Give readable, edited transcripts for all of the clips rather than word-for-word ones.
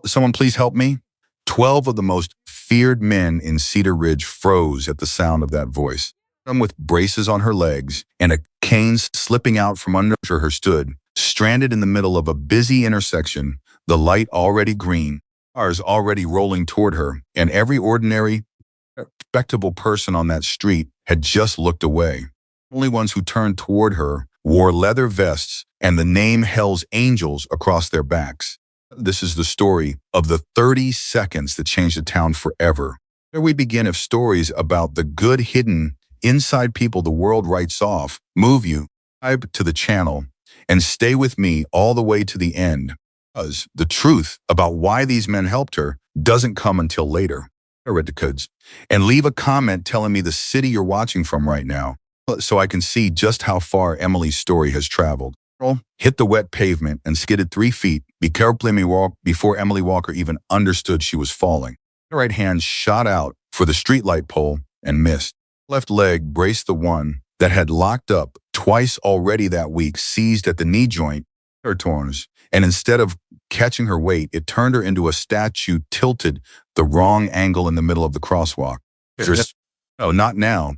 Someone please help me? 12 of the most feared men in Cedar Ridge froze at the sound of that voice. Some with braces on her legs and a cane slipping out from under her stood, stranded in the middle of a busy intersection, the light already green, cars already rolling toward her, and every ordinary, respectable person on that street had just looked away. Only ones who turned toward her wore leather vests and the name Hell's Angels across their backs. This is the story of the 30 seconds that changed the town forever. Where we begin if stories about the good hidden inside people the world writes off, move you, subscribe to the channel, and stay with me all the way to the end. Because the truth about why these men helped her doesn't come until later. I read the codes. And leave a comment telling me the city you're watching from right now, so I can see just how far Emily's story has traveled. Hit the wet pavement and skidded 3 feet. Be careful, Emily walk before Emily Walker even understood she was falling. Her right hand shot out for the streetlight pole and missed. Left leg braced the one that had locked up twice already that week, seized at the knee joint, her torns, and instead of catching her weight, it turned her into a statue tilted the wrong angle in the middle of the crosswalk. "No, not now,"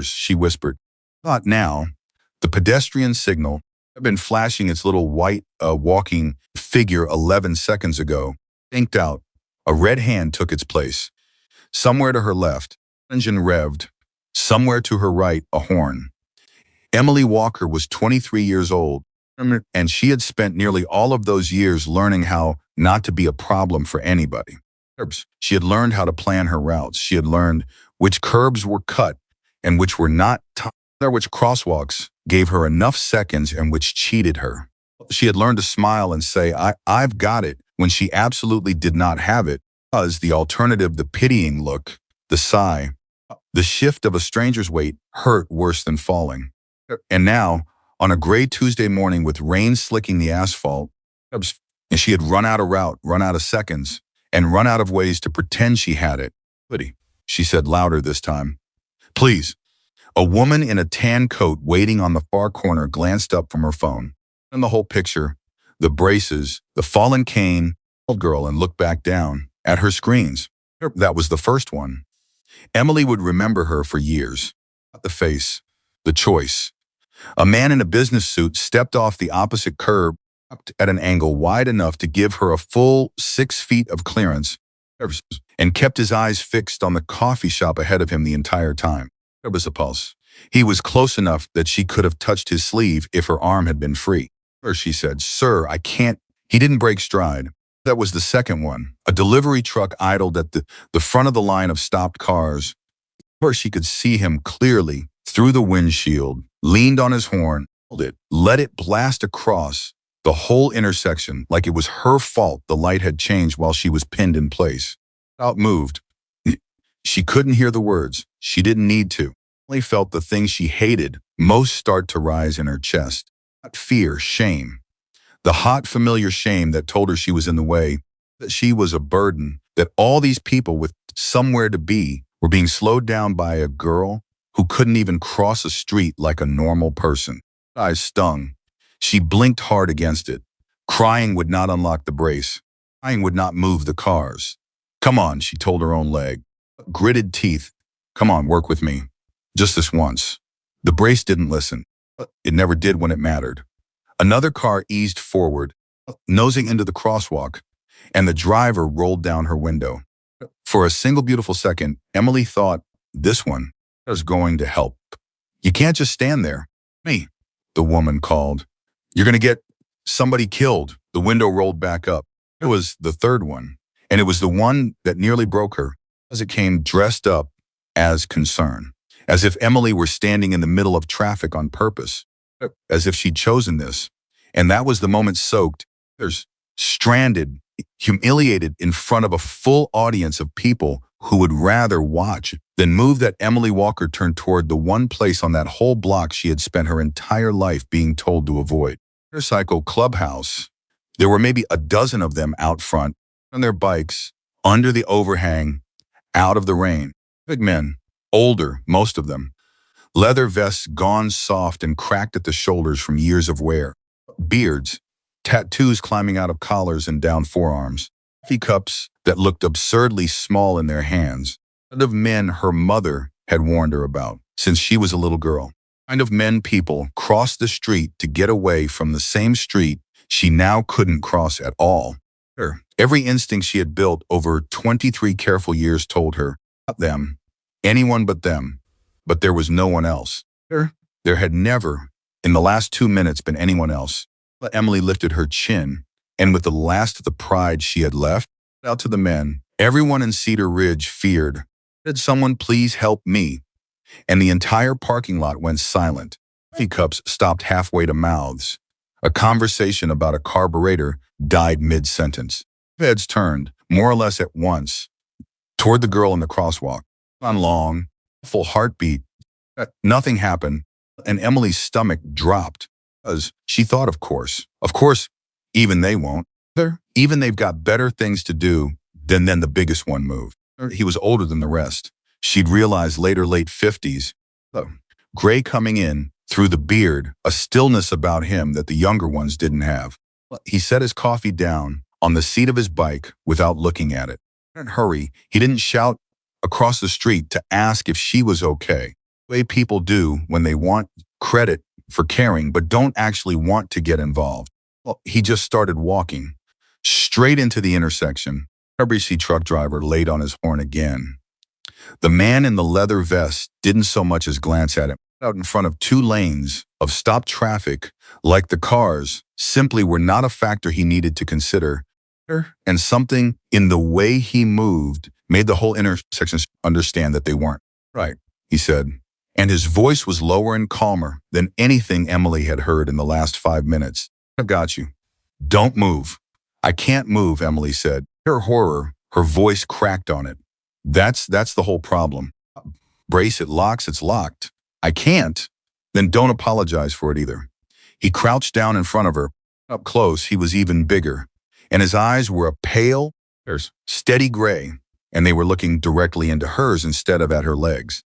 she whispered. "Not now." The pedestrian signal had been flashing its little white walking figure 11 seconds ago. Inked out. A red hand took its place. Somewhere to her left, engine revved. Somewhere to her right, a horn. Emily Walker was 23 years old, and she had spent nearly all of those years learning how not to be a problem for anybody. She had learned how to plan her routes. She had learned which curbs were cut and which were not, which crosswalks gave her enough seconds and which cheated her. She had learned to smile and say, I've got it, when she absolutely did not have it, because the alternative, the pitying look, the sigh, the shift of a stranger's weight hurt worse than falling. And now, on a gray Tuesday morning with rain slicking the asphalt, and she had run out of route, run out of seconds, and run out of ways to pretend she had it. "Buddy," she said louder this time. "Please." A woman in a tan coat waiting on the far corner glanced up from her phone. And the whole picture, the braces, the fallen cane, old girl, and looked back down at her screens. That was the first one. Emily would remember her for years. The face, the choice. A man in a business suit stepped off the opposite curb at an angle wide enough to give her a full 6 feet of clearance, and kept his eyes fixed on the coffee shop ahead of him the entire time. There was a pulse. He was close enough that she could have touched his sleeve if her arm had been free. "Sir," she said, "Sir, I can't." He didn't break stride. That was the second one. A delivery truck idled at the front of the line of stopped cars, where she could see him clearly through the windshield, leaned on his horn, held it, let it blast across the whole intersection like it was her fault the light had changed while she was pinned in place. Outmoved. She couldn't hear the words. She didn't need to. Only felt the thing she hated most start to rise in her chest. Not fear, shame. The hot, familiar shame that told her she was in the way, that she was a burden, that all these people with somewhere to be were being slowed down by a girl who couldn't even cross a street like a normal person. Her eyes stung. She blinked hard against it. Crying would not unlock the brace. Crying would not move the cars. "Come on," she told her own leg. Gritted teeth. "Come on, work with me. Just this once." The brace didn't listen. It never did when it mattered. Another car eased forward, nosing into the crosswalk, and the driver rolled down her window. For a single beautiful second, Emily thought, this one is going to help. "You can't just stand there." "Me," the woman called. "You're going to get somebody killed." The window rolled back up. It was the third one, and it was the one that nearly broke her, as it came dressed up as concern, as if Emily were standing in the middle of traffic on purpose, as if she'd chosen this. And that was the moment soaked, there's stranded, humiliated in front of a full audience of people who would rather watch than move, that Emily Walker turned toward the one place on that whole block she had spent her entire life being told to avoid. Motorcycle clubhouse. There were maybe a dozen of them out front, on their bikes, under the overhang, out of the rain. Big men, older, most of them. Leather vests gone soft and cracked at the shoulders from years of wear. Beards, tattoos climbing out of collars and down forearms. coffee cups that looked absurdly small in their hands. The kind of men her mother had warned her about since she was a little girl. Kind of men people crossed the street to get away from the same street she now couldn't cross at all. Every instinct she had built over 23 careful years told her, not them, anyone but them, but there was no one else. There had never, in the last 2 minutes, been anyone else. Emily lifted her chin, and with the last of the pride she had left, out to the men. Everyone in Cedar Ridge feared. Did someone please help me? And the entire parking lot went silent. Coffee cups stopped halfway to mouths. A conversation about a carburetor died mid-sentence. Heads turned, more or less at once, toward the girl in the crosswalk. On long, full heartbeat. Nothing happened, and Emily's stomach dropped. As she thought, of course, even they won't. Even they've got better things to do than the biggest one moved. He was older than the rest. She'd realized later, late 50s. Gray coming in, through the beard, a stillness about him that the younger ones didn't have. He set his coffee down on the seat of his bike without looking at it. In a hurry, he didn't shout across the street to ask if she was okay. The way people do when they want credit for caring but don't actually want to get involved. He just started walking, straight into the intersection. A RBC truck driver laid on his horn again. The man in the leather vest didn't so much as glance at him. Out in front of 2 lanes of stopped traffic, like the cars, simply were not a factor he needed to consider. And something in the way he moved made the whole intersection understand that they weren't. Right, he said. And his voice was lower and calmer than anything Emily had heard in the last 5 minutes. I've got you. Don't move. I can't move, Emily said. Her horror, her voice cracked on it. That's the whole problem. Brace, it locks, it's locked. I can't. Then don't apologize for it either. He crouched down in front of her. Up close, he was even bigger. And his eyes were a pale, steady gray, and they were looking directly into hers instead of at her legs.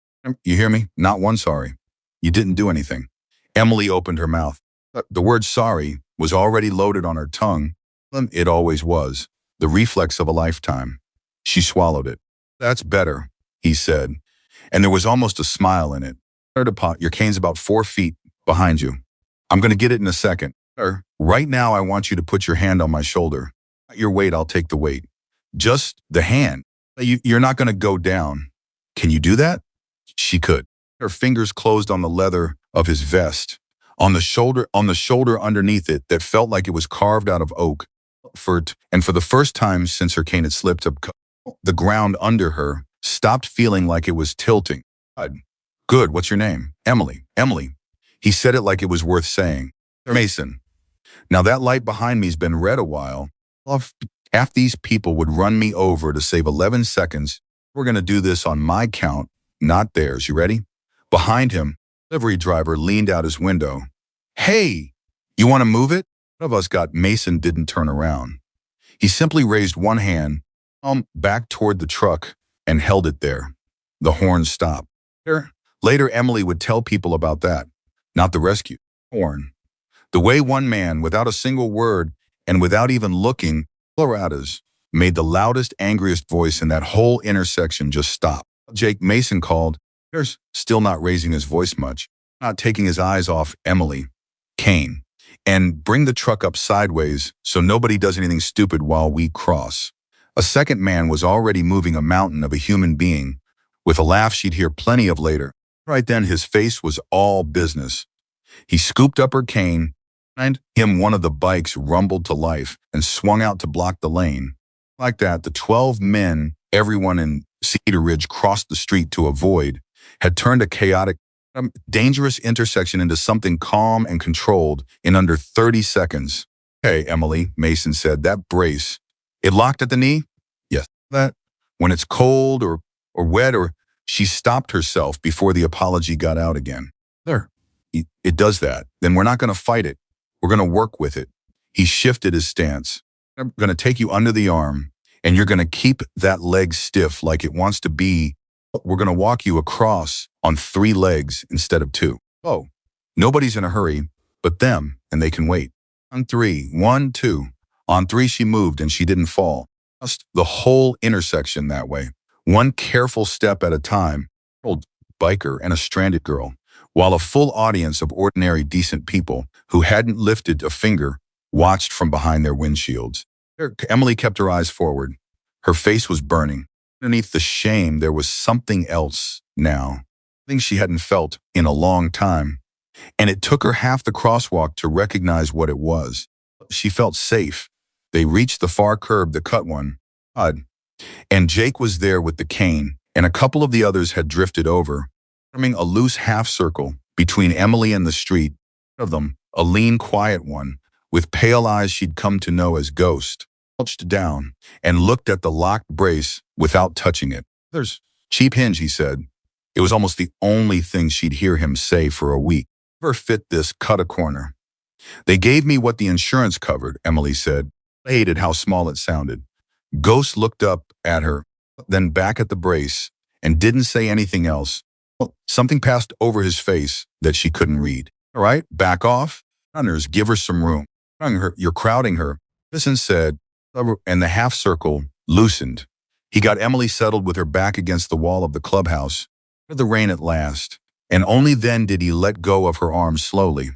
You hear me? Not one sorry. You didn't do anything. Emily opened her mouth. The word sorry was already loaded on her tongue. It always was. The reflex of a lifetime. She swallowed it. That's better, he said, and there was almost a smile in it. Your cane's about 4 feet behind you. I'm going to get it in a second. Right now, I want you to put your hand on my shoulder. Not your weight, I'll take the weight. Just the hand. You're not going to go down. Can you do that? She could. Her fingers closed on the leather of his vest, on the shoulder underneath it that felt like it was carved out of oak. For the first time since her cane had slipped up, the ground under her stopped feeling like it was tilting. Good, what's your name? Emily. Emily. He said it like it was worth saying. Mason. Now that light behind me's been red a while. Half these people would run me over to save 11 seconds. We're going to do this on my count, not theirs. You ready? Behind him, the delivery driver leaned out his window. Hey, you want to move it? One of us got. Mason didn't turn around. He simply raised one hand, back toward the truck, and held it there. The horn stopped. Later, Emily would tell people about that, not the rescue. Horn. The way one man, without a single word and without even looking, Colorado's, made the loudest, angriest voice in that whole intersection just stop. Jake Mason called, still not raising his voice much, not taking his eyes off Emily, Kane, and bring the truck up sideways so nobody does anything stupid while we cross. A second man was already moving a mountain of a human being, with a laugh she'd hear plenty of later. Right then, his face was all business. He scooped up her cane, and one of the bikes rumbled to life and swung out to block the lane. Like that, the 12 men everyone in Cedar Ridge crossed the street to avoid had turned a chaotic, dangerous intersection into something calm and controlled in under 30 seconds. Hey, Emily, Mason said, that brace, it locked at the knee? Yes. That when it's cold or wet or... She stopped herself before the apology got out again. There. It does that. Then we're not going to fight it. We're going to work with it. He shifted his stance. I'm going to take you under the arm, and you're going to keep that leg stiff like it wants to be. We're going to walk you across on 3 legs instead of 2. Oh, nobody's in a hurry but them, and they can wait. On 3, 1, 2. On 3, she moved, and she didn't fall. Just the whole intersection that way. One careful step at a time, old biker and a stranded girl, while a full audience of ordinary decent people who hadn't lifted a finger watched from behind their windshields. Emily kept her eyes forward. Her face was burning. Underneath the shame, there was something else now, something she hadn't felt in a long time. And it took her half the crosswalk to recognize what it was. She felt safe. They reached the far curb that cut one. Odd. And Jake was there with the cane, and a couple of the others had drifted over, forming a loose half circle between Emily and the street. One of them, a lean, quiet one, with pale eyes she'd come to know as Ghost, crouched down and looked at the locked brace without touching it. "There's cheap hinge," he said. It was almost the only thing she'd hear him say for a week. "Never fit this, cut a corner." "They gave me what the insurance covered," Emily said. I hated how small it sounded. Ghost looked up at her, then back at the brace, and didn't say anything else. Something passed over his face that she couldn't read. "All right, back off. Runners, give her some room. You're crowding her." Listen said, and the half circle loosened. He got Emily settled with her back against the wall of the clubhouse. The rain at last, and only then did he let go of her arms slowly,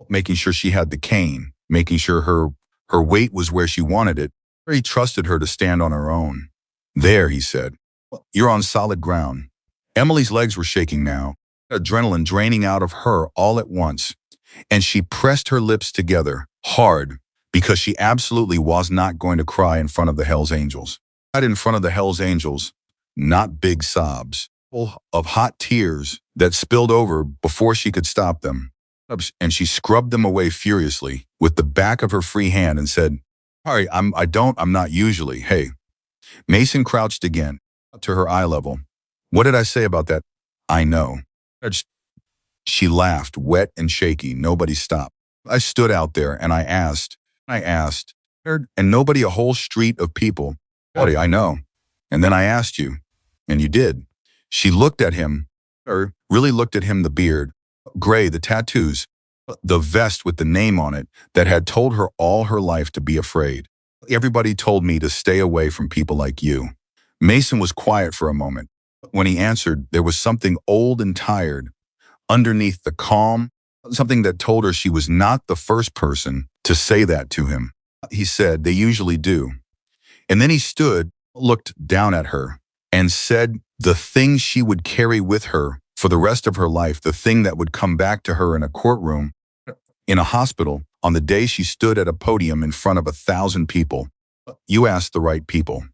making sure she had the cane, making sure her weight was where she wanted it, where he trusted her to stand on her own. "There," he said. "You're on solid ground." Emily's legs were shaking now, adrenaline draining out of her all at once, and she pressed her lips together, hard, because she absolutely was not going to cry in front of the Hells Angels. Not in front of the Hells Angels, not big sobs, full of hot tears that spilled over before she could stop them. And she scrubbed them away furiously with the back of her free hand and said, "Sorry, I'm not usually." "Hey." Mason crouched again, up to her eye level. "What did I say about that?" "I know." She laughed, wet and shaky. Nobody stopped. "I stood out there and I asked, and nobody, a whole street of people. Buddy, I know. And then I asked you, and you did." She looked at him, or really looked at him, the beard, gray, the tattoos, the vest with the name on it that had told her all her life to be afraid. "Everybody told me to stay away from people like you." Mason was quiet for a moment. When he answered, there was something old and tired underneath the calm, something that told her she was not the first person to say that to him. He said, "They usually do." And then he stood, looked down at her, and said the thing she would carry with her for the rest of her life, the thing that would come back to her in a courtroom, in a hospital, on the day she stood at a podium in front of 1,000 people. "You asked the right people."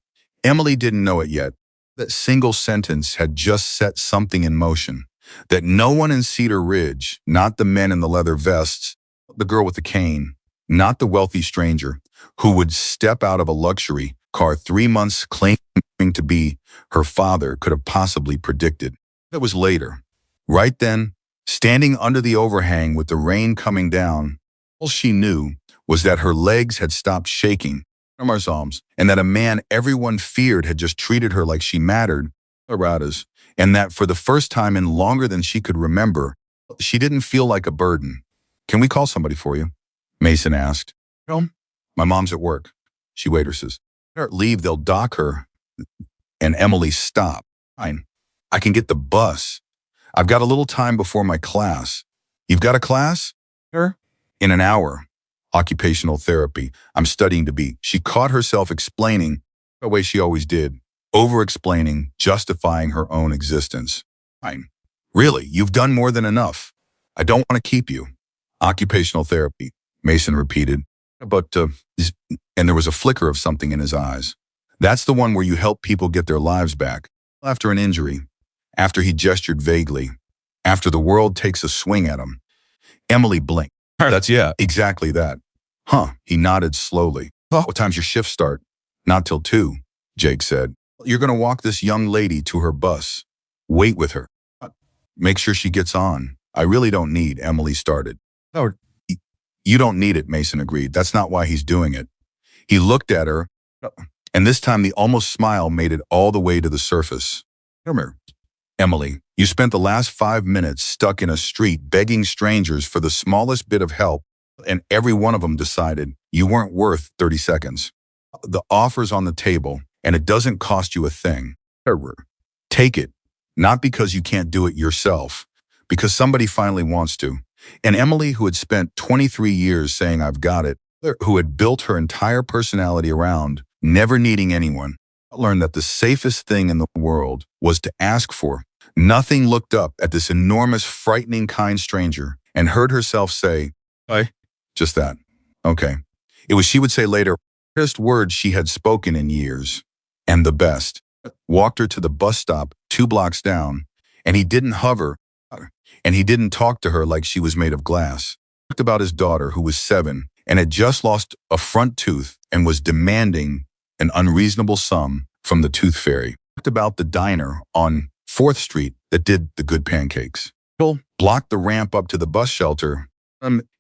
Emily didn't know it yet. That single sentence had just set something in motion. That no one in Cedar Ridge, not the men in the leather vests, the girl with the cane, not the wealthy stranger who would step out of a luxury car 3 months claiming to be her father, could have possibly predicted. That was later. Right then, standing under the overhang with the rain coming down, all she knew was that her legs had stopped shaking from her arms, and that a man everyone feared had just treated her like she mattered, and that for the first time in longer than she could remember, she didn't feel like a burden. "Can we call somebody for you?" Mason asked. "No, my mom's at work." She waitresses. "Leave, they'll dock her." And Emily stopped. "Fine, I can get the bus. I've got a little time before my class." "You've got a class?" "Sure." "In an hour. Occupational therapy. I'm studying to be." She caught herself explaining the way she always did, over-explaining, justifying her own existence. "Fine. Really, you've done more than enough. I don't want to keep you." "Occupational therapy," Mason repeated. But, and there was a flicker of something in his eyes. "That's the one where you help people get their lives back after an injury." After he gestured vaguely. "After the world takes a swing at him." Emily blinked. "That's yeah, exactly that." "Huh," he nodded slowly. "What time's your shift start?" "Not till 2, Jake said. "You're going to walk this young lady to her bus. Wait with her. Make sure she gets on." "I really don't need," Emily started. "No, you don't need it," Mason agreed. "That's not why he's doing it." He looked at her, and this time the almost smile made it all the way to the surface. "Come here. Emily, you spent the last 5 minutes stuck in a street begging strangers for the smallest bit of help, and every one of them decided you weren't worth 30 seconds. The offer's on the table, and it doesn't cost you a thing. Take it, not because you can't do it yourself, because somebody finally wants to. And Emily, who had spent 23 years saying, I've got it, who had built her entire personality around never needing anyone, learned that the safest thing in the world was to ask for. Nothing looked up at this enormous, frightening, kind stranger and heard herself say, "Hi." Just that. Okay. It was, she would say later, the best words she had spoken in years. And the best. Walked her to the bus stop 2 blocks down, and he didn't hover, and he didn't talk to her like she was made of glass. He talked about his daughter, who was 7, and had just lost a front tooth and was demanding an unreasonable sum from the tooth fairy. He talked about the diner on 4th Street that did the good pancakes. He blocked the ramp up to the bus shelter.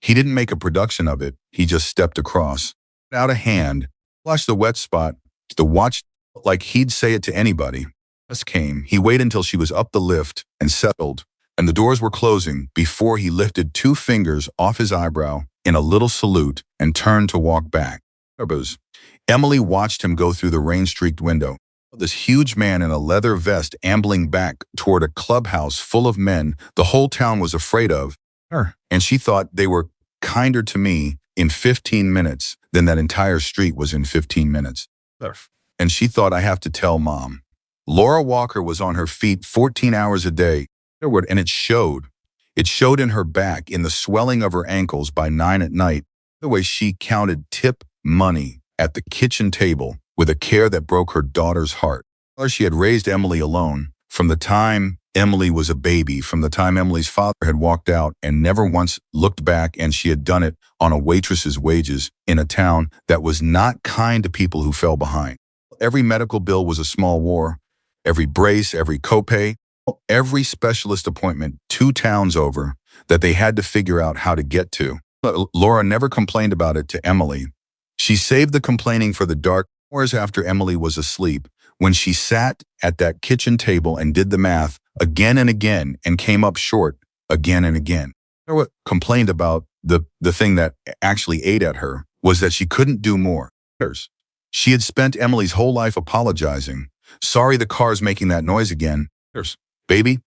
He didn't make a production of it. He just stepped across. Out a hand, flushed the wet spot, the watch like he'd say it to anybody. Bus came. He waited until she was up the lift and settled, and the doors were closing before he lifted 2 fingers off his eyebrow in a little salute and turned to walk back. Emily watched him go through the rain-streaked window. This huge man in a leather vest ambling back toward a clubhouse full of men the whole town was afraid of. And she thought they were kinder to me in 15 minutes than that entire street was in 15 minutes. And she thought, I have to tell Mom. Laura Walker was on her feet 14 hours a day, and it showed. It showed in her back, in the swelling of her ankles by 9 at night, the way she counted tip money at the kitchen table with a care that broke her daughter's heart. She had raised Emily alone from the time Emily was a baby, from the time Emily's father had walked out and never once looked back, and she had done it on a waitress's wages in a town that was not kind to people who fell behind. Every medical bill was a small war. Every brace, every copay, every specialist appointment 2 towns over that they had to figure out how to get to. Laura never complained about it to Emily. She saved the complaining for the dark hours after Emily was asleep, when she sat at that kitchen table and did the math again and again and came up short again and again. What complained about the thing that actually ate at her was that she couldn't do more. She had spent Emily's whole life apologizing. Sorry, the car's making that noise again. Baby,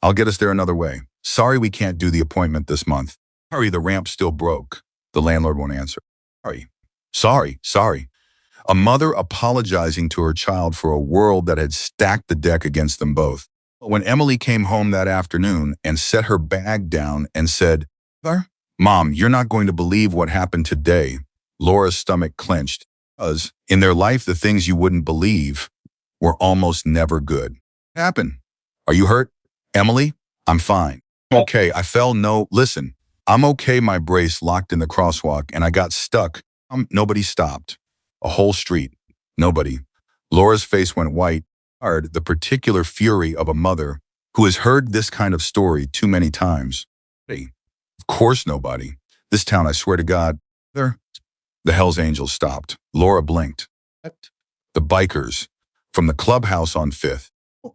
I'll get us there another way. Sorry, we can't do the appointment this month. Sorry, the ramp still broke. The landlord won't answer. Sorry. A mother apologizing to her child for a world that had stacked the deck against them both. When Emily came home that afternoon and set her bag down and said, Mom, you're not going to believe what happened today, Laura's stomach clenched. Because in their life, the things you wouldn't believe were almost never good. What happened? Are you hurt? Emily, I'm fine. Okay, listen, I'm okay. My brace locked in the crosswalk and I got stuck. Nobody stopped. A whole street. Nobody. Laura's face went white. Hard, the particular fury of a mother who has heard this kind of story too many times. Hey, of course nobody. This town, I swear to God. The Hells Angels stopped. Laura blinked. The bikers from the clubhouse on 5th.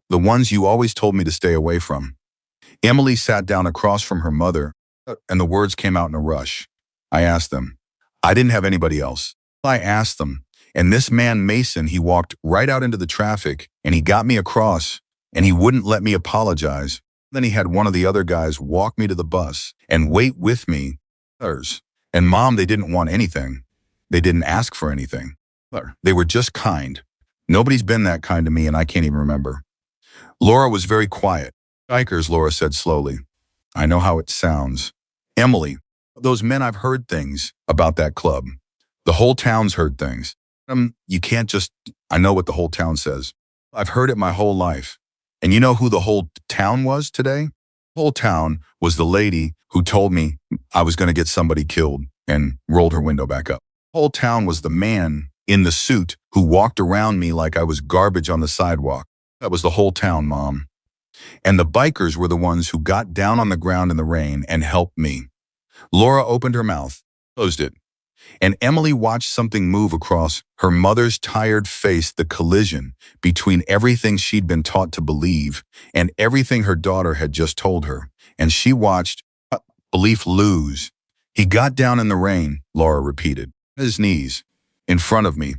The ones you always told me to stay away from. Emily sat down across from her mother, and the words came out in a rush. I asked them. I didn't have anybody else. I asked them. And this man, Mason, he walked right out into the traffic, and he got me across, and he wouldn't let me apologize. Then he had one of the other guys walk me to the bus and wait with me. And Mom, they didn't want anything. They didn't ask for anything. They were just kind. Nobody's been that kind to me, and I can't even remember. Laura was very quiet. Bikers, Laura said slowly. I know how it sounds. Emily, those men, I've heard things about that club. The whole town's heard things. You can't just, I know what the whole town says. I've heard it my whole life. And you know who the whole town was today? The whole town was the lady who told me I was going to get somebody killed and rolled her window back up. The whole town was the man in the suit who walked around me like I was garbage on the sidewalk. That was the whole town, Mom. And the bikers were the ones who got down on the ground in the rain and helped me. Laura opened her mouth, closed it, and Emily watched something move across her mother's tired face, the collision between everything she'd been taught to believe and everything her daughter had just told her. And she watched belief lose. He got down in the rain, Laura repeated, his knees, in front of me.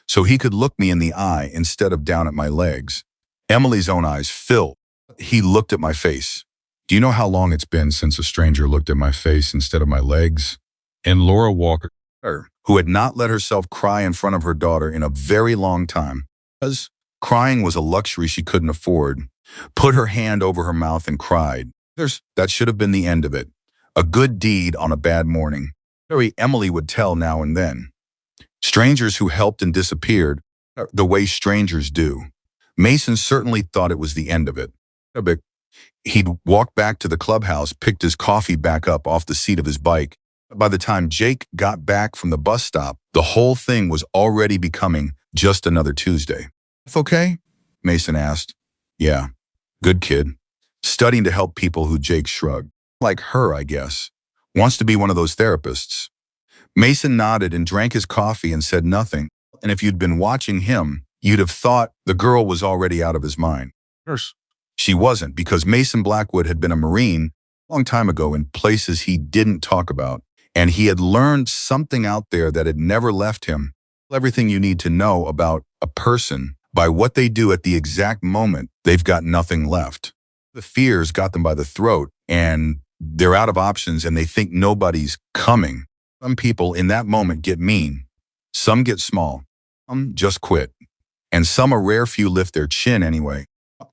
so he could look me in the eye instead of down at my legs. Emily's own eyes filled. He looked at my face. Do you know how long it's been since a stranger looked at my face instead of my legs? And Laura Walker, who had not let herself cry in front of her daughter in a very long time, because crying was a luxury she couldn't afford, put her hand over her mouth and cried. That should have been the end of it. A good deed on a bad morning. Story Emily would tell now and then. Strangers who helped and disappeared, the way strangers do. Mason certainly thought it was the end of it. He'd walked back to the clubhouse, picked his coffee back up off the seat of his bike. By the time Jake got back from the bus stop, the whole thing was already becoming just another Tuesday. Okay? Mason asked. Yeah. Good kid. Studying to help people who Jake shrugged. Like her, I guess. Wants to be one of those therapists. Mason nodded and drank his coffee and said nothing. And if you'd been watching him, you'd have thought the girl was already out of his mind. She wasn't, because Mason Blackwood had been a Marine a long time ago in places he didn't talk about. And he had learned something out there that had never left him. Everything you need to know about a person by what they do at the exact moment they've got nothing left. The fears got them by the throat, and they're out of options, and they think nobody's coming. Some people in that moment get mean. Some get small. Some just quit. And some, a rare few, lift their chin anyway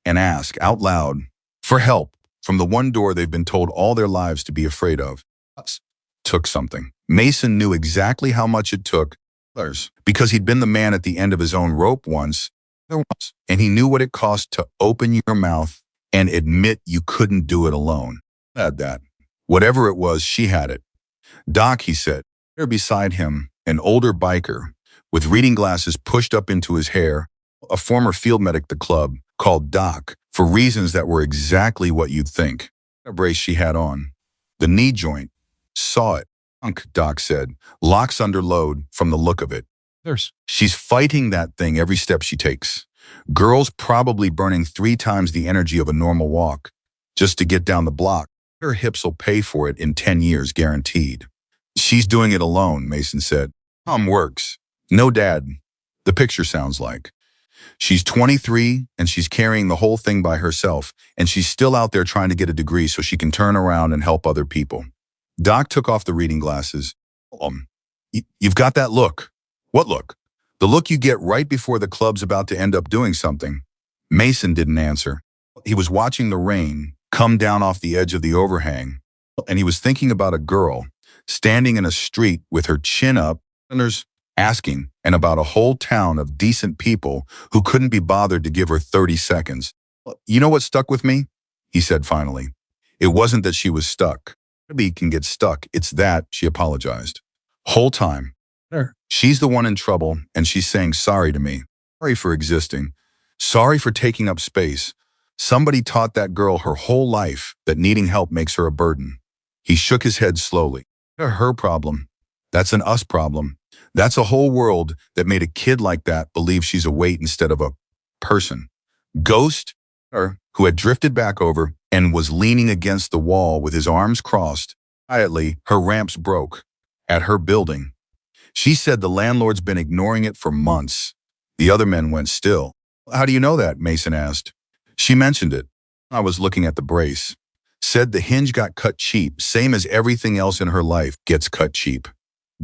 and ask out loud for help from the one door they've been told all their lives to be afraid of. Took something. Mason knew exactly how much it took, because he'd been the man at the end of his own rope once, and he knew what it cost to open your mouth and admit you couldn't do it alone. Had that. Whatever it was, she had it. Doc, he said, there beside him, an older biker with reading glasses pushed up into his hair, a former field medic at the club, called Doc, for reasons that were exactly what you'd think. A brace she had on. The knee joint. Saw it. Doc said. Locks under load from the look of it. She's fighting that thing every step she takes. Girls probably burning 3 times the energy of a normal walk just to get down the block. Her hips will pay for it in 10 years, guaranteed. She's doing it alone, Mason said. Works. No dad. The picture sounds like. She's 23 and she's carrying the whole thing by herself, and she's still out there trying to get a degree so she can turn around and help other people. Doc took off the reading glasses. You've got that look. What look? The look you get right before the club's about to end up doing something. Mason didn't answer. He was watching the rain come down off the edge of the overhang, and he was thinking about a girl standing in a street with her chin up, asking, and about a whole town of decent people who couldn't be bothered to give her 30 seconds. You know what stuck with me? He said finally. It wasn't that she was stuck. Maybe can get stuck. It's that, she apologized. Whole time. She's the one in trouble, and she's saying sorry to me. Sorry for existing. Sorry for taking up space. Somebody taught that girl her whole life that needing help makes her a burden. He shook his head slowly. Her problem. That's an us problem. That's a whole world that made a kid like that believe she's a weight instead of a person. Ghost, who had drifted back over and was leaning against the wall with his arms crossed. Quietly, her ramps broke. At her building. She said the landlord's been ignoring it for months. The other men went still. How do you know that? Mason asked. She mentioned it. I was looking at the brace. Said the hinge got cut cheap, same as everything else in her life gets cut cheap.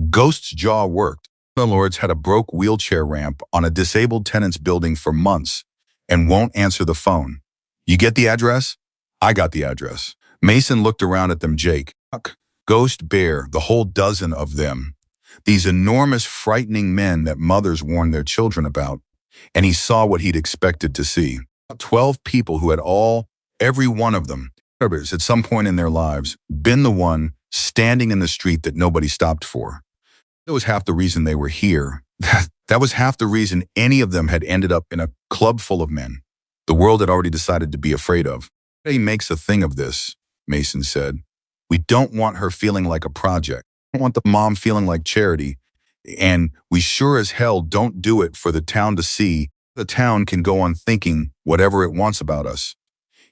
Ghost's jaw worked. Landlords had a broke wheelchair ramp on a disabled tenant's building for months and won't answer the phone. You get the address? I got the address. Mason looked around at them. Jake, Ghost, Bear, the whole dozen of them. These enormous, frightening men that mothers warned their children about. And he saw what he'd expected to see. 12 people who had every one of them, at some point in their lives, been the one standing in the street that nobody stopped for. That was half the reason they were here. That was half the reason any of them had ended up in a club full of men the world had already decided to be afraid of. He makes a thing of this, Mason said. We don't want her feeling like a project. We don't want the mom feeling like charity. And we sure as hell don't do it for the town to see. The town can go on thinking whatever it wants about us.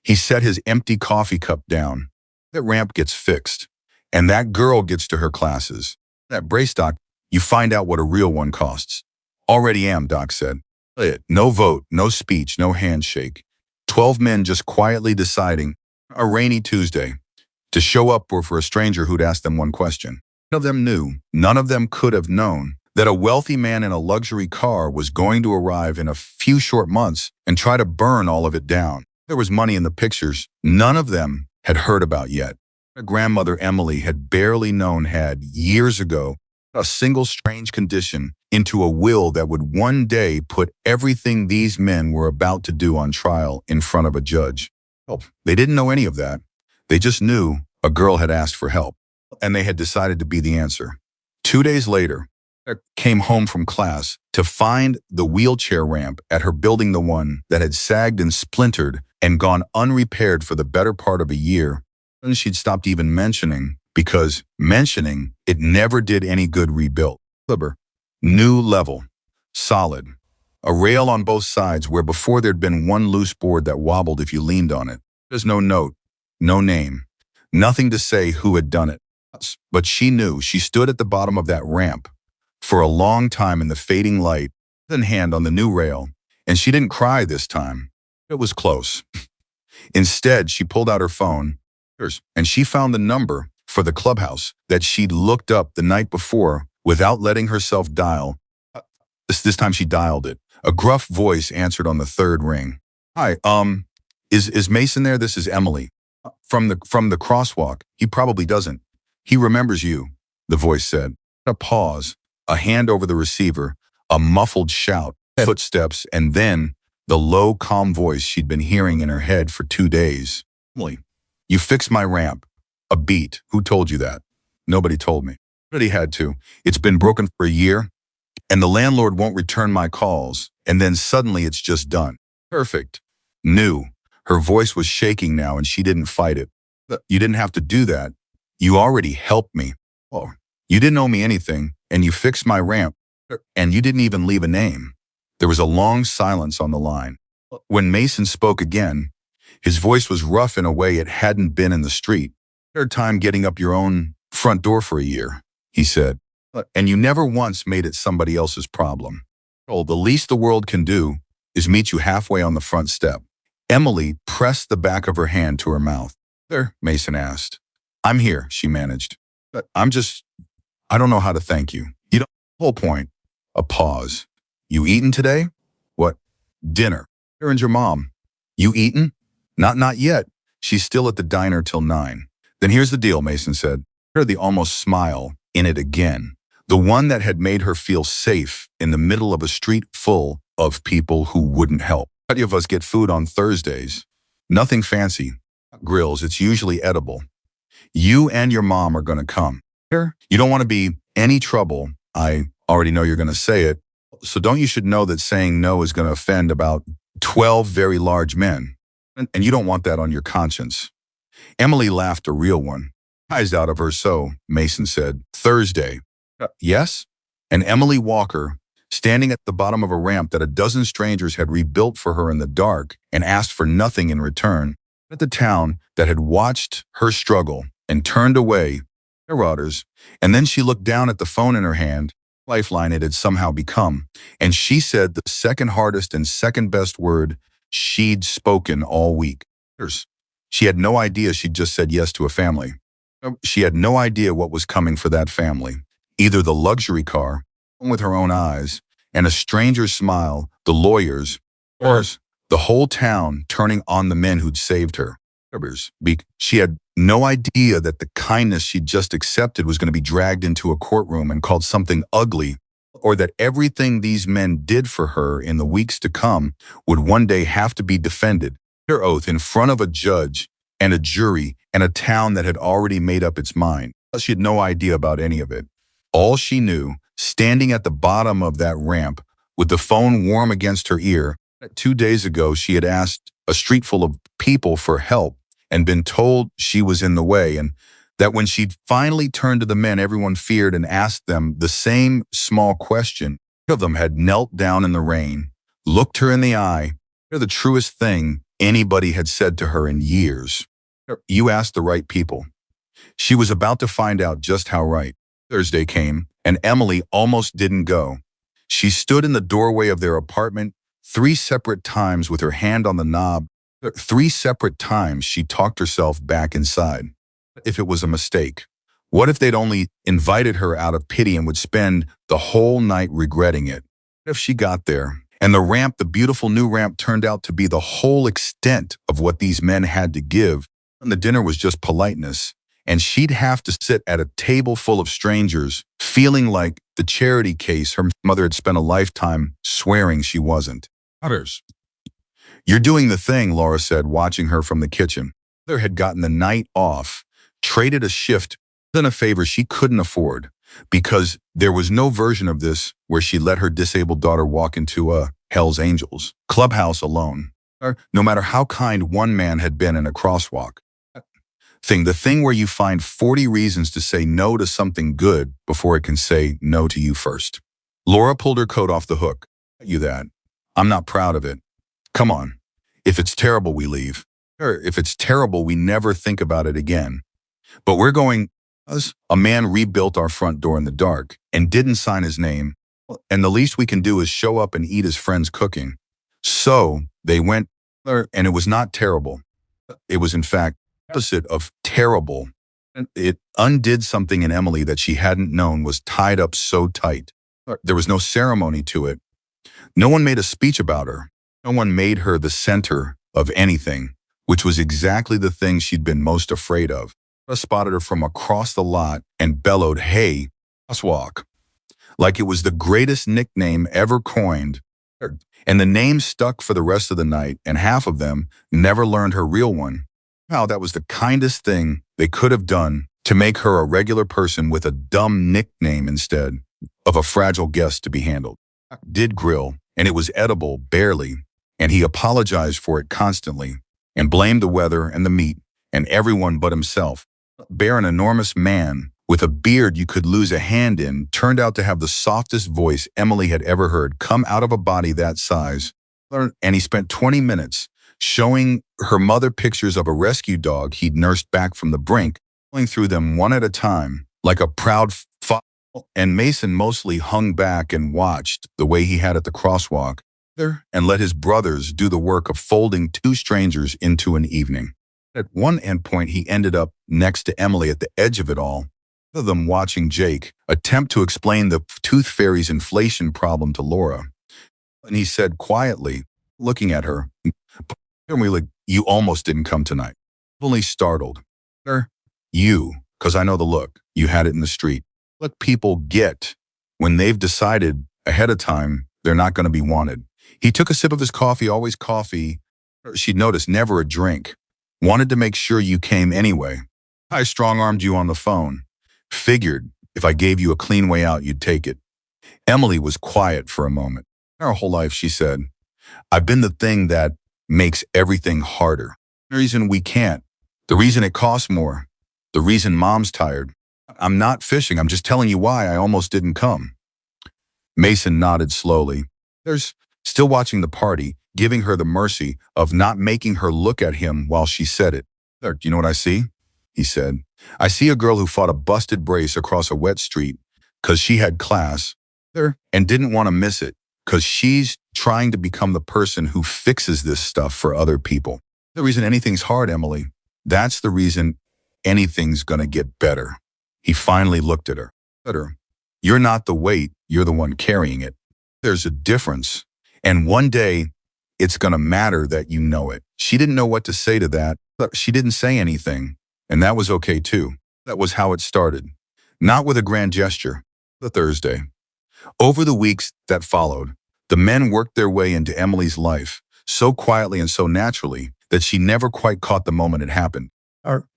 He set his empty coffee cup down. That ramp gets fixed. And that girl gets to her classes. That brace, Doc, you find out what a real one costs. Already am, Doc said. No vote, no speech, no handshake. 12 men just quietly deciding, a rainy Tuesday, to show up for a stranger who'd asked them one question. None of them knew, none of them could have known, that a wealthy man in a luxury car was going to arrive in a few short months and try to burn all of it down. There was money in the pictures none of them had heard about yet. Their grandmother Emily had barely known had, years ago, a single strange condition into a will that would one day put everything these men were about to do on trial in front of a judge. Oh, they didn't know any of that. They just knew a girl had asked for help, and they had decided to be the answer. 2 days later, Claire came home from class to find the wheelchair ramp at her building, the one that had sagged and splintered and gone unrepaired for the better part of a year. And she'd stopped even mentioning, because mentioning it never did any good rebuilt. Clipper. New level. Solid. A rail on both sides where before there'd been one loose board that wobbled if you leaned on it. There's no note, no name, nothing to say who had done it. But she knew she stood at the bottom of that ramp for a long time in the fading light, with one hand on the new rail, and she didn't cry this time. It was close. Instead, she pulled out her phone, and she found the number for the clubhouse that she'd looked up the night before without letting herself dial. This time she dialed it. A gruff voice answered on the third ring. Hi, is Mason there? This is Emily. From the crosswalk. He probably doesn't. He remembers you, the voice said. A pause, a hand over the receiver, a muffled shout, footsteps, and then the low, calm voice she'd been hearing in her head for 2 days. Emily, you fixed my ramp. A beat. Who told you that? Nobody told me. Nobody had to. It's been broken for a year, and the landlord won't return my calls, and then suddenly it's just done. Perfect. New. Her voice was shaking now, and she didn't fight it. You didn't have to do that. You already helped me. Oh, you didn't owe me anything, and you fixed my ramp, and you didn't even leave a name. There was a long silence on the line. When Mason spoke again, his voice was rough in a way it hadn't been in the street. Third time getting up your own front door for a year, he said, and you never once made it somebody else's problem. Oh, the least the world can do is meet you halfway on the front step. Emily pressed the back of her hand to her mouth. There, Mason asked. I'm here, she managed. But I don't know how to thank you. You know, the whole point. A pause. You eaten today? What? Dinner. Here and your mom. You eaten? Not yet. She's still at the diner till 9. Then here's the deal, Mason said. Heard the almost smile in it again. The one that had made her feel safe in the middle of a street full of people who wouldn't help. How many of us get food on Thursdays? Nothing fancy. Grills, it's usually edible. You and your mom are going to come. Here, you don't want to be any trouble. I already know you're going to say it. So don't you should know that saying no is going to offend about 12 very large men. And you don't want that on your conscience. Emily laughed, a real one. Eyes out of her, so, Mason said. Thursday. Yes? And Emily Walker, standing at the bottom of a ramp that a dozen strangers had rebuilt for her in the dark and asked for nothing in return, at the town that had watched her struggle and turned away their routers, and then she looked down at the phone in her hand, lifeline it had somehow become, and she said the second hardest and second best word she'd spoken all week. She had no idea she'd just said yes to a family. She had no idea what was coming for that family. Either the luxury car, with her own eyes, and a stranger's smile, the lawyers, or the whole town turning on the men who'd saved her. She had no idea that the kindness she'd just accepted was going to be dragged into a courtroom and called something ugly, or that everything these men did for her in the weeks to come would one day have to be defended, her oath in front of a judge and a jury and a town that had already made up its mind. She had no idea about any of it. All she knew, standing at the bottom of that ramp with the phone warm against her ear, 2 days ago she had asked a street full of people for help and been told she was in the way, and that when she'd finally turned to the men everyone feared and asked them the same small question, each of them had knelt down in the rain, looked her in the eye, the truest thing anybody had said to her in years. You asked the right people. She was about to find out just how right. Thursday came, and Emily almost didn't go. She stood in the doorway of their apartment 3 separate times with her hand on the knob. 3 separate times she talked herself back inside. If it was a mistake? What if they'd only invited her out of pity and would spend the whole night regretting it? What if she got there and the ramp, the beautiful new ramp, turned out to be the whole extent of what these men had to give, and the dinner was just politeness, and she'd have to sit at a table full of strangers, feeling like the charity case her mother had spent a lifetime swearing she wasn't. Others. You're doing the thing, Laura said, watching her from the kitchen. Mother had gotten the night off, traded a shift than a favor she couldn't afford, because there was no version of this where she let her disabled daughter walk into a Hell's Angels clubhouse alone, or no matter how kind one man had been in a crosswalk. The thing where you find 40 reasons to say no to something good before it can say no to you first. Laura pulled her coat off the hook. You that. I'm not proud of it. Come on. If it's terrible, we leave. Or if it's terrible, we never think about it again. But we're going. A man rebuilt our front door in the dark and didn't sign his name, and the least we can do is show up and eat his friend's cooking. So they went, and it was not terrible. It was, in fact, the opposite of terrible. It undid something in Emily that she hadn't known was tied up so tight. There was no ceremony to it. No one made a speech about her. No one made her the center of anything, which was exactly the thing she'd been most afraid of. Spotted her from across the lot and bellowed, "Hey, crosswalk," like it was the greatest nickname ever coined. And the name stuck for the rest of the night, and half of them never learned her real one. Wow, that was the kindest thing they could have done to make her a regular person with a dumb nickname instead of a fragile guest to be handled. Did grill, and it was edible, barely, and he apologized for it constantly and blamed the weather and the meat and everyone but himself. Bear, an enormous man with a beard you could lose a hand in, turned out to have the softest voice Emily had ever heard come out of a body that size. And he spent 20 minutes showing her mother pictures of a rescue dog he'd nursed back from the brink, going through them one at a time, like a proud father. And Mason mostly hung back and watched the way he had at the crosswalk, and let his brothers do the work of folding two strangers into an evening. At one endpoint, he ended up next to Emily at the edge of it all, both of them watching Jake attempt to explain the tooth fairy's inflation problem to Laura. And he said quietly, looking at her, "You almost didn't come tonight." Only startled. You, because I know the look. You had it in the street. What people get when they've decided ahead of time they're not going to be wanted. He took a sip of his coffee, always coffee. She'd noticed, never a drink. Wanted to make sure you came anyway. I strong-armed you on the phone. Figured if I gave you a clean way out, you'd take it. Emily was quiet for a moment. Our whole life, she said, I've been the thing that makes everything harder. The reason we can't. The reason it costs more. The reason Mom's tired. I'm not fishing. I'm just telling you why I almost didn't come. Mason nodded slowly. There's still watching the party, giving her the mercy of not making her look at him while she said it. Do you know what I see? He said. I see a girl who fought a busted brace across a wet street because she had class and didn't want to miss it because she's trying to become the person who fixes this stuff for other people. The reason anything's hard, Emily, that's the reason anything's going to get better. He finally looked at her. You're not the weight, you're the one carrying it. There's a difference. And one day, it's going to matter that you know it. She didn't know what to say to that, but she didn't say anything. And that was okay too. That was how it started. Not with a grand gesture. The Thursday. Over the weeks that followed, the men worked their way into Emily's life so quietly and so naturally that she never quite caught the moment it happened.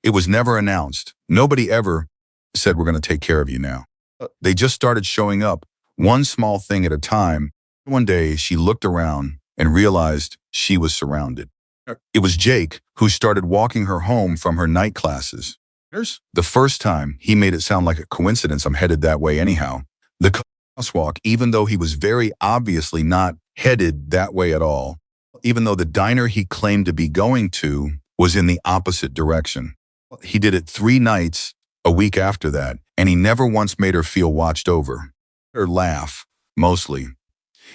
It was never announced. Nobody ever said, we're going to take care of you now. They just started showing up, one small thing at a time. One day, she looked around and realized she was surrounded. It was Jake who started walking her home from her night classes. The first time, he made it sound like a coincidence. I'm headed that way anyhow. The crosswalk, even though he was very obviously not headed that way at all, even though the diner he claimed to be going to was in the opposite direction. He did it 3 nights a week after that, and he never once made her feel watched over. Her laugh, mostly.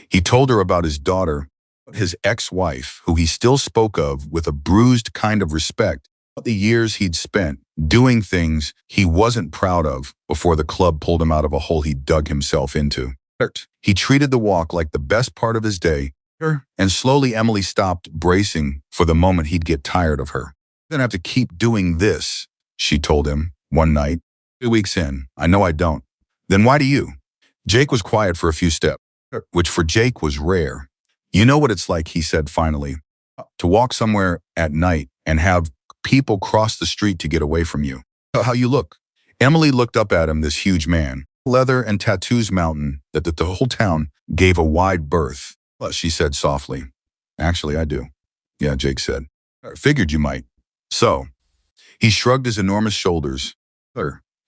He told her about his daughter, his ex-wife, who he still spoke of with a bruised kind of respect, about the years he'd spent doing things he wasn't proud of before the club pulled him out of a hole he dug himself into. He treated the walk like the best part of his day, and slowly Emily stopped bracing for the moment he'd get tired of her. "I'm gonna have to keep doing this," she told him one night. 2 weeks in, "I know I don't." "Then why do you?" Jake was quiet for a few steps, which for Jake was rare. "You know what it's like," he said finally, "to walk somewhere at night and have people cross the street to get away from you. How you look." Emily looked up at him, this huge man, leather and tattoos mountain that the whole town gave a wide berth. "Well," she said softly. "Actually, I do." "Yeah," Jake said. "Figured you might." "So?" He shrugged his enormous shoulders.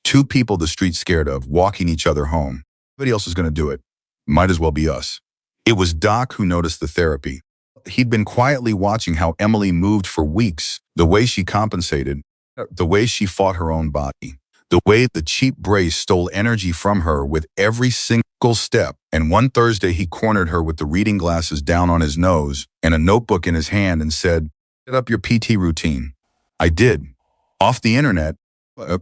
"Two people the street's scared of, walking each other home. Nobody else is going to do it. Might as well be us." It was Doc who noticed the therapy. He'd been quietly watching how Emily moved for weeks, the way she compensated, the way she fought her own body, the way the cheap brace stole energy from her with every single step. And one Thursday he cornered her with the reading glasses down on his nose and a notebook in his hand and said, "Set up your PT routine." I did. Off the internet,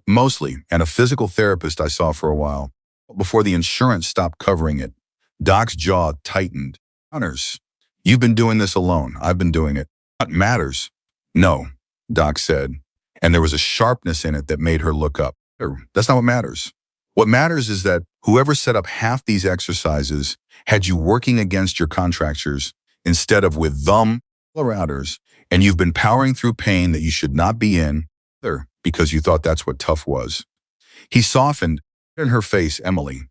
mostly, and a physical therapist I saw for a while, before the insurance stopped covering it. Doc's jaw tightened. "Honors, you've been doing this alone. I've been doing it. What matters?" "No," Doc said, and there was a sharpness in it that made her look up. "That's not what matters. What matters is that whoever set up half these exercises had you working against your contractures instead of with them or others, and you've been powering through pain that you should not be in because you thought that's what tough was." He softened. In her face, "Emily,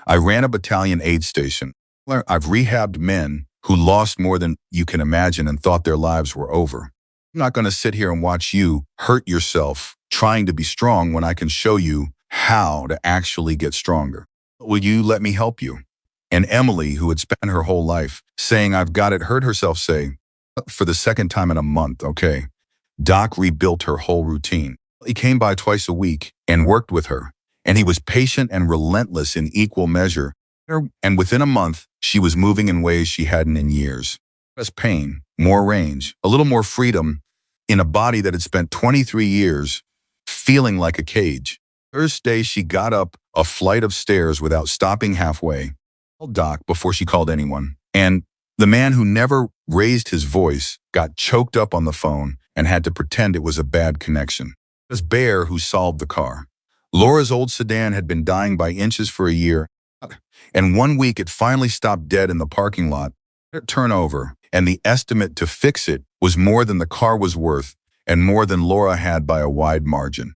I ran a battalion aid station. I've rehabbed men who lost more than you can imagine and thought their lives were over. I'm not going to sit here and watch you hurt yourself trying to be strong when I can show you how to actually get stronger. Will you let me help you?" And Emily, who had spent her whole life saying, "I've got it," heard herself say, for the second time in a month, "Okay." Doc rebuilt her whole routine. He came by twice a week and worked with her, and he was patient and relentless in equal measure. And within a month, she was moving in ways she hadn't in years. Less pain, more range, a little more freedom in a body that had spent 23 years feeling like a cage. First day she got up a flight of stairs without stopping halfway. Called Doc before she called anyone. And the man who never raised his voice got choked up on the phone and had to pretend it was a bad connection. It was Bear who solved the car. Laura's old sedan had been dying by inches for a year, and one week it finally stopped dead in the parking lot. Turnover, and the estimate to fix it was more than the car was worth and more than Laura had by a wide margin,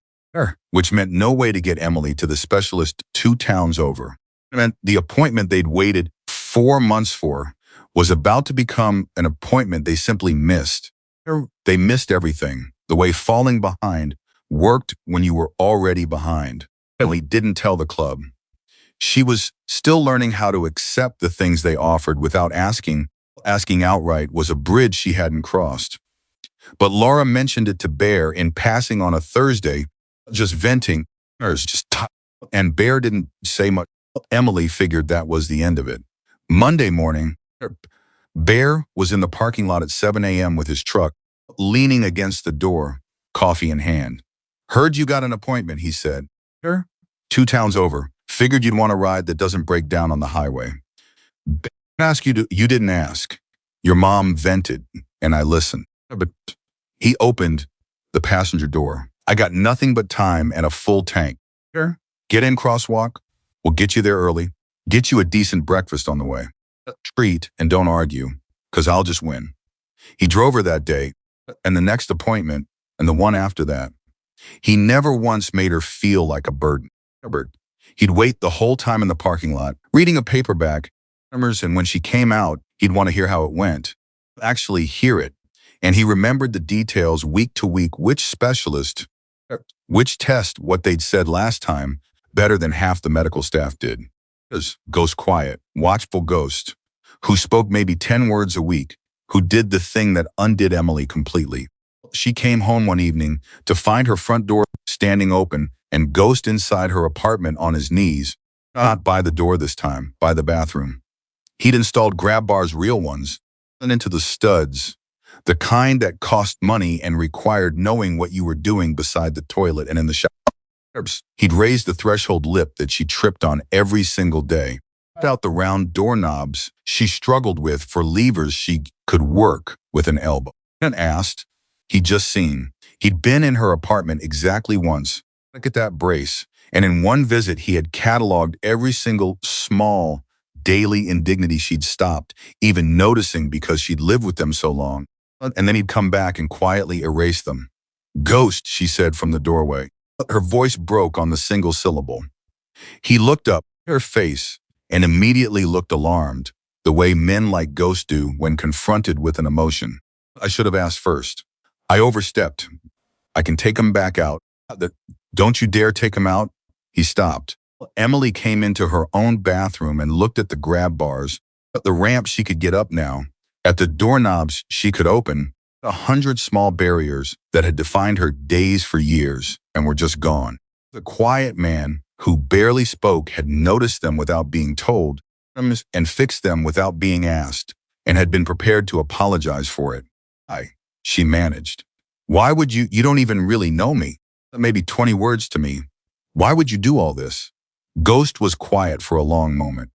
which meant no way to get Emily to the specialist 2 towns over. It meant the appointment they'd waited 4 months for was about to become an appointment they simply missed. They missed everything, the way falling behind worked when you were already behind. Emily didn't tell the club. She was still learning how to accept the things they offered without asking. Asking outright was a bridge she hadn't crossed. But Laura mentioned it to Bear in passing on a Thursday, just venting, and Bear didn't say much. Emily figured that was the end of it. Monday morning, Bear was in the parking lot at 7 a.m. with his truck, leaning against the door, coffee in hand. "Heard you got an appointment," he said. "Sure. 2 towns over. Figured you'd want a ride that doesn't break down on the highway." "Bear asked you to," "You didn't ask. Your mom vented, and I listened." But he opened the passenger door. "I got nothing but time and a full tank. Sure. Get in, crosswalk. We'll get you there early. Get you a decent breakfast on the way. Treat and don't argue, because I'll just win." He drove her that day, and the next appointment, and the one after that. He never once made her feel like a burden. He'd wait the whole time in the parking lot, reading a paperback, and when she came out, he'd want to hear how it went. Actually hear it. And he remembered the details week to week, which specialist, which test, what they'd said last time, better than half the medical staff did. Ghost quiet, watchful ghost, who spoke maybe 10 words a week, who did the thing that undid Emily completely. She came home one evening to find her front door standing open and Ghost inside her apartment on his knees, not by the door this time, by the bathroom. He'd installed grab bars, real ones, and into the studs, the kind that cost money and required knowing what you were doing beside the toilet and in the showers. He'd raised the threshold lip that she tripped on every single day. Out the round doorknobs she struggled with for levers she could work with an elbow. And asked, he'd just seen. He'd been in her apartment exactly once. Look at that brace. And in one visit, he had cataloged every single small daily indignity she'd stopped, even noticing because she'd lived with them so long. And then he'd come back and quietly erase them. Ghost, she said from the doorway. Her voice broke on the single syllable. He looked up at her face and immediately looked alarmed, the way men like Ghost do when confronted with an emotion. I should have asked first. I overstepped. I can take him back out. Don't you dare take him out. He stopped. Emily came into her own bathroom and looked at the grab bars, at the ramp she could get up now, at the doorknobs she could open, 100 small barriers that had defined her days for years and were just gone. The quiet man who barely spoke had noticed them without being told and fixed them without being asked and had been prepared to apologize for it. She managed. Why would you don't even really know me. Maybe 20 words to me. Why would you do all this? Ghost was quiet for a long moment.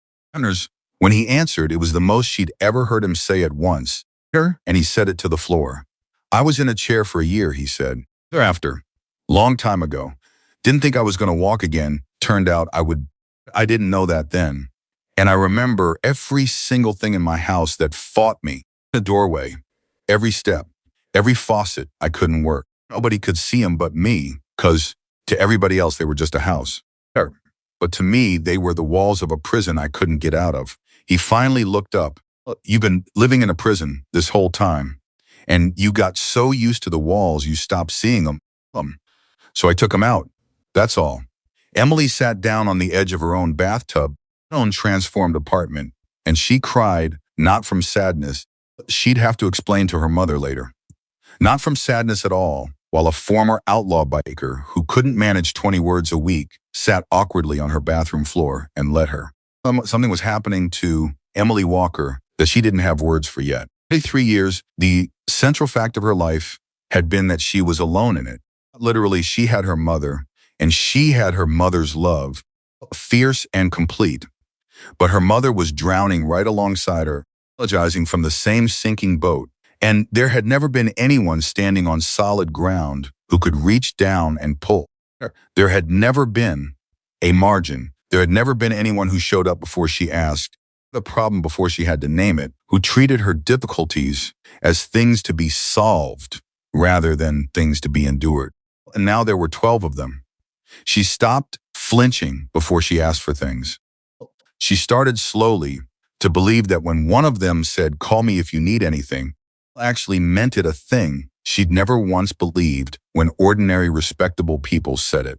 When he answered, it was the most she'd ever heard him say at once. And he said it to the floor. I was in a chair for a year, he said. Thereafter, long time ago. Didn't think I was going to walk again. Turned out I would. I didn't know that then. And I remember every single thing in my house that fought me. The doorway, every step, every faucet, I couldn't work. Nobody could see them but me, because to everybody else, they were just a house. But to me, they were the walls of a prison I couldn't get out of. He finally looked up. You've been living in a prison this whole time, and you got so used to the walls you stopped seeing them. So I took them out. That's all. Emily sat down on the edge of her own bathtub, her own transformed apartment, and she cried, not from sadness. She'd have to explain to her mother later. Not from sadness at all, while a former outlaw biker who couldn't manage 20 words a week sat awkwardly on her bathroom floor and let her. Something was happening to Emily Walker that she didn't have words for yet. For 3 years, the central fact of her life had been that she was alone in it. Literally, she had her mother, and she had her mother's love, fierce and complete. But her mother was drowning right alongside her, apologizing from the same sinking boat. And there had never been anyone standing on solid ground who could reach down and pull. There had never been a margin. There had never been anyone who showed up before she asked the problem before she had to name it, who treated her difficulties as things to be solved rather than things to be endured. And now there were 12 of them. She stopped flinching before she asked for things. She started slowly to believe that when one of them said, "Call me if you need anything," actually meant it, a thing she'd never once believed when ordinary, respectable people said it.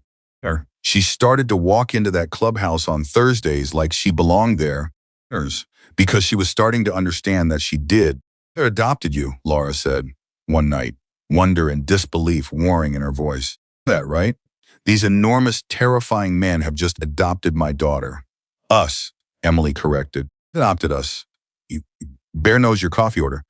She started to walk into that clubhouse on Thursdays like she belonged there, because she was starting to understand that she did. "They adopted you," Laura said one night, wonder and disbelief warring in her voice. "That right? These enormous, terrifying men have just adopted my daughter." "Us," Emily corrected. "Adopted us. Bear knows your coffee order."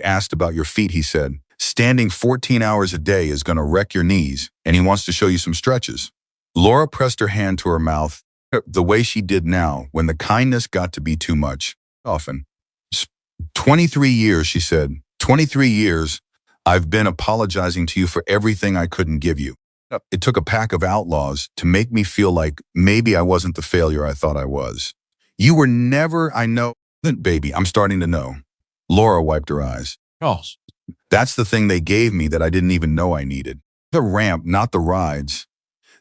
"Asked about your feet," he said. "Standing 14 hours a day is going to wreck your knees, and he wants to show you some stretches." Laura pressed her hand to her mouth, the way she did now when the kindness got to be too much. Often. 23 years, she said. 23 years, I've been apologizing to you for everything I couldn't give you. It took a pack of outlaws to make me feel like maybe I wasn't the failure I thought I was. You were never, I know, baby, I'm starting to know. Laura wiped her eyes. "Oh, that's the thing they gave me that I didn't even know I needed. The ramp, not the rides.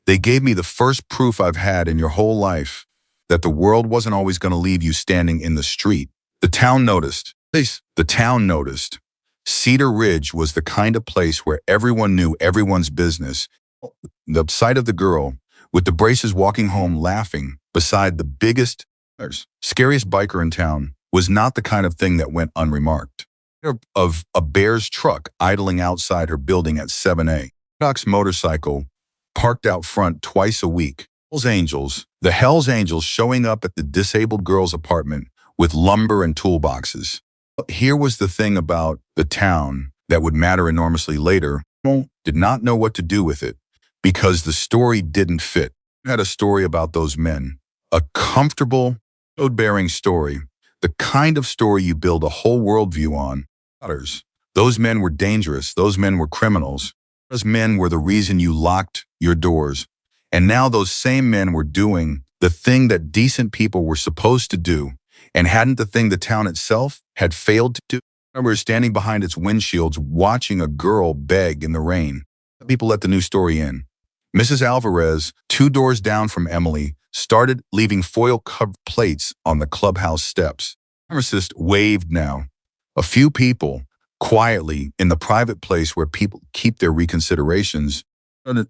They gave me the first proof I've had in your whole life that the world wasn't always going to leave you standing in the street." The town noticed. The town noticed. Cedar Ridge was the kind of place where everyone knew everyone's business. The sight of the girl with the braces walking home laughing beside the biggest, scariest biker in town was not the kind of thing that went unremarked. Of a Bear's truck idling outside her building at 7A. Doc's motorcycle parked out front twice a week. The Hells Angels showing up at the disabled girl's apartment with lumber and toolboxes. Here was the thing about the town that would matter enormously later. Did not know what to do with it because the story didn't fit. You had a story about those men, a comfortable, load-bearing story, the kind of story you build a whole worldview on. Others. Those men were dangerous. Those men were criminals. Those men were the reason you locked your doors. And now those same men were doing the thing that decent people were supposed to do, and hadn't the thing the town itself had failed to do. I remember standing behind its windshields watching a girl beg in the rain. People let the new story in. Mrs. Alvarez, 2 doors down from Emily, started leaving foil-covered plates on the clubhouse steps. Pharmacist waved now. A few people, quietly, in the private place where people keep their reconsiderations,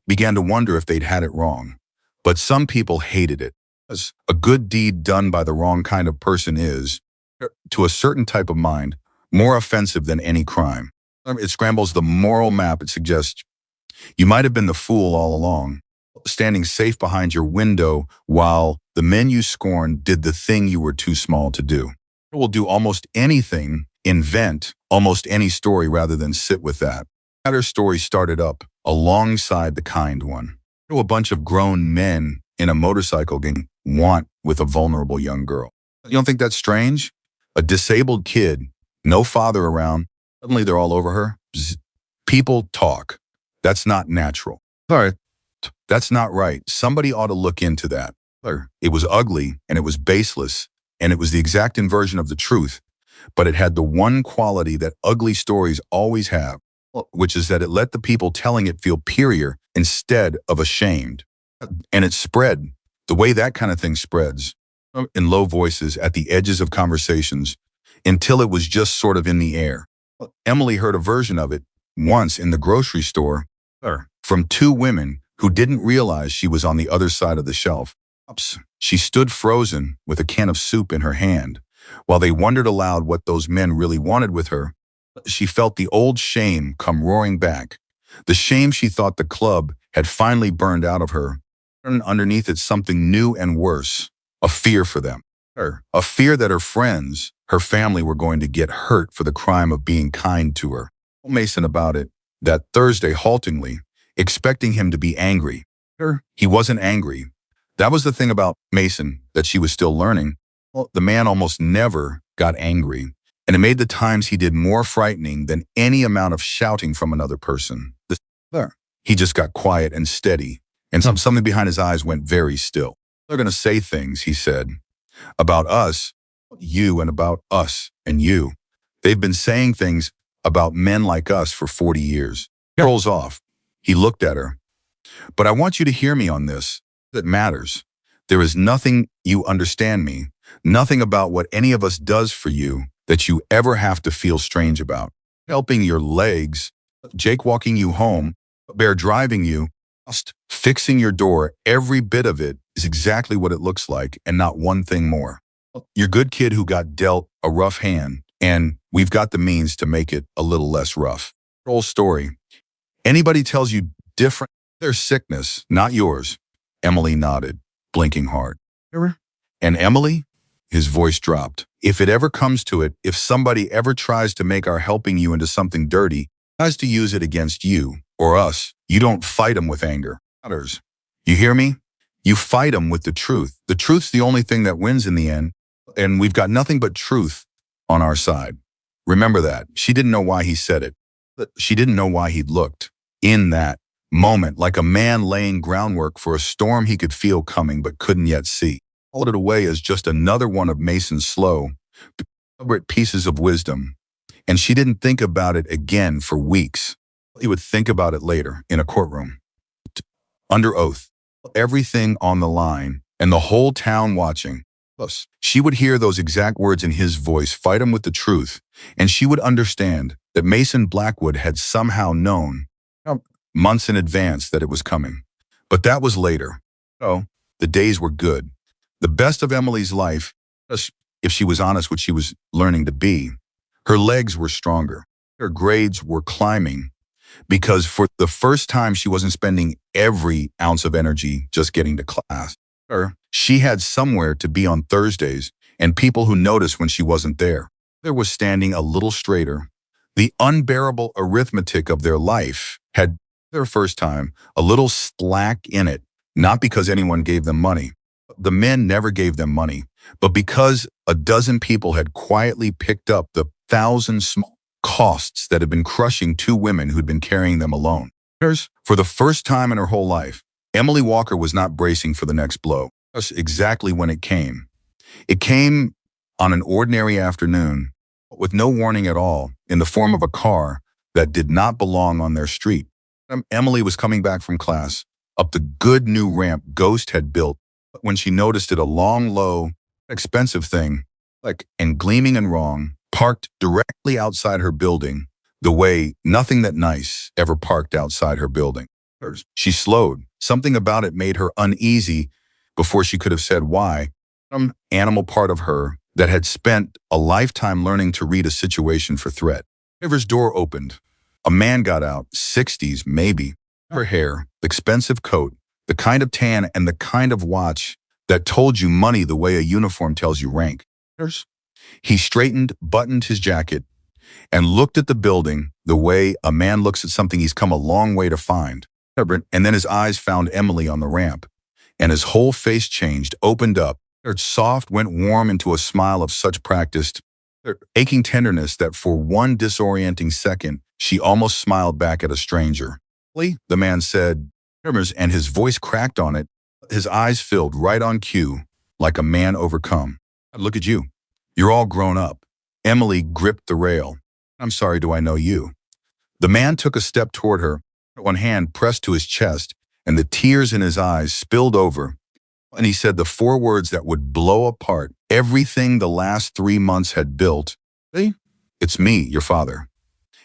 began to wonder if they'd had it wrong. But some people hated it. As a good deed done by the wrong kind of person is, to a certain type of mind, more offensive than any crime. It scrambles the moral map. It suggests you might have been the fool all along, standing safe behind your window while the men you scorned did the thing you were too small to do. It will do almost anything, invent almost any story rather than sit with that. That story started up alongside the kind one. A bunch of grown men in a motorcycle gang want with a vulnerable young girl. You don't think that's strange? A disabled kid, no father around, suddenly they're all over her. People talk. That's not natural. Sorry, that's not right. Somebody ought to look into that. It was ugly and it was baseless and it was the exact inversion of the truth, but it had the one quality that ugly stories always have, which is that it let the people telling it feel superior instead of ashamed. And it spread the way that kind of thing spreads, in low voices at the edges of conversations until it was just sort of in the air. Emily heard a version of it once in the grocery store from 2 women who didn't realize she was on the other side of the shelf. She stood frozen with a can of soup in her hand while they wondered aloud what those men really wanted with her. She felt the old shame come roaring back, the shame she thought the club had finally burned out of her. And underneath it something new and worse, a fear for them. A fear that her friends, her family were going to get hurt for the crime of being kind to her. Told Mason about it that Thursday haltingly, expecting him to be angry. He wasn't angry. That was the thing about Mason that she was still learning. The man almost never got angry, and it made the times he did more frightening than any amount of shouting from another person. He just got quiet and steady, and something behind his eyes went very still. They're going to say things, he said, about us, you, and about us and you. They've been saying things about men like us for 40 years. He rolls off. He looked at her. But I want you to hear me on this. That matters. There is nothing you understand me, nothing about what any of us does for you that you ever have to feel strange about. Helping your legs, Jake walking you home, Bear driving you, just fixing your door, every bit of it is exactly what it looks like and not one thing more. You're a good kid who got dealt a rough hand, and we've got the means to make it a little less rough. Whole story. Anybody tells you different, their sickness, not yours. Emily nodded, blinking hard. And Emily? His voice dropped. If it ever comes to it, if somebody ever tries to make our helping you into something dirty, tries to use it against you or us, you don't fight them with anger. Others. You hear me? You fight them with the truth. The truth's the only thing that wins in the end, and we've got nothing but truth on our side. Remember that. She didn't know why he said it. She didn't know why he'd looked in that moment like a man laying groundwork for a storm he could feel coming but couldn't yet see. Called it away as just another one of Mason's slow, deliberate pieces of wisdom. And she didn't think about it again for weeks. He would think about it later in a courtroom. Under oath, everything on the line, and the whole town watching. Plus, she would hear those exact words in his voice, fight him with the truth, and she would understand that Mason Blackwood had somehow known months in advance that it was coming. But that was later. Oh, the days were good. The best of Emily's life, if she was honest what she was learning to be, her legs were stronger. Her grades were climbing because for the first time she wasn't spending every ounce of energy just getting to class. She had somewhere to be on Thursdays, and people who noticed when she wasn't there. There was standing a little straighter. The unbearable arithmetic of their life had, their first time, a little slack in it, not because anyone gave them money. The men never gave them money, but because a dozen people had quietly picked up the 1,000 small costs that had been crushing two women who'd been carrying them alone. For the first time in her whole life, Emily Walker was not bracing for the next blow. That's exactly when it came. It came on an ordinary afternoon, with no warning at all, in the form of a car that did not belong on their street. Emily was coming back from class, up the good new ramp Ghost had built, when she noticed it, a long, low, expensive thing, and gleaming and wrong, parked directly outside her building, the way nothing that nice ever parked outside her building. She slowed. Something about it made her uneasy before she could have said why. Some animal part of her that had spent a lifetime learning to read a situation for threat. River's door opened. A man got out, 60s maybe. Her hair, expensive coat, the kind of tan and the kind of watch that told you money the way a uniform tells you rank. He straightened, buttoned his jacket, and looked at the building the way a man looks at something he's come a long way to find. And then his eyes found Emily on the ramp, and his whole face changed, opened up. Her soft went warm into a smile of such practiced, aching tenderness that for one disorienting second, she almost smiled back at a stranger. The man said, and his voice cracked on it. His eyes filled right on cue, like a man overcome. Look at you. You're all grown up. Emily gripped the rail. I'm sorry, do I know you? The man took a step toward her, one hand pressed to his chest, and the tears in his eyes spilled over. And he said the four words that would blow apart everything the last 3 months had built. It's me, your father.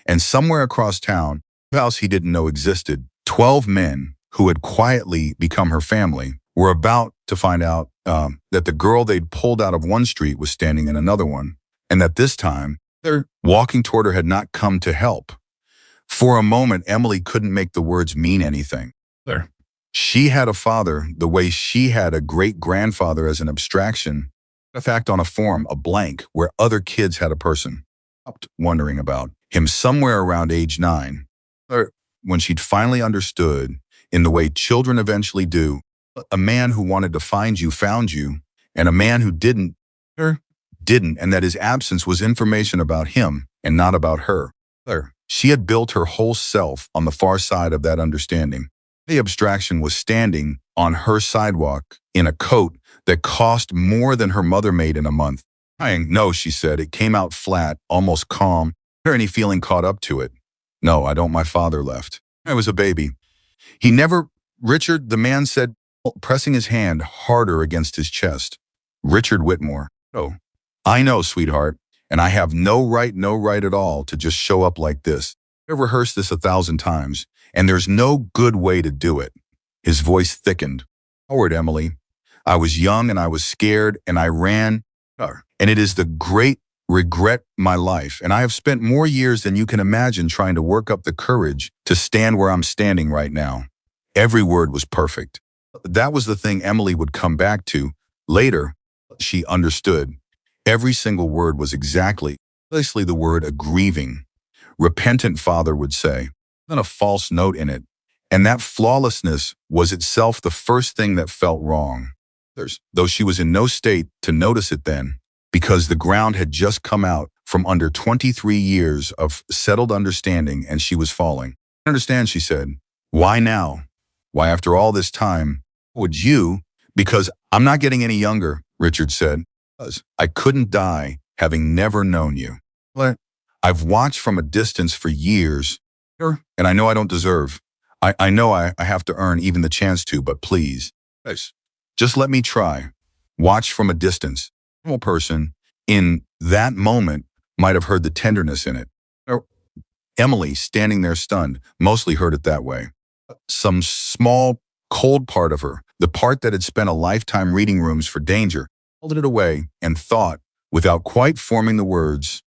And somewhere across town, a house he didn't know existed, 12 men who had quietly become her family were about to find out that the girl they'd pulled out of one street was standing in another one, and that this time, their walking toward her had not come to help. For a moment, Emily couldn't make the words mean anything. She had a father the way she had a great-grandfather as an abstraction, a fact on a form, a blank, where other kids had a person. Stopped wondering about him somewhere around age 9, when she'd finally understood, in the way children eventually do, a man who wanted to find you found you, and a man who didn't, and that his absence was information about him and not about her. She had built her whole self on the far side of that understanding. The abstraction was standing on her sidewalk in a coat that cost more than her mother made in a month. No, she said. It came out flat, almost calm. Any feeling caught up to it. No, I don't. My father left. I was a baby. He never... Richard, the man said, pressing his hand harder against his chest. Richard Whitmore. Oh, I know, sweetheart, and I have no right at all to just show up like this. I've rehearsed this 1,000 times, and there's no good way to do it. His voice thickened. Forward, Emily. I was young and I was scared and I ran. And it is the great regret my life. And I have spent more years than you can imagine trying to work up the courage to stand where I'm standing right now. Every word was perfect. That was the thing Emily would come back to. Later, she understood. Every single word was exactly the word a grieving, repentant father would say, and a false note in it. And that flawlessness was itself the first thing that felt wrong. Though she was in no state to notice it then, because the ground had just come out from under 23 years of settled understanding and she was falling. I understand, she said. Why now? Why after all this time would you? Because I'm not getting any younger, Richard said. I couldn't die having never known you. I've watched from a distance for years, and I know I don't deserve. I know I have to earn even the chance to, but please, just let me try. Watch from a distance. A normal person in that moment might have heard the tenderness in it. Emily, standing there stunned, mostly heard it that way. Some small, cold part of her, the part that had spent a lifetime reading rooms for danger, held it away and thought, without quite forming the words,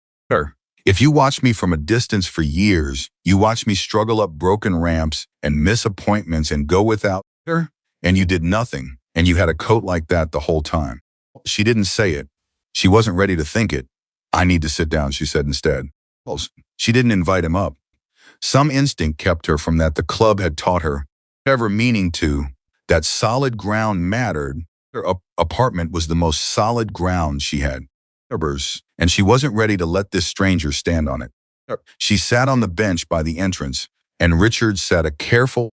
if you watch me from a distance for years, you watch me struggle up broken ramps and miss appointments and go without her, and you did nothing, and you had a coat like that the whole time. She didn't say it. She wasn't ready to think it. I need to sit down, she said instead. Well, she didn't invite him up. Some instinct kept her from that the club had taught her, ever meaning to, that solid ground mattered. Her apartment was the most solid ground she had. And she wasn't ready to let this stranger stand on it. She sat on the bench by the entrance, and Richard sat a careful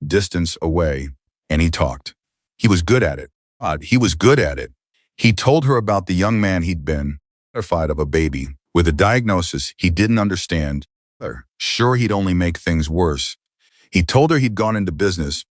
distance away, and he talked. He was good at it. He was good at it. He told her about the young man he'd been, terrified of a baby, with a diagnosis he didn't understand. Sure, he'd only make things worse. He told her he'd gone into business,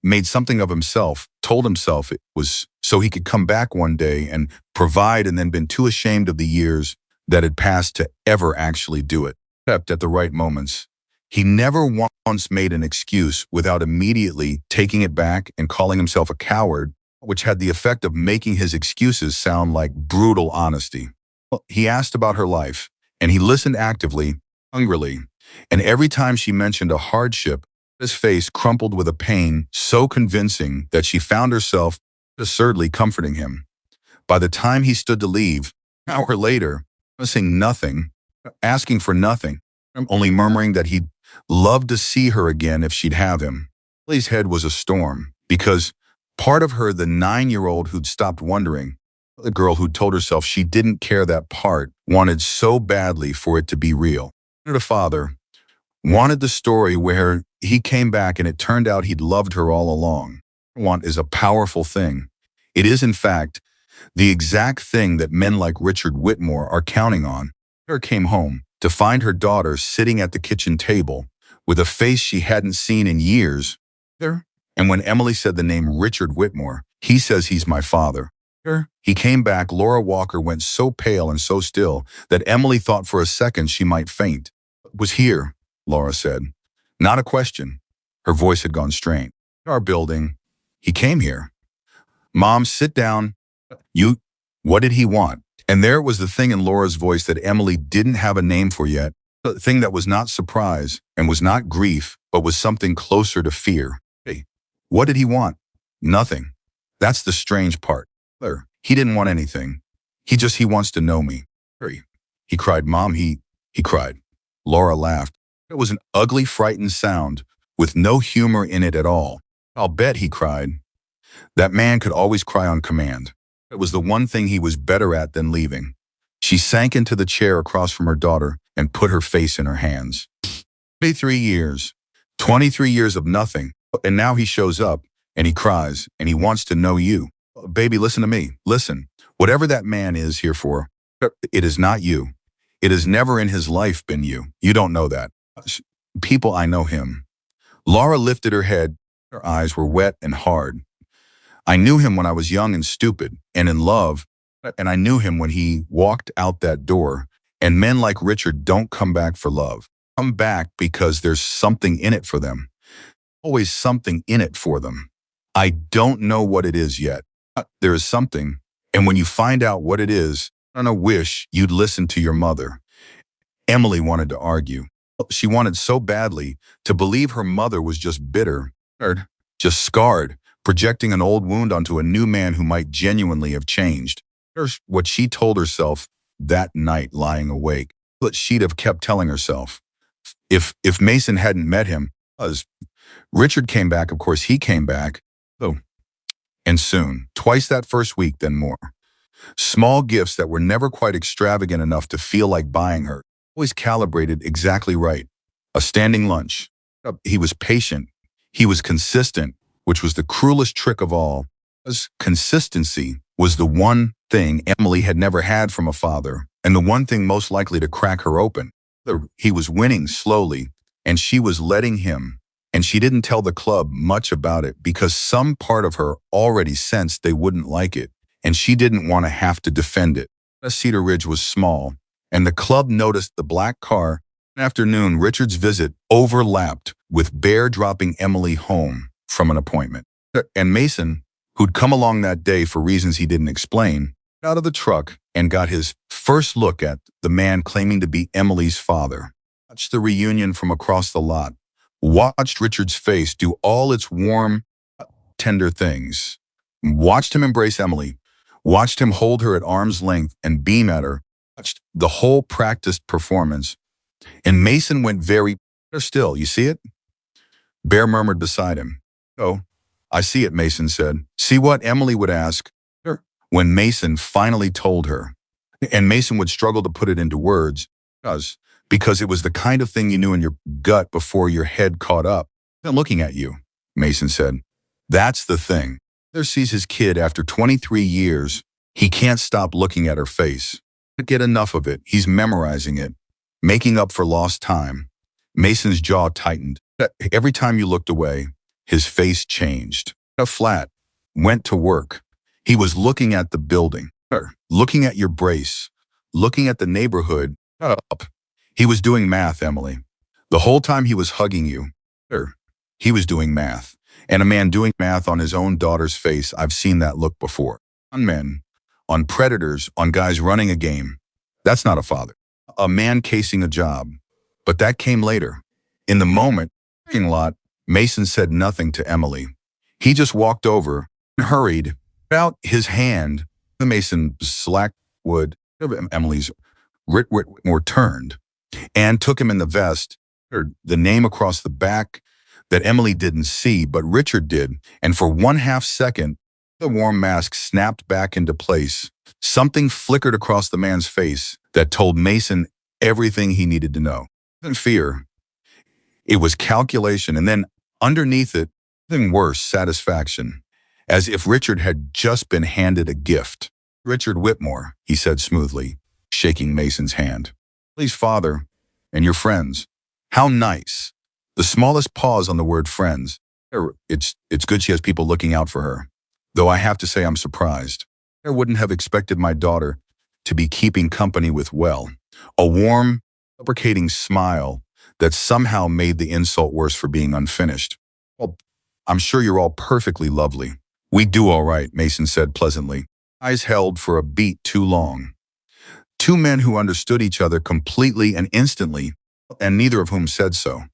made something of himself, told himself it was so he could come back one day and provide, and then been too ashamed of the years that had passed to ever actually do it. Except at the right moments. He never once made an excuse without immediately taking it back and calling himself a coward, which had the effect of making his excuses sound like brutal honesty. He asked about her life, and he listened actively, hungrily, and every time she mentioned a hardship, his face crumpled with a pain so convincing that she found herself absurdly comforting him. By the time he stood to leave, an hour later, promising nothing, asking for nothing, only murmuring that he'd love to see her again if she'd have him. Emily's head was a storm, because part of her, the 9-year-old who'd stopped wondering, the girl who'd told herself she didn't care that part, wanted so badly for it to be real. Her father wanted the story where he came back and it turned out he'd loved her all along. Want is a powerful thing. It is, in fact, the exact thing that men like Richard Whitmore are counting on. Her came home to find her daughter sitting at the kitchen table with a face she hadn't seen in years. And when Emily said the name Richard Whitmore, he says he's my father. He came back. Laura Walker went so pale and so still that Emily thought for a second she might faint. Was here, Laura said. Not a question. Her voice had gone strained. Our building. He came here. Mom, sit down. What did he want? And there was the thing in Laura's voice that Emily didn't have a name for yet. The thing that was not surprise and was not grief, but was something closer to fear. Hey, what did he want? Nothing. That's the strange part. He didn't want anything. He wants to know me. He cried, Mom, he cried. Laura laughed. It was an ugly, frightened sound with no humor in it at all. I'll bet, he cried. That man could always cry on command. It was the one thing he was better at than leaving. She sank into the chair across from her daughter and put her face in her hands. 23 years. 23 years of nothing. And now he shows up, and he cries, and he wants to know you. Baby, listen to me. Listen. Whatever that man is here for, it is not you. It has never in his life been you. You don't know that. People, I know him. Laura lifted her head. Her eyes were wet and hard. I knew him when I was young and stupid and in love, and I knew him when he walked out that door. And men like Richard don't come back for love. Come back because there's something in it for them. Always something in it for them. I don't know what it is yet. There is something, and when you find out what it is, I'm gonna wish you'd listen to your mother. Emily wanted to argue. She wanted so badly to believe her mother was just bitter, just scarred, projecting an old wound onto a new man who might genuinely have changed. Here's what she told herself that night lying awake, but she'd have kept telling herself. If Mason hadn't met him, as Richard came back, of course he came back. Oh, and soon, twice that first week, then more. Small gifts that were never quite extravagant enough to feel like buying her, always calibrated exactly right. A standing lunch. He was patient. He was consistent, which was the cruelest trick of all. As consistency was the one thing Emily had never had from a father, and the one thing most likely to crack her open. He was winning slowly, and she was letting him. And she didn't tell the club much about it because some part of her already sensed they wouldn't like it, and she didn't want to have to defend it. Cedar Ridge was small, and the club noticed the black car. Afternoon, Richard's visit overlapped with Bear dropping Emily home from an appointment. And Mason, who'd come along that day for reasons he didn't explain, got out of the truck and got his first look at the man claiming to be Emily's father. Watched the reunion from across the lot. Watched Richard's face do all its warm, tender things. Watched him embrace Emily. watched him hold her at arm's length and beam at her, watched the whole practiced performance. And Mason went very still. You see it? Bear murmured beside him. Oh, I see it, Mason said. See what? Emily would ask. Sure. When Mason finally told her. And Mason would struggle to put it into words. Because it was the kind of thing you knew in your gut before your head caught up. I'm looking at you, Mason said. That's the thing. Father sees his kid after 23 years. He can't stop looking at her face. Can't get enough of it. He's memorizing it, making up for lost time. Mason's jaw tightened. Every time you looked away, his face changed. A flat. Went to work. He was looking at the building, looking at your brace, looking at the neighborhood. Up. He was doing math, Emily. The whole time he was hugging you, he was doing math. And a man doing math on his own daughter's face, I've seen that look before. On men, on predators, on guys running a game. That's not a father. A man casing a job. But that came later. In the moment, parking lot, Mason said nothing to Emily. He just walked over and hurried out his hand. The Mason slacked wood. Emily's Whitmore turned and took him in the vest, the name across the back that Emily didn't see, but Richard did. And for 1/2 second, the warm mask snapped back into place. Something flickered across the man's face that told Mason everything he needed to know. It wasn't fear. It was calculation, and then underneath it, something worse, satisfaction, as if Richard had just been handed a gift. Richard Whitmore, he said smoothly, shaking Mason's hand. Please, father, and your friends. How nice. The smallest pause on the word friends. It's good she has people looking out for her. Though I have to say I'm surprised. I wouldn't have expected my daughter to be keeping company with a warm, deprecating smile that somehow made the insult worse for being unfinished. Well, I'm sure you're all perfectly lovely. We do all right, Mason said pleasantly. Eyes held for a beat too long. Two men who understood each other completely and instantly, and neither of whom said so.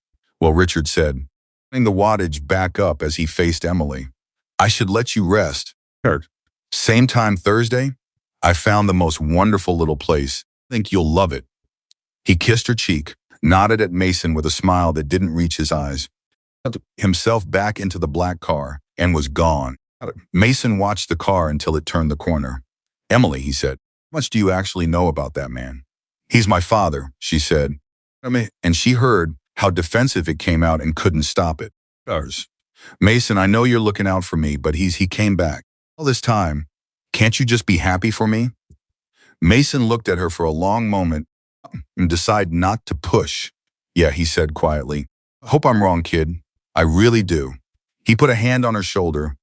Well, Richard said, putting the wattage back up as he faced Emily. I should let you rest. Same time Thursday? I found the most wonderful little place. I think you'll love it. He kissed her cheek, nodded at Mason with a smile that didn't reach his eyes, put himself back into the black car, and was gone. Mason watched the car until it turned the corner. Emily, he said, how much do you actually know about that man? He's my father, she said. And she heard how defensive it came out and couldn't stop it. Mason, I know you're looking out for me, but he came back. All this time, can't you just be happy for me? Mason looked at her for a long moment and decided not to push. Yeah, he said quietly. I hope I'm wrong, kid. I really do. He put a hand on her shoulder.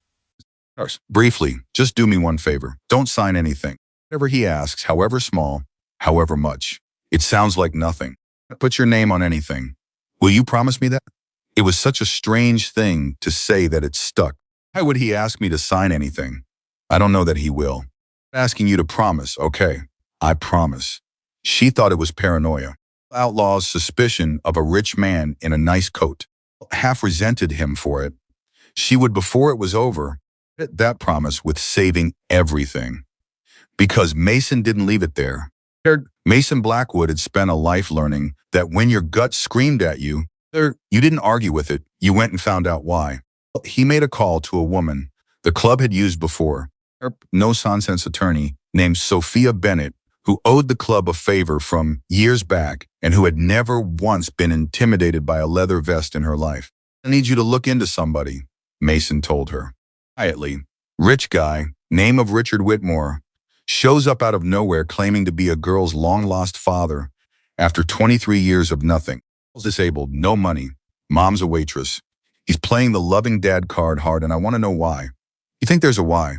Briefly, just do me one favor. Don't sign anything. Whatever he asks, however small, however much. It sounds like nothing. Put your name on anything. Will you promise me that? It was such a strange thing to say that it stuck. Why would he ask me to sign anything? I don't know that he will. I'm asking you to promise, okay? I promise. She thought it was paranoia. Outlaw's suspicion of a rich man in a nice coat. Half resented him for it. She would, before it was over, fit that promise with saving everything. Because Mason didn't leave it there. Mason Blackwood had spent a life learning that when your gut screamed at you, you didn't argue with it, you went and found out why. He made a call to a woman the club had used before, a no-nonsense attorney named Sophia Bennett, who owed the club a favor from years back and who had never once been intimidated by a leather vest in her life. I need you to look into somebody, Mason told her. Quietly, rich guy, name of Richard Whitmore, shows up out of nowhere claiming to be a girl's long-lost father after 23 years of nothing. Disabled, no money, mom's a waitress. He's playing the loving dad card hard and I want to know why. You think there's a why?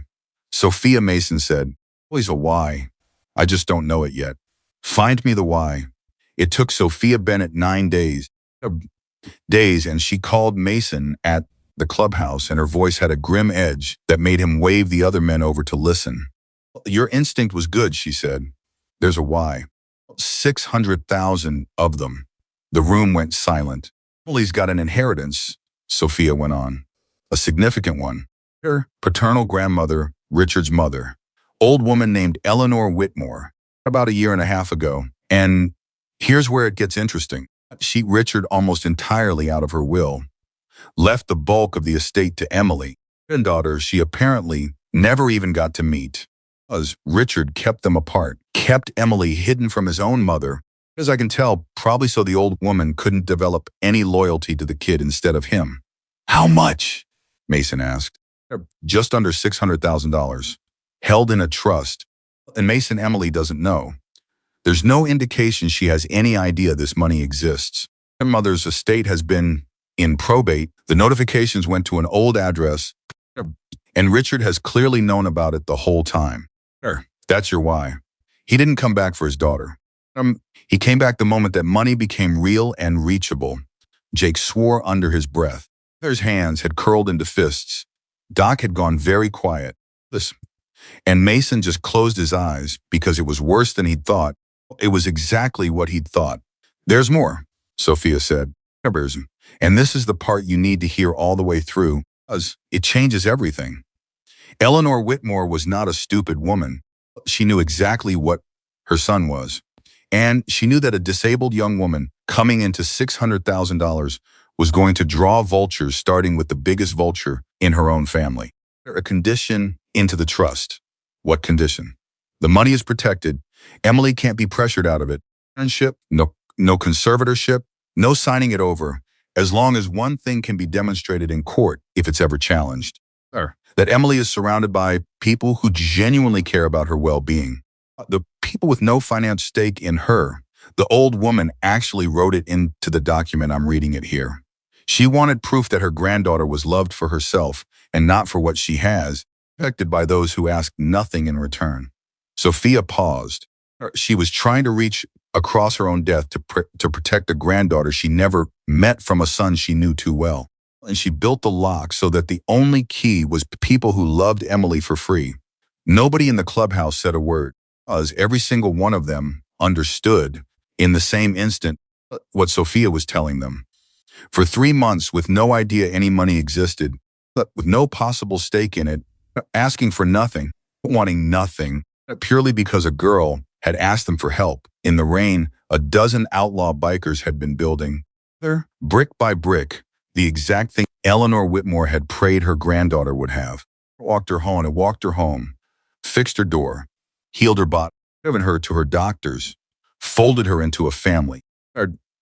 Sophia Mason said, always a why. I just don't know it yet. Find me the why. It took Sophia Bennett 9 days, and she called Mason at the clubhouse and her voice had a grim edge that made him wave the other men over to listen. Your instinct was good, she said. There's a why. 600,000 of them. The room went silent. Well, he's got an inheritance, Sophia went on. A significant one. Her paternal grandmother, Richard's mother, old woman named Eleanor Whitmore, about a year and a half ago. And here's where it gets interesting. She Richard almost entirely out of her will, left the bulk of the estate to Emily, and daughter she apparently never even got to meet. As Richard kept them apart, kept Emily hidden from his own mother, as I can tell, probably so the old woman couldn't develop any loyalty to the kid instead of him. How much? Mason asked. Just under $600,000, held in a trust, and Mason Emily doesn't know. There's no indication she has any idea this money exists. Her mother's estate has been in probate. The notifications went to an old address, and Richard has clearly known about it the whole time. That's your why. He didn't come back for his daughter. He came back the moment that money became real and reachable. Jake swore under his breath. His hands had curled into fists. Doc had gone very quiet. Listen. And Mason just closed his eyes because it was worse than he'd thought. It was exactly what he'd thought. There's more, Sophia said. And this is the part you need to hear all the way through, because it changes everything. Eleanor Whitmore was not a stupid woman. She knew exactly what her son was. And she knew that a disabled young woman coming into $600,000 was going to draw vultures, starting with the biggest vulture in her own family. A condition into the trust. What condition? The money is protected. Emily can't be pressured out of it. No conservatorship, no signing it over, as long as one thing can be demonstrated in court if it's ever challenged. That Emily is surrounded by people who genuinely care about her well-being. The people with no finance stake in her. The old woman actually wrote it into the document. I'm reading it here. She wanted proof that her granddaughter was loved for herself and not for what she has, affected by those who ask nothing in return. Sophia paused. She was trying to reach across her own death to protect a granddaughter she never met from a son she knew too well. And she built the lock so that the only key was people who loved Emily for free. Nobody in the clubhouse said a word, as every single one of them understood in the same instant what Sophia was telling them. For 3 months, with no idea any money existed, but with no possible stake in it, asking for nothing, wanting nothing, purely because a girl had asked them for help. In the rain, a dozen outlaw bikers had been building, brick by brick, the exact thing Eleanor Whitmore had prayed her granddaughter would have. Walked her home, fixed her door, healed her body, driven her to her doctors, folded her into a family.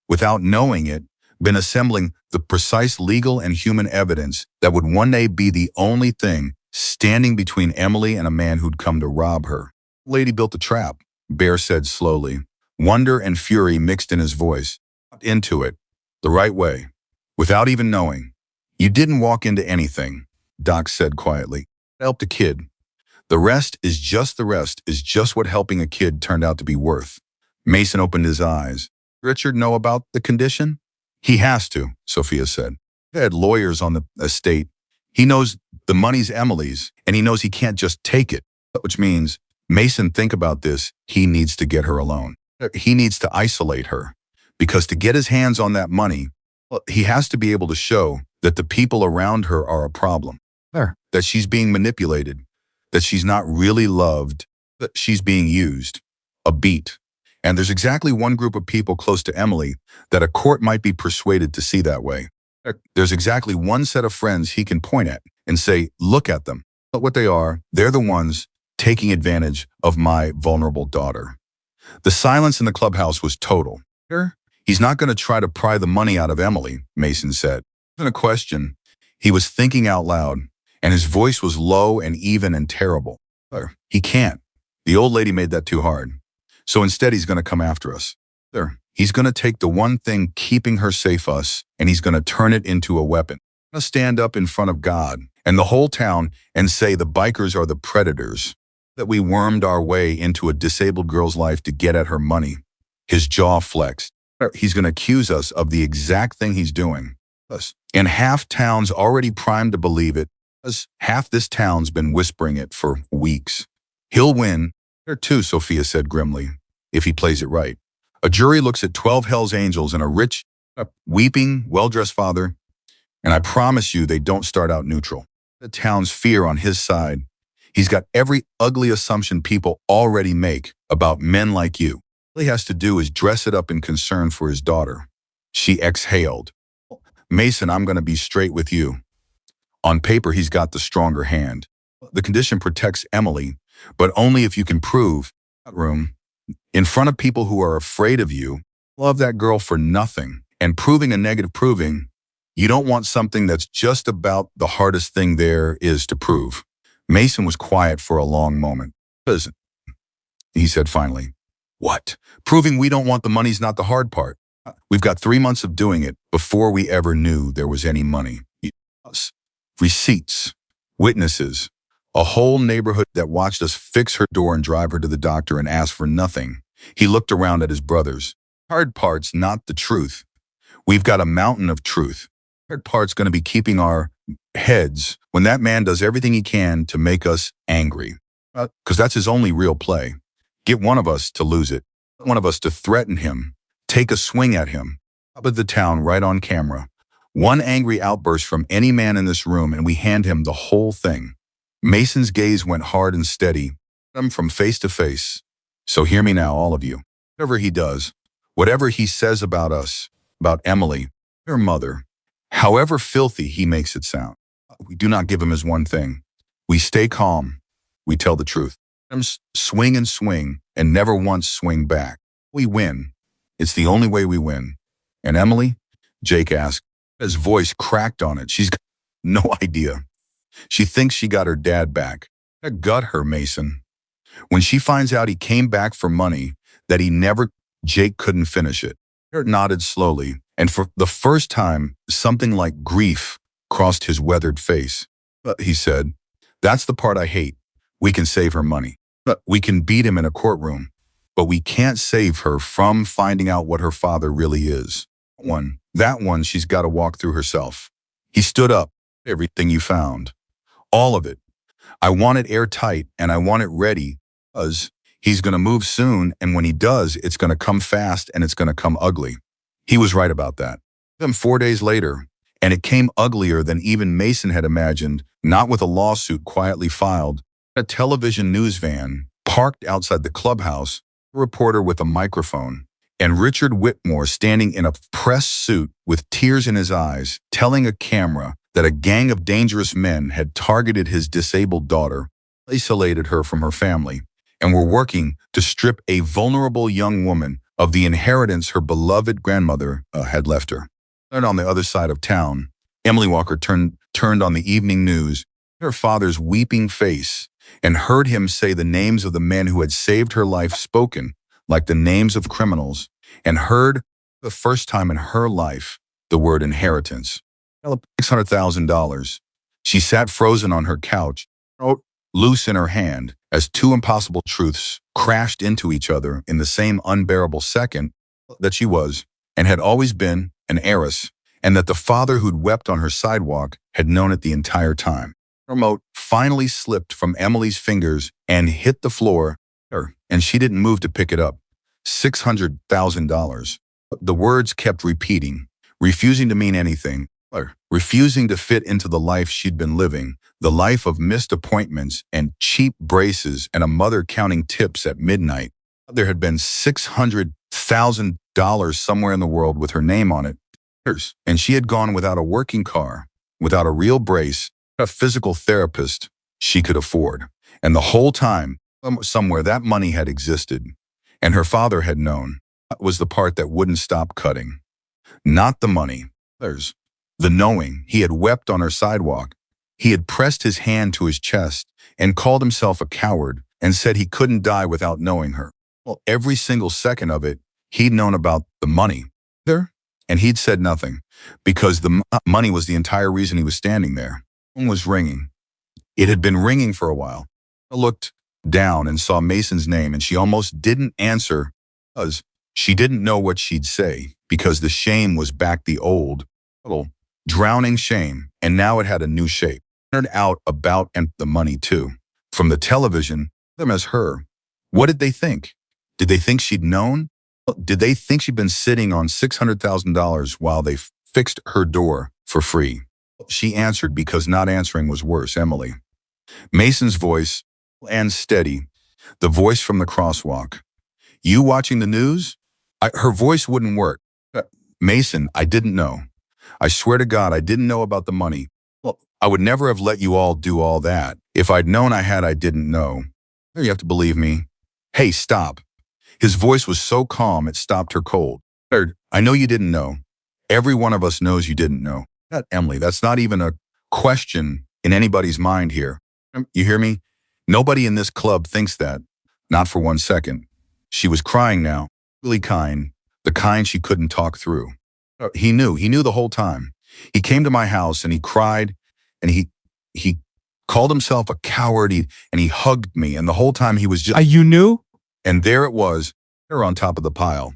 Without knowing it, been assembling the precise legal and human evidence that would one day be the only thing standing between Emily and a man who'd come to rob her. Lady built a trap, Bear said slowly. Wonder and fury mixed in his voice. Into it, the right way, without even knowing. You didn't walk into anything, Doc said quietly. Helped a kid. The rest is just what helping a kid turned out to be worth. Mason opened his eyes. Richard know about the condition? He has to, Sophia said. He had lawyers on the estate. He knows the money's Emily's, and he knows he can't just take it, which means, Mason, think about this, he needs to get her alone. He needs to isolate her, because to get his hands on that money, he has to be able to show that the people around her are a problem, that she's being manipulated, that she's not really loved, that she's being used, a beat. And there's exactly one group of people close to Emily that a court might be persuaded to see that way. There's exactly one set of friends he can point at and say, look at them. But what they are, they're the ones taking advantage of my vulnerable daughter. The silence in the clubhouse was total. He's not going to try to pry the money out of Emily, Mason said. It wasn't a question. He was thinking out loud, and his voice was low and even and terrible. He can't. The old lady made that too hard. So instead, he's going to come after us. He's going to take the one thing keeping her safe us, and he's going to turn it into a weapon. He's going to stand up in front of God and the whole town and say the bikers are the predators, that we wormed our way into a disabled girl's life to get at her money. His jaw flexed. He's going to accuse us of the exact thing he's doing. And half town's already primed to believe it, because half this town's been whispering it for weeks. He'll win. There too, Sophia said grimly, if he plays it right. A jury looks at 12 Hell's Angels and a rich, weeping, well-dressed father, and I promise you they don't start out neutral. The town's fear on his side. He's got every ugly assumption people already make about men like you. All he has to do is dress it up in concern for his daughter. She exhaled. Mason, I'm going to be straight with you. On paper, he's got the stronger hand. The condition protects Emily, but only if you can prove, room, in front of people who are afraid of you, love that girl for nothing, and proving a negative proving, you don't want something that's just about the hardest thing there is to prove. Mason was quiet for a long moment. Listen, he said finally. What? Proving we don't want the money's not the hard part. We've got 3 months of doing it before we ever knew there was any money. Receipts, witnesses, a whole neighborhood that watched us fix her door and drive her to the doctor and ask for nothing. He looked around at his brothers. Hard part's not the truth. We've got a mountain of truth. Hard part's going to be keeping our heads when that man does everything he can to make us angry. Because that's his only real play. Get one of us to lose it. One of us to threaten him. Take a swing at him. Top of the town right on camera. One angry outburst from any man in this room and we hand him the whole thing. Mason's gaze went hard and steady, from face to face. So hear me now, all of you. Whatever he does, whatever he says about us, about Emily, her mother, however filthy he makes it sound, we do not give him his one thing. We stay calm. We tell the truth. Swing and swing and never once swing back. We win. It's the only way we win. And Emily? Jake asked. His voice cracked on it. She's got no idea. She thinks she got her dad back. That gut her, Mason. When she finds out he came back for money, that he never, Jake couldn't finish it. He nodded slowly, and for the first time, something like grief crossed his weathered face. But he said, that's the part I hate. We can save her money. But we can beat him in a courtroom. But we can't save her from finding out what her father really is. That one she's got to walk through herself. He stood up. Everything you found. All of it. I want it airtight and I want it ready because he's going to move soon, and when he does, it's going to come fast and it's going to come ugly. He was right about that. Then 4 days later, and it came uglier than even Mason had imagined, not with a lawsuit quietly filed, a television news van parked outside the clubhouse, a reporter with a microphone, and Richard Whitmore standing in a press suit with tears in his eyes, telling a camera that a gang of dangerous men had targeted his disabled daughter, isolated her from her family, and were working to strip a vulnerable young woman of the inheritance her beloved grandmother had left her. And on the other side of town, Emily Walker turned on the evening news, her father's weeping face, and heard him say the names of the men who had saved her life spoken like the names of criminals, and heard the first time in her life the word inheritance. $600,000. She sat frozen on her couch, loose in her hand, as two impossible truths crashed into each other in the same unbearable second that she was, and had always been, an heiress, and that the father who'd wept on her sidewalk had known it the entire time. The remote finally slipped from Emily's fingers and hit the floor, and she didn't move to pick it up. $600,000. The words kept repeating, refusing to mean anything, refusing to fit into the life she'd been living, the life of missed appointments and cheap braces and a mother counting tips at midnight. There had been $600,000 somewhere in the world with her name on it, and she had gone without a working car, without a real brace, a physical therapist she could afford. And the whole time, somewhere that money had existed, and her father had known. That was the part that wouldn't stop cutting. Not the money. There's the knowing. He had wept on her sidewalk. He had pressed his hand to his chest and called himself a coward and said he couldn't die without knowing her. Well, every single second of it, he'd known about the money. And he'd said nothing because the money was the entire reason he was standing there. The phone was ringing. It had been ringing for a while. I looked down and saw Mason's name, and she almost didn't answer because she didn't know what she'd say, because the shame was back, the old, little drowning shame, and now it had a new shape. Turned out about and the money too. From the television, them as her. What did they think? Did they think she'd known? Did they think she'd been sitting on $600,000 while they fixed her door for free? She answered because not answering was worse, Emily. Mason's voice, and steady, the voice from the crosswalk. You watching the news? Her voice wouldn't work. Mason, I didn't know. I swear to God, I didn't know about the money. Well, I would never have let you all do all that. If I'd known I didn't know. You have to believe me. Hey, stop. His voice was so calm it stopped her cold. I know you didn't know. Every one of us knows you didn't know. Emily, that's not even a question in anybody's mind here. You hear me? Nobody in this club thinks that. Not for 1 second. She was crying now, really kind, the kind she couldn't talk through. He knew the whole time. He came to my house and he cried and he called himself a coward and he hugged me and the whole time he was just— You knew? And there it was, there on top of the pile.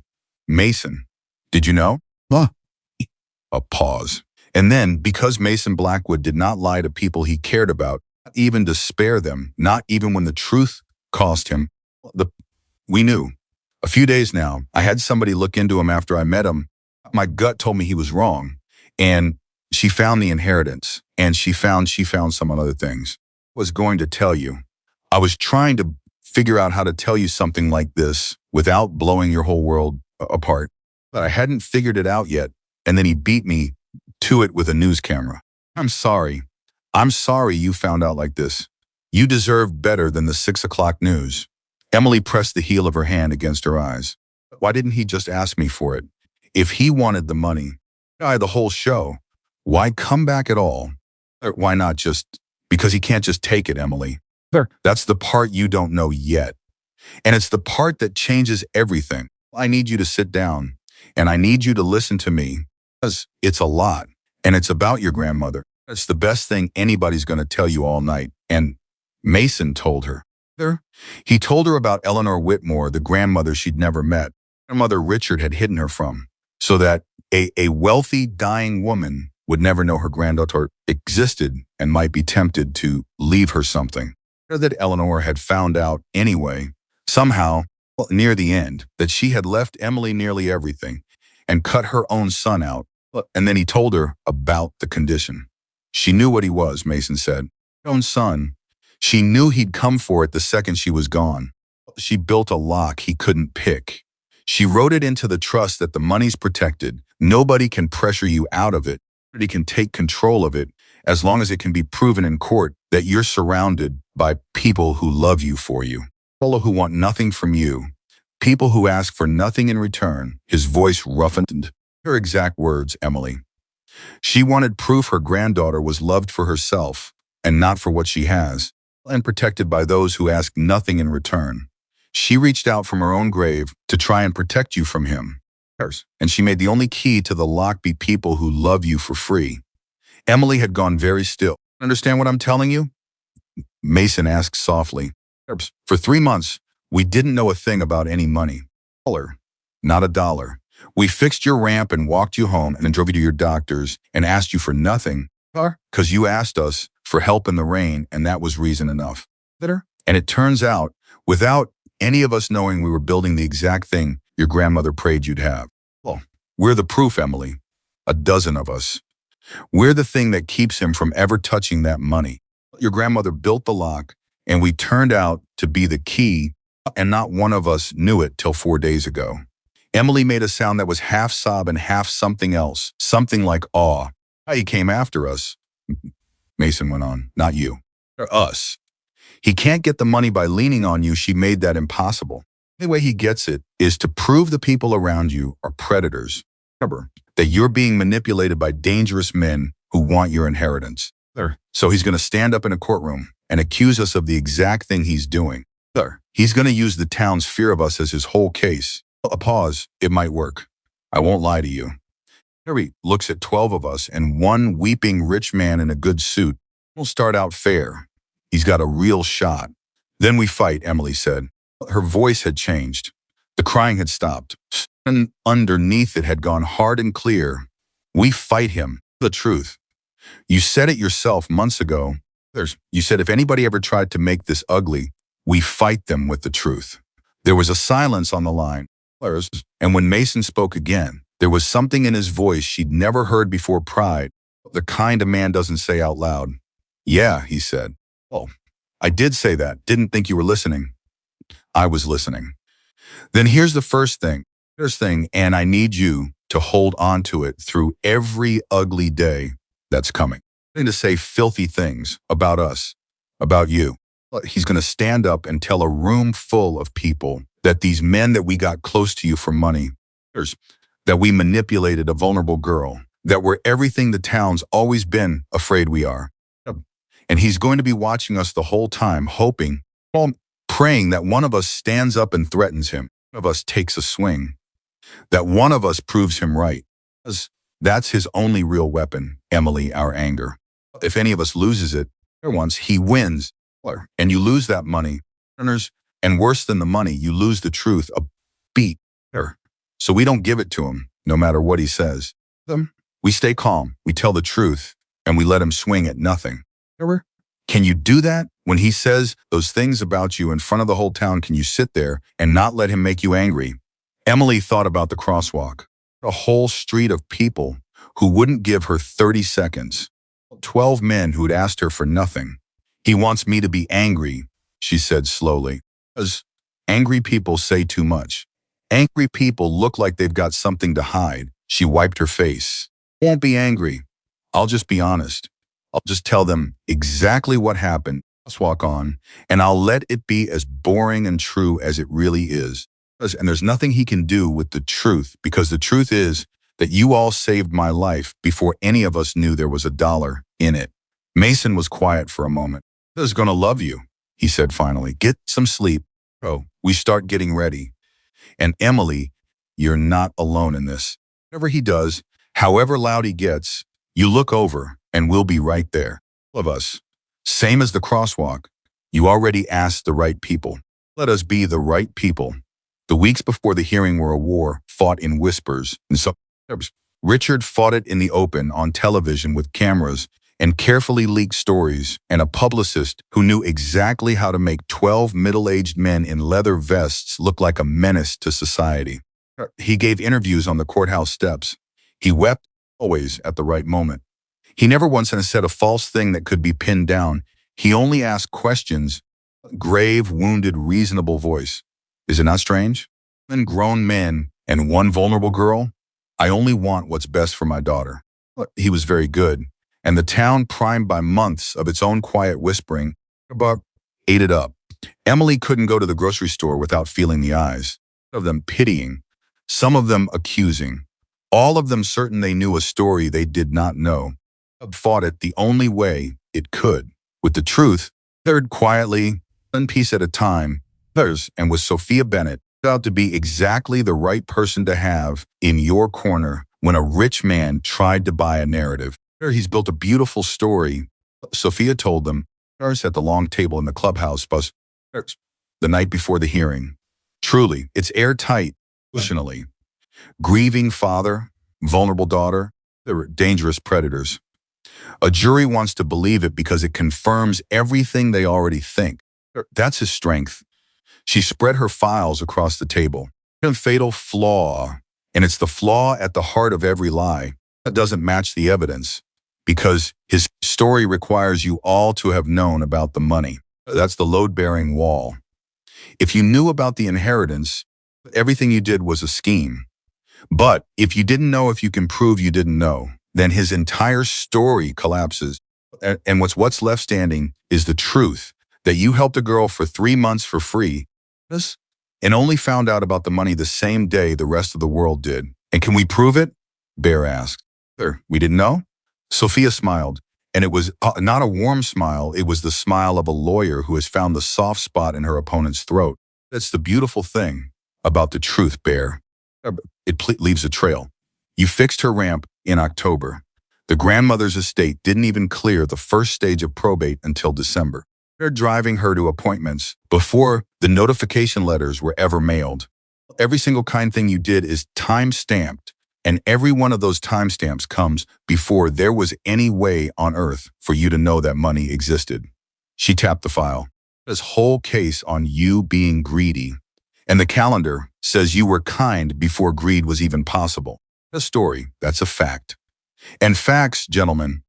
Mason, did you know? Huh? A pause. And then, because Mason Blackwood did not lie to people he cared about, not even to spare them, not even when the truth cost him, we knew. A few days now, I had somebody look into him after I met him. My gut told me he was wrong. And she found the inheritance. And she found some other things. I was going to tell you. I was trying to figure out how to tell you something like this without blowing your whole world apart. But I hadn't figured it out yet. And then he beat me to it with a news camera. I'm sorry. I'm sorry you found out like this. You deserve better than the 6 o'clock news. Emily pressed the heel of her hand against her eyes. Why didn't he just ask me for it? If he wanted the money, the whole show, why come back at all? Or why not just— because he can't just take it, Emily. Sure. That's the part you don't know yet. And it's the part that changes everything. I need you to sit down and I need you to listen to me because it's a lot and it's about your grandmother. It's the best thing anybody's going to tell you all night. And Mason told her. He told her about Eleanor Whitmore, the grandmother she'd never met. Her mother Richard had hidden her from, so that a wealthy, dying woman would never know her granddaughter existed and might be tempted to leave her something. That Eleanor had found out anyway, somehow, near the end, that she had left Emily nearly everything and cut her own son out. And then he told her about the condition. She knew what he was, Mason said. Her own son. She knew he'd come for it the second she was gone. She built a lock he couldn't pick. She wrote it into the trust that the money's protected. Nobody can pressure you out of it. Nobody can take control of it as long as it can be proven in court that you're surrounded by people who love you for you. People who want nothing from you. People who ask for nothing in return. His voice roughened. Her exact words, Emily. She wanted proof her granddaughter was loved for herself and not for what she has, and protected by those who ask nothing in return. She reached out from her own grave to try and protect you from him. And she made the only key to the lock be people who love you for free. Emily had gone very still. Understand what I'm telling you? Mason asked softly. For 3 months, we didn't know a thing about any money. Not a dollar. We fixed your ramp and walked you home and then drove you to your doctors and asked you for nothing. Because you asked us for help in the rain, and that was reason enough. And it turns out, without any of us knowing, we were building the exact thing your grandmother prayed you'd have. Well, we're the proof, Emily. A dozen of us. We're the thing that keeps him from ever touching that money. Your grandmother built the lock, and we turned out to be the key, and not one of us knew it till 4 days ago. Emily made a sound that was half sob and half something else, something like awe. He came after us. Mason went on, not you. Or us. He can't get the money by leaning on you. She made that impossible. The only way he gets it is to prove the people around you are predators. Remember that you're being manipulated by dangerous men who want your inheritance. So he's going to stand up in a courtroom and accuse us of the exact thing he's doing. He's going to use the town's fear of us as his whole case. A pause. It might work. I won't lie to you. Harry looks at 12 of us and one weeping rich man in a good suit. We'll start out fair. He's got a real shot. Then we fight, Emily said. Her voice had changed. The crying had stopped. And underneath it had gone hard and clear. We fight him. The truth. You said it yourself months ago. You said if anybody ever tried to make this ugly, we fight them with the truth. There was a silence on the line. And when Mason spoke again, there was something in his voice she'd never heard before, pride, the kind a man doesn't say out loud. Yeah, he said. Oh, I did say that. Didn't think you were listening. I was listening. Then here's the first thing. First thing, and I need you to hold on to it through every ugly day that's coming. Going to say filthy things about us, about you. He's going to stand up and tell a room full of people that these men that we got close to you for money, that we manipulated a vulnerable girl, that we're everything the town's always been afraid we are. And he's going to be watching us the whole time, hoping, well, praying that one of us stands up and threatens him, one of us takes a swing, that one of us proves him right. Because that's his only real weapon, Emily, our anger. If any of us loses it, once he wins, and you lose that money, and worse than the money, you lose the truth, a beat. So we don't give it to him, no matter what he says. We stay calm, we tell the truth, and we let him swing at nothing. Can you do that? When he says those things about you in front of the whole town, can you sit there and not let him make you angry? Emily thought about the crosswalk, a whole street of people who wouldn't give her 30 seconds, 12 men who'd asked her for nothing. He wants me to be angry, she said slowly, because angry people say too much. Angry people look like they've got something to hide. She wiped her face. Won't be angry. I'll just be honest. I'll just tell them exactly what happened. Let's walk on, and I'll let it be as boring and true as it really is. And there's nothing he can do with the truth, because the truth is that you all saved my life before any of us knew there was a dollar in it. Mason was quiet for a moment. "He's gonna love you," he said finally. "Get some sleep. Oh, we start getting ready. And Emily, you're not alone in this. Whatever he does, however loud he gets, you look over and we'll be right there. All of us. Same as the crosswalk. You already asked the right people. Let us be the right people." The weeks before the hearing were a war fought in whispers. And so Richard fought it in the open on television with cameras and carefully leaked stories, and a publicist who knew exactly how to make 12 middle-aged men in leather vests look like a menace to society. He gave interviews on the courthouse steps. He wept always at the right moment. He never once said a false thing that could be pinned down. He only asked questions, grave, wounded, reasonable voice. Is it not strange? And grown men and one vulnerable girl? I only want what's best for my daughter. He was very good, and the town, primed by months of its own quiet whispering, ate it up. Emily couldn't go to the grocery store without feeling the eyes, some of them pitying, some of them accusing, all of them certain they knew a story they did not know. Fought it the only way it could, with the truth, third quietly, one piece at a time, and with Sophia Bennett, out to be exactly the right person to have in your corner when a rich man tried to buy a narrative. He's built a beautiful story, Sophia told them, at the long table in the clubhouse bus the night before the hearing. Truly, it's airtight, emotionally. Grieving father, vulnerable daughter, they're dangerous predators. A jury wants to believe it because it confirms everything they already think. That's his strength. She spread her files across the table. A fatal flaw, and it's the flaw at the heart of every lie, that doesn't match the evidence, because his story requires you all to have known about the money. That's the load-bearing wall. If you knew about the inheritance, everything you did was a scheme. But if you didn't know, if you can prove you didn't know, then his entire story collapses. And what's left standing is the truth that you helped a girl for 3 months for free, and only found out about the money the same day the rest of the world did. And can we prove it? Bear asked. We didn't know? Sophia smiled, and it was not a warm smile. It was the smile of a lawyer who has found the soft spot in her opponent's throat. That's the beautiful thing about the truth, Bear. It leaves a trail. You fixed her ramp in October. The grandmother's estate didn't even clear the first stage of probate until December. They're driving her to appointments before the notification letters were ever mailed. Every single kind thing you did is time-stamped, and every one of those timestamps comes before there was any way on earth for you to know that money existed. She tapped the file. This whole case on you being greedy. And the calendar says you were kind before greed was even possible. A story, that's a fact. And facts, gentlemen,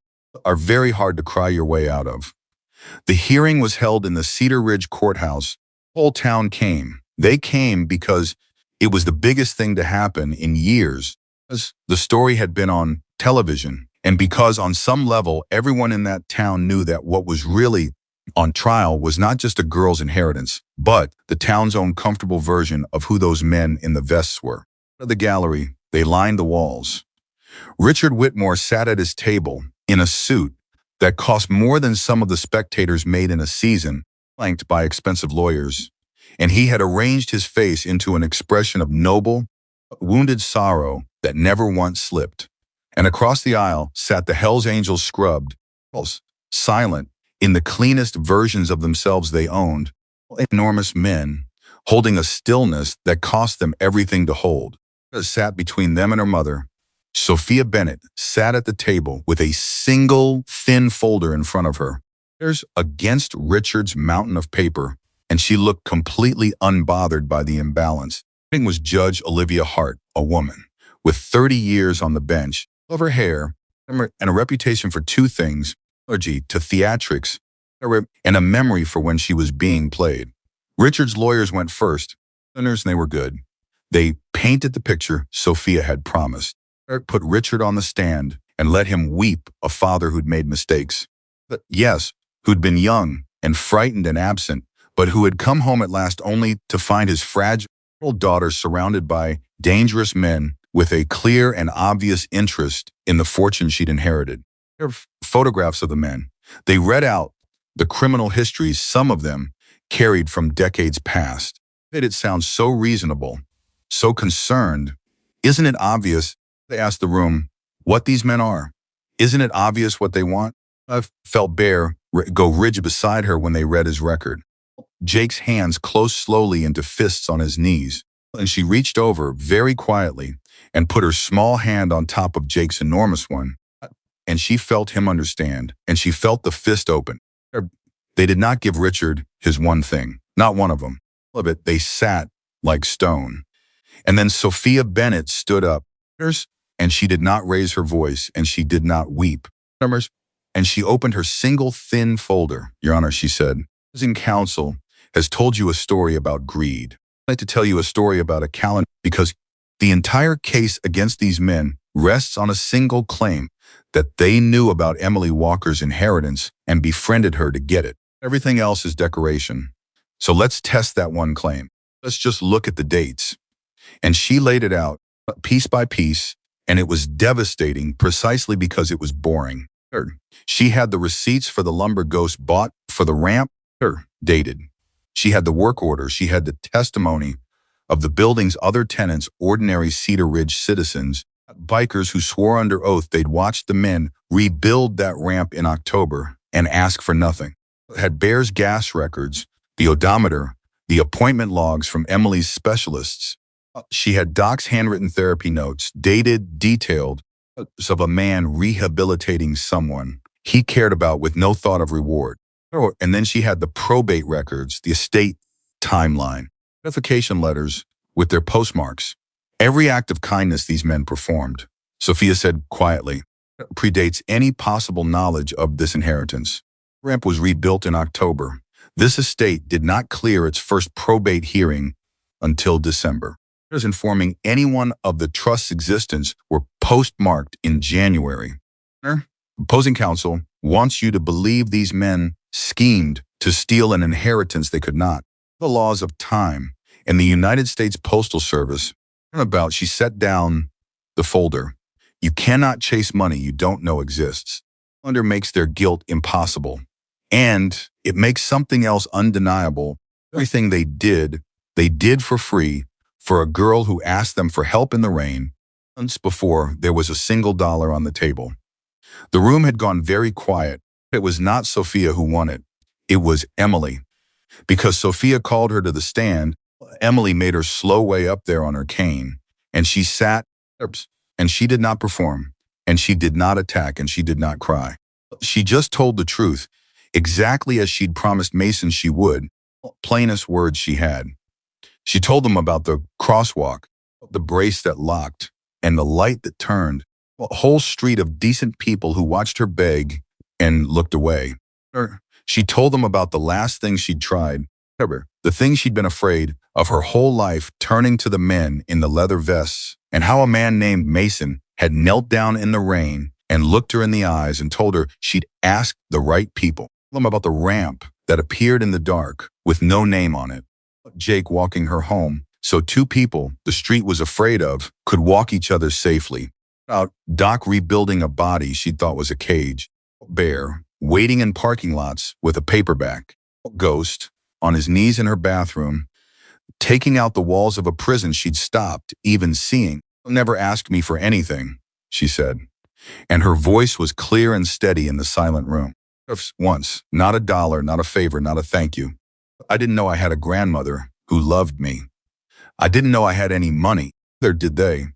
are very hard to cry your way out of. The hearing was held in the Cedar Ridge courthouse. The whole town came. They came because it was the biggest thing to happen in years. Because the story had been on television, and because on some level, everyone in that town knew that what was really on trial was not just a girl's inheritance, but the town's own comfortable version of who those men in the vests were. At the gallery, they lined the walls. Richard Whitmore sat at his table in a suit that cost more than some of the spectators made in a season, flanked by expensive lawyers, and he had arranged his face into an expression of noble, wounded sorrow that never once slipped. And across the aisle sat the Hells Angels scrubbed, silent, in the cleanest versions of themselves they owned, enormous men, holding a stillness that cost them everything to hold. Sat between them and her mother. Sophia Bennett sat at the table with a single thin folder in front of her. There's against Richard's mountain of paper, and she looked completely unbothered by the imbalance. Sitting was Judge Olivia Hart, a woman, with 30 years on the bench, of her hair, and a reputation for two things: allergy to theatrics, and a memory for when she was being played. Richard's lawyers went first, and they were good. They painted the picture Sophia had promised. Eric put Richard on the stand and let him weep, a father who'd made mistakes. But yes, who'd been young and frightened and absent, but who had come home at last only to find his fragile daughter surrounded by dangerous men with a clear and obvious interest in the fortune she'd inherited. There are photographs of the men. They read out the criminal histories some of them carried from decades past. Made it sound so reasonable, so concerned. Isn't it obvious, they asked the room, what these men are? Isn't it obvious what they want? I felt Bear go rigid beside her when they read his record. Jake's hands closed slowly into fists on his knees, and she reached over very quietly and put her small hand on top of Jake's enormous one, and she felt him understand, and she felt the fist open. They did not give Richard his one thing, not one of them. All of it, they sat like stone. And then Sophia Bennett stood up, and she did not raise her voice, and she did not weep. And she opened her single thin folder. Your Honor, she said, "Opposing counsel has told you a story about greed. I'd like to tell you a story about a calendar because the entire case against these men rests on a single claim that they knew about Emily Walker's inheritance and befriended her to get it. Everything else is decoration. So let's test that one claim. Let's just look at the dates." And she laid it out piece by piece, and it was devastating precisely because it was boring. She had the receipts for the lumber Ghost bought for the ramp, dated. She had the work order. She had the testimony of the building's other tenants, ordinary Cedar Ridge citizens, bikers who swore under oath they'd watched the men rebuild that ramp in October and ask for nothing. Had Bear's gas records, the odometer, the appointment logs from Emily's specialists. She had Doc's handwritten therapy notes, dated, detailed, of a man rehabilitating someone he cared about with no thought of reward. And then she had the probate records, the estate timeline, notification letters with their postmarks. Every act of kindness these men performed, Sophia said quietly, predates any possible knowledge of this inheritance. The ramp was rebuilt in October. This estate did not clear its first probate hearing until December. Letters informing anyone of the trust's existence were postmarked in January. Opposing counsel wants you to believe these men schemed to steal an inheritance they could not. The laws of time and the United States Postal Service. She set down the folder. You cannot chase money you don't know exists. Calendar makes their guilt impossible. And it makes something else undeniable. Everything they did for free for a girl who asked them for help in the rain months before there was a single dollar on the table. The room had gone very quiet. It was not Sophia who won it. It was Emily. Because Sophia called her to the stand, Emily made her slow way up there on her cane, and she sat, and she did not perform, and she did not attack, and she did not cry. She just told the truth, exactly as she'd promised Mason she would, plainest words she had. She told them about the crosswalk, the brace that locked, and the light that turned, a whole street of decent people who watched her beg and looked away. She told them about the last thing she'd tried, ever, the thing she'd been afraid of her whole life, turning to the men in the leather vests, and how a man named Mason had knelt down in the rain and looked her in the eyes and told her she'd asked the right people. Told them about the ramp that appeared in the dark with no name on it. Jake walking her home, so two people the street was afraid of could walk each other safely. About Doc rebuilding a body she thought was a cage. Bear waiting in parking lots with a paperback. Ghost on his knees in her bathroom, taking out the walls of a prison she'd stopped even seeing. Never ask me for anything, she said, and her voice was clear and steady in the silent room. Once, not a dollar, not a favor, not a thank you. I didn't know I had a grandmother who loved me. I didn't know I had any money. Neither did they.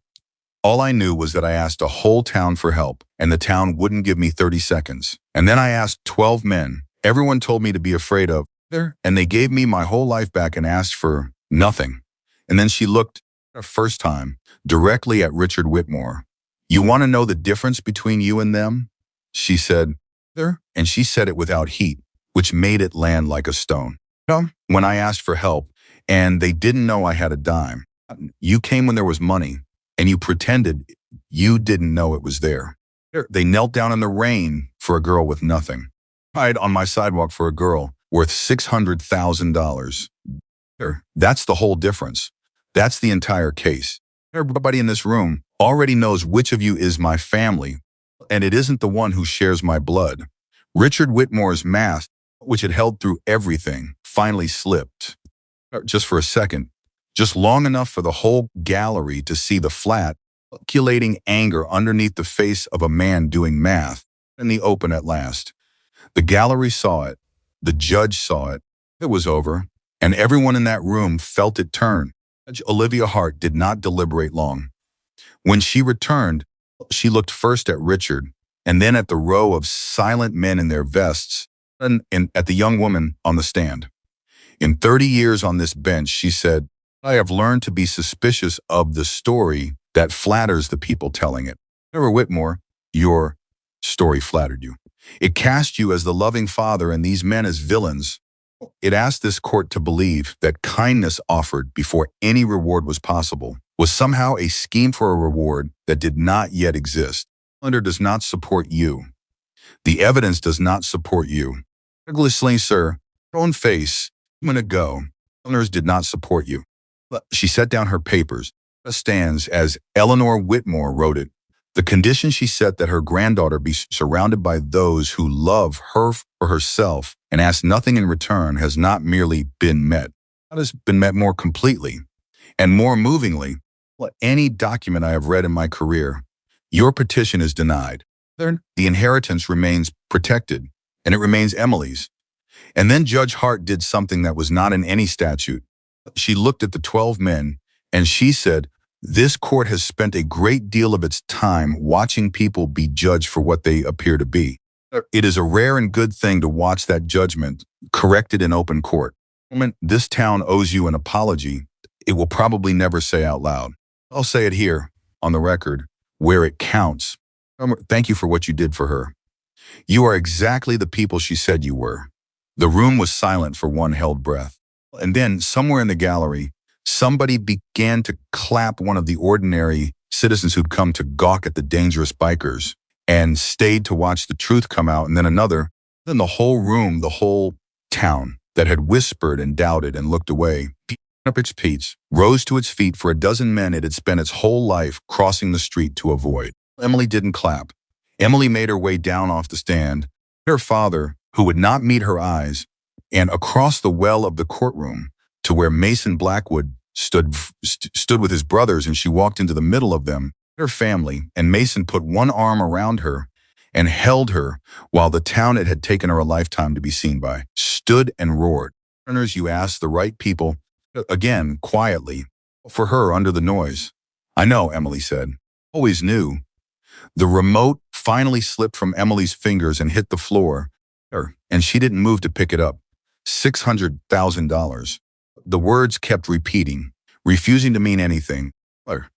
All I knew was that I asked a whole town for help, and the town wouldn't give me 30 seconds. And then I asked 12 men. Everyone told me to be afraid of her, and they gave me my whole life back and asked for nothing. And then she looked, the first time, directly at Richard Whitmore. You want to know the difference between you and them? She said, there, and she said it without heat, which made it land like a stone. When I asked for help, and they didn't know I had a dime. You came when there was money, and you pretended you didn't know it was there. They knelt down in the rain for a girl with nothing. Cried on my sidewalk for a girl worth $600,000. That's the whole difference. That's the entire case. Everybody in this room already knows which of you is my family, and it isn't the one who shares my blood. Richard Whitmore's mask, which had held through everything, finally slipped. Just for a second, just long enough for the whole gallery to see the flat, calculating anger underneath the face of a man doing math in the open at last. The gallery saw it. The judge saw it. It was over, and everyone in that room felt it turn. Judge Olivia Hart did not deliberate long. When she returned, she looked first at Richard, and then at the row of silent men in their vests, and at the young woman on the stand. In 30 years on this bench, she said, I have learned to be suspicious of the story that flatters the people telling it. Never Whitmore, your story flattered you. It cast you as the loving father and these men as villains. It asked this court to believe that kindness offered before any reward was possible was somehow a scheme for a reward that did not yet exist. The calendar does not support you. The evidence does not support you. Douglas sir, your own face, a minute ago, calendars did not support you. She set down her papers. It stands as Eleanor Whitmore wrote it. The condition she set that her granddaughter be surrounded by those who love her for herself and ask nothing in return has not merely been met. It has been met more completely and more movingly than any document I have read in my career. Your petition is denied. The inheritance remains protected, and it remains Emily's. And then Judge Hart did something that was not in any statute. She looked at the 12 men, and she said, this court has spent a great deal of its time watching people be judged for what they appear to be. It is a rare and good thing to watch that judgment corrected in open court. This town owes you an apology it will probably never say out loud. I'll say it here, on the record, where it counts. Thank you for what you did for her. You are exactly the people she said you were. The room was silent for one held breath. And then, somewhere in the gallery, somebody began to clap one of the ordinary citizens who'd come to gawk at the dangerous bikers and stayed to watch the truth come out, and then another. Then the whole room, the whole town that had whispered and doubted and looked away, up its peats, rose to its feet for a dozen men it had spent its whole life crossing the street to avoid. Emily didn't clap. Emily made her way down off the stand. Her father, who would not meet her eyes, and across the well of the courtroom to where Mason Blackwood stood with his brothers, and she walked into the middle of them, her family, and Mason put one arm around her and held her while the town it had taken her a lifetime to be seen by stood and roared. You asked the right people, again, quietly, for her under the noise. I know, Emily said. Always knew. The remote finally slipped from Emily's fingers and hit the floor, and she didn't move to pick it up. $600,000. The words kept repeating, refusing to mean anything,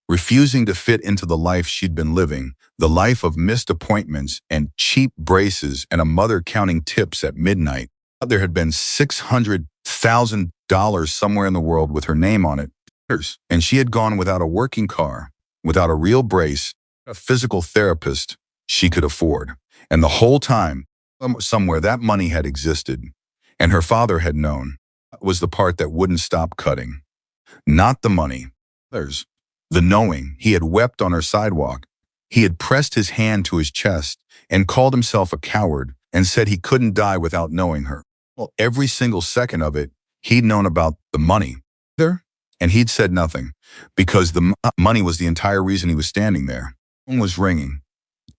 refusing to fit into the life she'd been living, the life of missed appointments and cheap braces and a mother counting tips at midnight. There had been $600,000 somewhere in the world with her name on it. And she had gone without a working car, without a real brace, a physical therapist she could afford. And the whole time, somewhere that money had existed, and her father had known, was the part that wouldn't stop cutting. Not the money. There's the knowing. He had wept on her sidewalk. He had pressed his hand to his chest and called himself a coward and said he couldn't die without knowing her. Well, every single second of it, he'd known about the money. There, and he'd said nothing because the money was the entire reason he was standing there. The phone was ringing.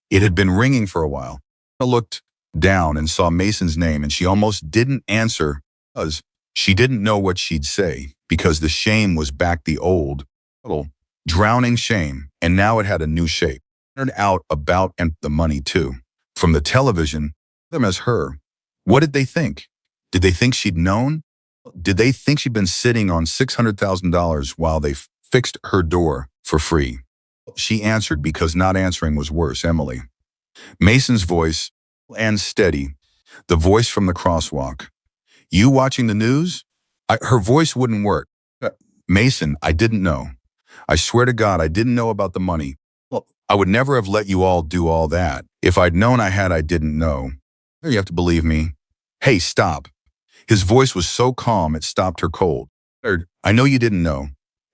It had been ringing for a while. I looked down and saw Mason's name, and she almost didn't answer because she didn't know what she'd say, because the shame was back, the old, little, drowning shame, and now it had a new shape. Turned out about and the money too. From the television, them as her. What did they think? Did they think she'd known? Did they think she'd been sitting on $600,000 while they fixed her door for free? She answered because not answering was worse, Emily. Mason's voice, and steady, the voice from the crosswalk. You watching the news? Her voice wouldn't work. Mason, I didn't know. I swear to God, I didn't know about the money. Well, I would never have let you all do all that. If I'd known I didn't know. You have to believe me. Hey, stop. His voice was so calm it stopped her cold. I know you didn't know.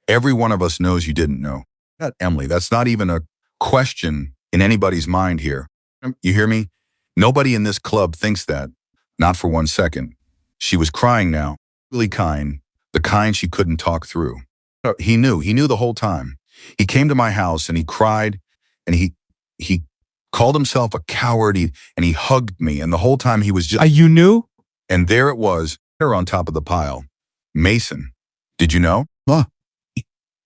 Every one of us knows you didn't know. That, Emily, that's not even a question in anybody's mind here. You hear me? Nobody in this club thinks that. Not for 1 second. She was crying now, really kind, the kind she couldn't talk through. He knew the whole time. He came to my house and he cried and he called himself a coward and he hugged me, and the whole time he was just... You knew? And there it was, her on top of the pile. Mason, did you know? Huh?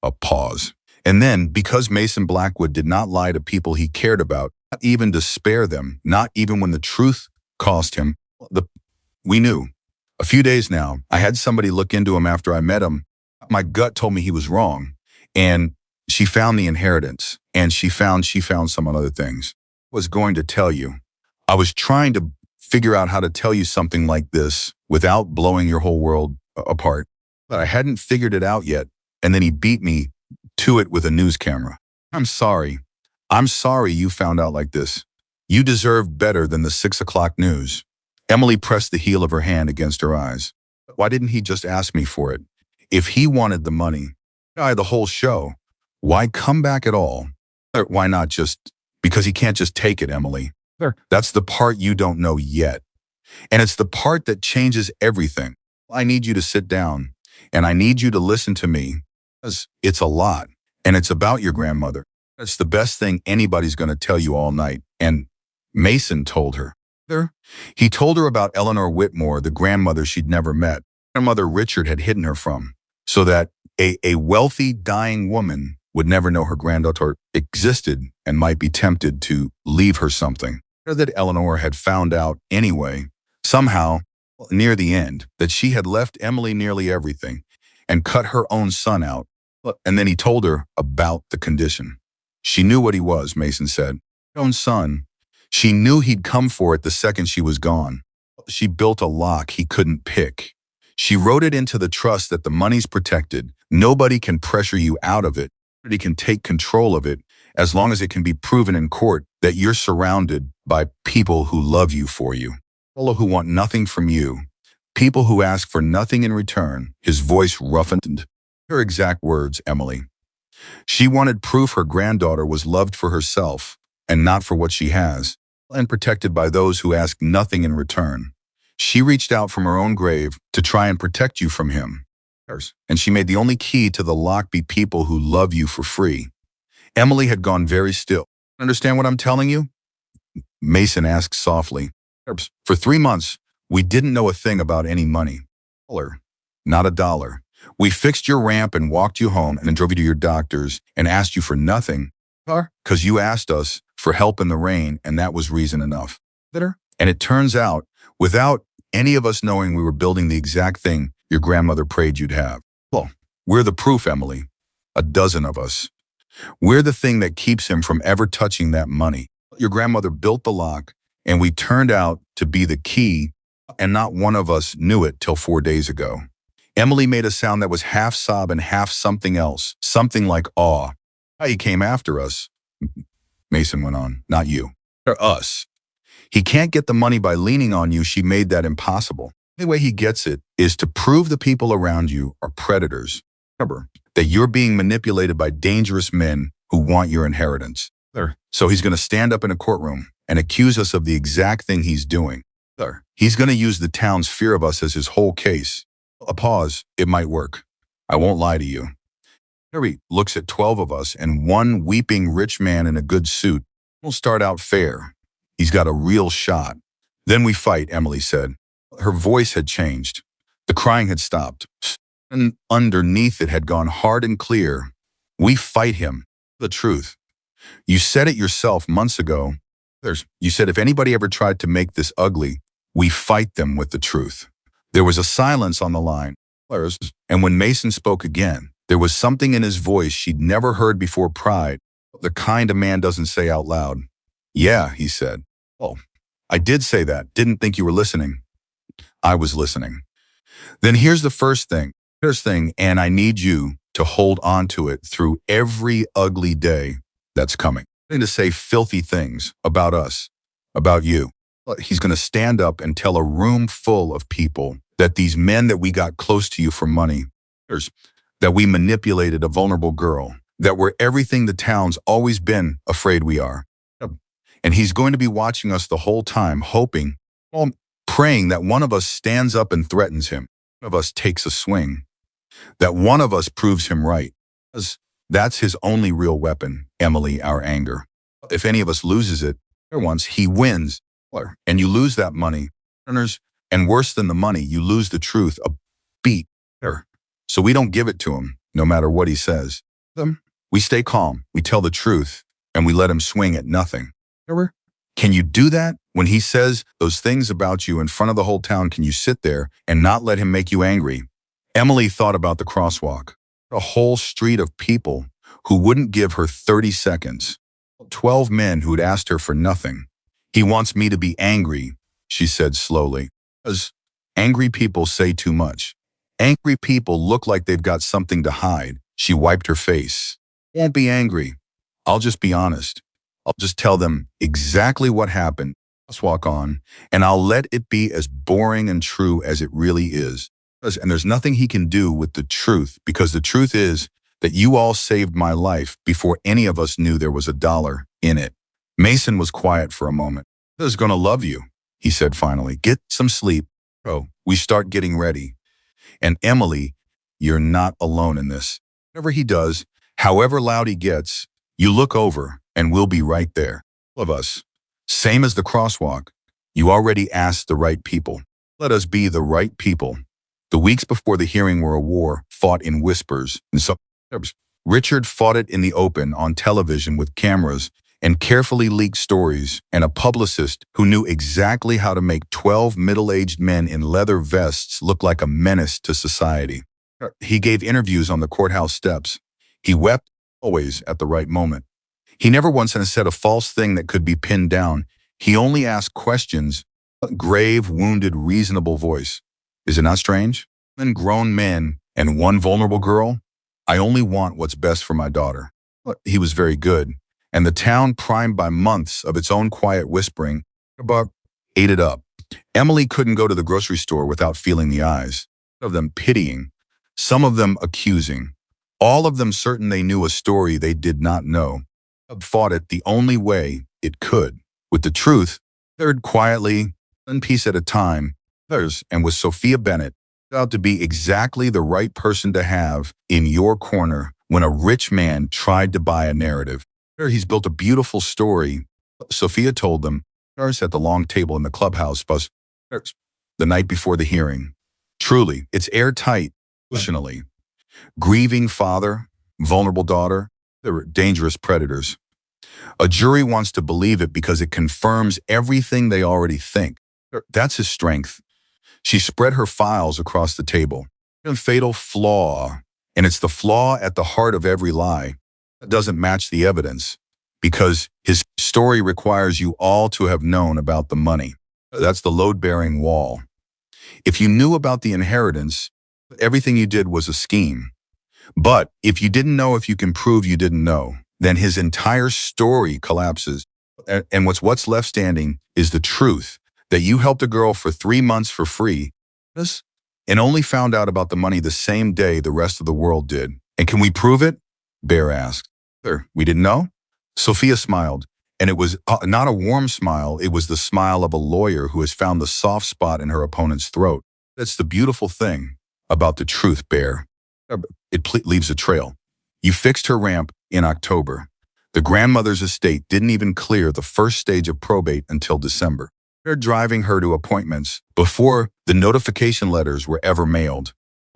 A pause. And then, because Mason Blackwood did not lie to people he cared about, not even to spare them, not even when the truth cost him, we knew. A few days now, I had somebody look into him after I met him. My gut told me he was wrong. And she found the inheritance. And she found some other things. I was going to tell you. I was trying to figure out how to tell you something like this without blowing your whole world apart. But I hadn't figured it out yet. And then he beat me to it with a news camera. I'm sorry. I'm sorry you found out like this. You deserve better than the 6 o'clock news. Emily pressed the heel of her hand against her eyes. Why didn't he just ask me for it? If he wanted the money, I had the whole show. Why come back at all? Or why not just... Because he can't just take it, Emily. Sure. That's the part you don't know yet. And it's the part that changes everything. I need you to sit down, and I need you to listen to me, because it's a lot, and it's about your grandmother. It's the best thing anybody's going to tell you all night. And Mason told her. He told her about Eleanor Whitmore, the grandmother she'd never met. Grandmother Richard had hidden her from, so that a wealthy, dying woman would never know her granddaughter existed and might be tempted to leave her something. That Eleanor had found out anyway, somehow, near the end, that she had left Emily nearly everything and cut her own son out. And then he told her about the condition. She knew what he was, Mason said. Her own son. She knew he'd come for it the second she was gone. She built a lock he couldn't pick. She wrote it into the trust that the money's protected. Nobody can pressure you out of it. Nobody can take control of it as long as it can be proven in court that you're surrounded by people who love you for you. People who want nothing from you. People who ask for nothing in return. His voice roughened. Her exact words, Emily. She wanted proof her granddaughter was loved for herself and not for what she has, and protected by those who ask nothing in return. She reached out from her own grave to try and protect you from him. And she made the only key to the lock be people who love you for free. Emily had gone very still. Understand what I'm telling you? Mason asked softly. For 3 months, we didn't know a thing about any money. Not a dollar. We fixed your ramp and walked you home and then drove you to your doctors and asked you for nothing. Because you asked us for help in the rain, and that was reason enough. And it turns out, without any of us knowing, we were building the exact thing your grandmother prayed you'd have. Well, we're the proof, Emily. A dozen of us. We're the thing that keeps him from ever touching that money. Your grandmother built the lock, and we turned out to be the key and not one of us knew it till 4 days ago. Emily made a sound that was half sob and half something else, something like awe. He came after us, Mason went on, not you. Or us. He can't get the money by leaning on you. She made that impossible. The way he gets it is to prove the people around you are predators. Remember that you're being manipulated by dangerous men who want your inheritance. So he's going to stand up in a courtroom and accuse us of the exact thing he's doing. He's going to use the town's fear of us as his whole case. A pause. It might work. I won't lie to you. Harry looks at 12 of us and one weeping rich man in a good suit. We'll start out fair. He's got a real shot. Then we fight, Emily said. Her voice had changed. The crying had stopped. And underneath it had gone hard and clear. We fight him. The truth. You said it yourself months ago. You said if anybody ever tried to make this ugly, we fight them with the truth. There was a silence on the line. And when Mason spoke again, there was something in his voice she'd never heard before, pride, the kind a man doesn't say out loud. Yeah, he said. Oh, I did say that. Didn't think you were listening. I was listening. Then here's the first thing. And I need you to hold on to it through every ugly day that's coming. And to say filthy things about us, about you. He's going to stand up and tell a room full of people that these men that we got close to you for money, that we manipulated a vulnerable girl, that we're everything the town's always been afraid we are. And he's going to be watching us the whole time, hoping, praying that one of us stands up and threatens him, one of us takes a swing, that one of us proves him right. That's his only real weapon, Emily, our anger. If any of us loses it, once he wins, and you lose that money, and worse than the money, you lose the truth, a beat. So we don't give it to him, no matter what he says. We stay calm, we tell the truth, and we let him swing at nothing. Can you do that? When he says those things about you in front of the whole town, can you sit there and not let him make you angry? Emily thought about the crosswalk. A whole street of people who wouldn't give her 30 seconds. 12 men who'd asked her for nothing. He wants me to be angry, she said slowly. Because angry people say too much. Angry people look like they've got something to hide. She wiped her face. Won't be angry. I'll just be honest. I'll just tell them exactly what happened. Let's walk on, and I'll let it be as boring and true as it really is. And there's nothing he can do with the truth, because the truth is that you all saved my life before any of us knew there was a dollar in it. Mason was quiet for a moment. I was going to love you, he said finally. Get some sleep. We start getting ready. And Emily, you're not alone in this. Whatever he does, however loud he gets, you look over and we'll be right there. All of us. Same as the crosswalk. You already asked the right people. Let us be the right people. The weeks before the hearing were a war fought in whispers. And so Richard fought it in the open on television with cameras and carefully leaked stories, and a publicist who knew exactly how to make 12 middle-aged men in leather vests look like a menace to society. He gave interviews on the courthouse steps. He wept always at the right moment. He never once said a false thing that could be pinned down. He only asked questions, a grave, wounded, reasonable voice. Is it not strange? Then grown men and one vulnerable girl? I only want what's best for my daughter. He was very good. And the town, primed by months of its own quiet whispering, ate it up. Emily couldn't go to the grocery store without feeling the eyes, some of them pitying, some of them accusing, all of them certain they knew a story they did not know. Fought it the only way it could, with the truth, third quietly, one piece at a time, and with Sophia Bennett, out to be exactly the right person to have in your corner when a rich man tried to buy a narrative. He's built a beautiful story, Sophia told them, at the long table in the clubhouse bus the night before the hearing. Truly, it's airtight, emotionally. Grieving father, vulnerable daughter, they're dangerous predators. A jury wants to believe it because it confirms everything they already think. That's his strength. She spread her files across the table. A fatal flaw, and it's the flaw at the heart of every lie. That doesn't match the evidence, because his story requires you all to have known about the money. That's the load-bearing wall. If you knew about the inheritance, everything you did was a scheme. But if you didn't know if you can prove you didn't know, then his entire story collapses. And what's left standing is the truth that you helped a girl for 3 months for free and only found out about the money the same day the rest of the world did. And can we prove it? Bear asked. Sir, we didn't know? Sophia smiled, and it was not a warm smile. It was the smile of a lawyer who has found the soft spot in her opponent's throat. That's the beautiful thing about the truth, Bear. It leaves a trail. You fixed her ramp in October. The grandmother's estate didn't even clear the first stage of probate until December. They're driving her to appointments before the notification letters were ever mailed.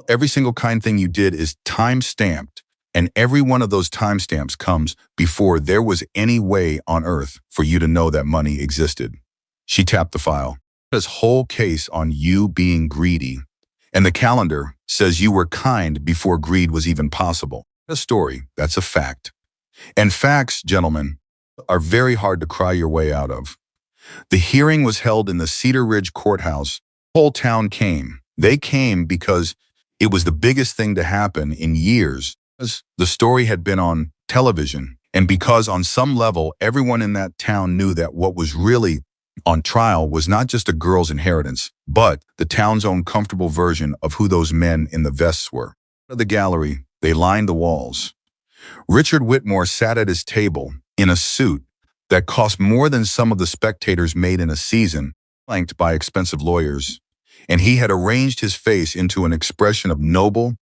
Every single kind thing you did is time-stamped, and every one of those timestamps comes before there was any way on earth for you to know that money existed. She tapped the file. This whole case on you being greedy. And the calendar says you were kind before greed was even possible. A story, that's a fact. And facts, gentlemen, are very hard to cry your way out of. The hearing was held in the Cedar Ridge courthouse. The whole town came. They came because it was the biggest thing to happen in years. The story had been on television, and because on some level, everyone in that town knew that what was really on trial was not just a girl's inheritance, but the town's own comfortable version of who those men in the vests were. The gallery, they lined the walls. Richard Whitmore sat at his table in a suit that cost more than some of the spectators made in a season, flanked by expensive lawyers, and he had arranged his face into an expression of noble,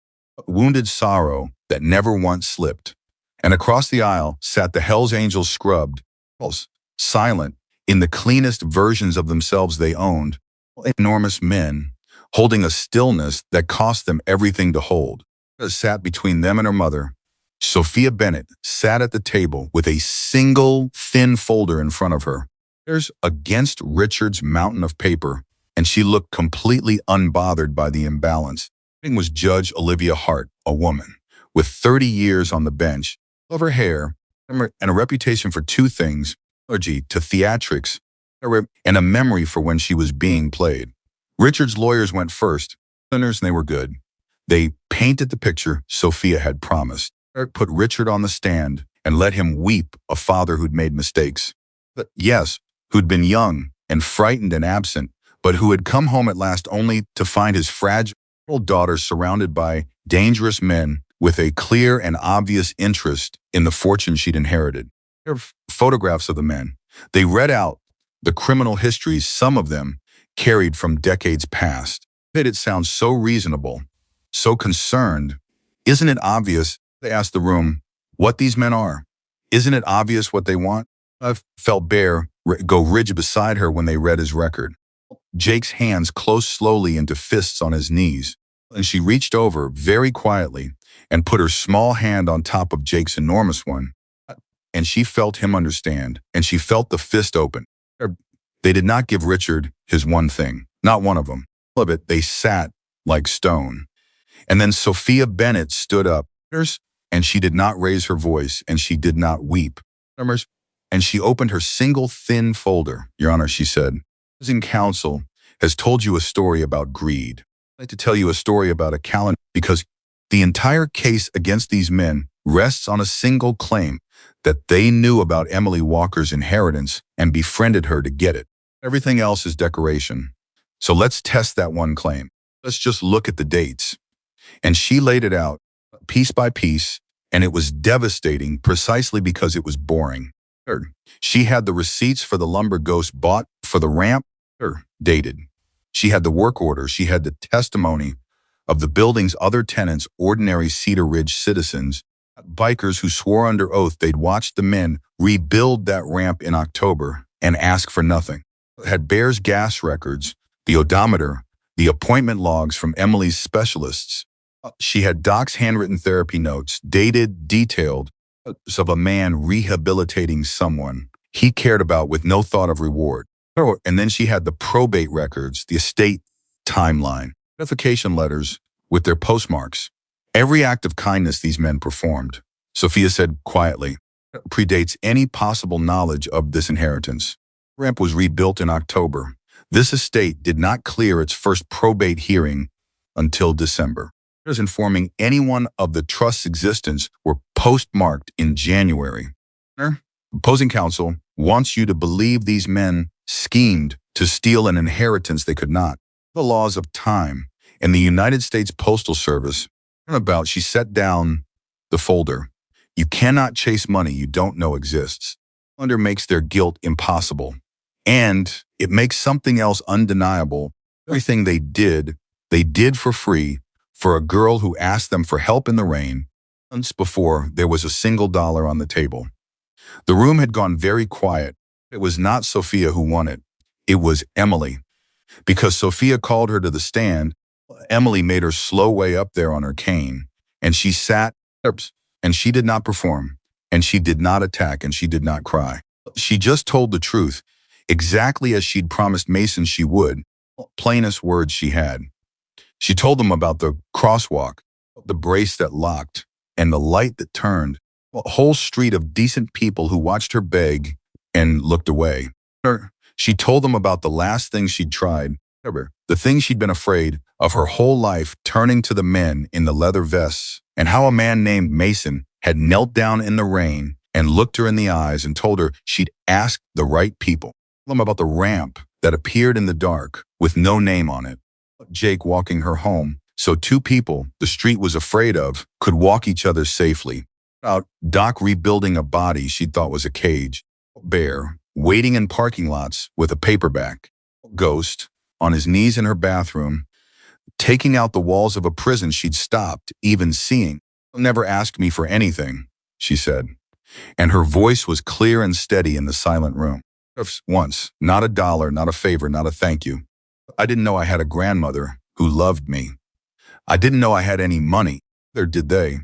wounded sorrow that never once slipped. And across the aisle sat the Hells Angels scrubbed, silent, in the cleanest versions of themselves they owned, enormous men, holding a stillness that cost them everything to hold. Sat between them and her mother. Sophia Bennett sat at the table with a single thin folder in front of her. There's against Richard's mountain of paper, and she looked completely unbothered by the imbalance. It was Judge Olivia Hart, a woman, with 30 years on the bench, of her hair, and a reputation for two things: allergy to theatrics, and a memory for when she was being played. Richard's lawyers went first, and they were good. They painted the picture Sophia had promised. Put Richard on the stand and let him weep a father who'd made mistakes. But yes, who'd been young and frightened and absent, but who had come home at last only to find his fragile daughter surrounded by dangerous men with a clear and obvious interest in the fortune she'd inherited. There are photographs of the men. They read out the criminal histories some of them carried from decades past. It sounds so reasonable, so concerned. Isn't it obvious, they asked the room, what these men are? Isn't it obvious what they want? I felt Bear go rigid beside her when they read his record. Jake's hands closed slowly into fists on his knees, and she reached over very quietly and put her small hand on top of Jake's enormous one. And she felt him understand, and she felt the fist open. They did not give Richard his one thing, not one of them. All of it, they sat like stone. And then Sophia Bennett stood up, and she did not raise her voice, and she did not weep. And she opened her single thin folder. Your Honor, she said, "Opposing counsel has told you a story about greed. I'd like to tell you a story about a calendar because the entire case against these men rests on a single claim that they knew about Emily Walker's inheritance and befriended her to get it. Everything else is decoration. So let's test that one claim. Let's just look at the dates." And she laid it out piece by piece, and it was devastating precisely because it was boring. She had the receipts for the lumber Ghost bought for the ramp, dated. She had the work order. She had the testimony of the building's other tenants, ordinary Cedar Ridge citizens, bikers who swore under oath they'd watched the men rebuild that ramp in October and ask for nothing. Had Bear's gas records, the odometer, the appointment logs from Emily's specialists. She had Doc's handwritten therapy notes, dated, detailed, of a man rehabilitating someone he cared about with no thought of reward. And then she had the probate records, the estate timeline, notification letters with their postmarks. Every act of kindness these men performed, Sophia said quietly, predates any possible knowledge of this inheritance. The ramp was rebuilt in October. This estate did not clear its first probate hearing until December. Letters informing anyone of the trust's existence were postmarked in January. Opposing counsel wants you to believe these men schemed to steal an inheritance they could not. The laws of time and the United States Postal Service. About, she set down the folder. You cannot chase money you don't know exists. Under makes their guilt impossible. And it makes something else undeniable. Everything they did for free for a girl who asked them for help in the rain months before there was a single dollar on the table. The room had gone very quiet. It was not Sophia who won it. It was Emily. Because Sophia called her to the stand, Emily made her slow way up there on her cane, and she sat, and she did not perform, and she did not attack, and she did not cry. She just told the truth, exactly as she'd promised Mason she would, plainest words she had. She told them about the crosswalk, the brace that locked, and the light that turned, a whole street of decent people who watched her beg and looked away. She told them about the last thing she'd tried, the thing she'd been afraid of her whole life, turning to the men in the leather vests, and how a man named Mason had knelt down in the rain and looked her in the eyes and told her she'd asked the right people. Told them about the ramp that appeared in the dark with no name on it. Jake walking her home, so two people the street was afraid of could walk each other safely. About Doc rebuilding a body she'd thought was a cage. Bear waiting in parking lots with a paperback. Ghost on his knees in her bathroom, taking out the walls of a prison she'd stopped even seeing. Never ask me for anything, she said, and her voice was clear and steady in the silent room. Once, not a dollar, not a favor, not a thank you. I didn't know I had a grandmother who loved me. I didn't know I had any money, neither did they.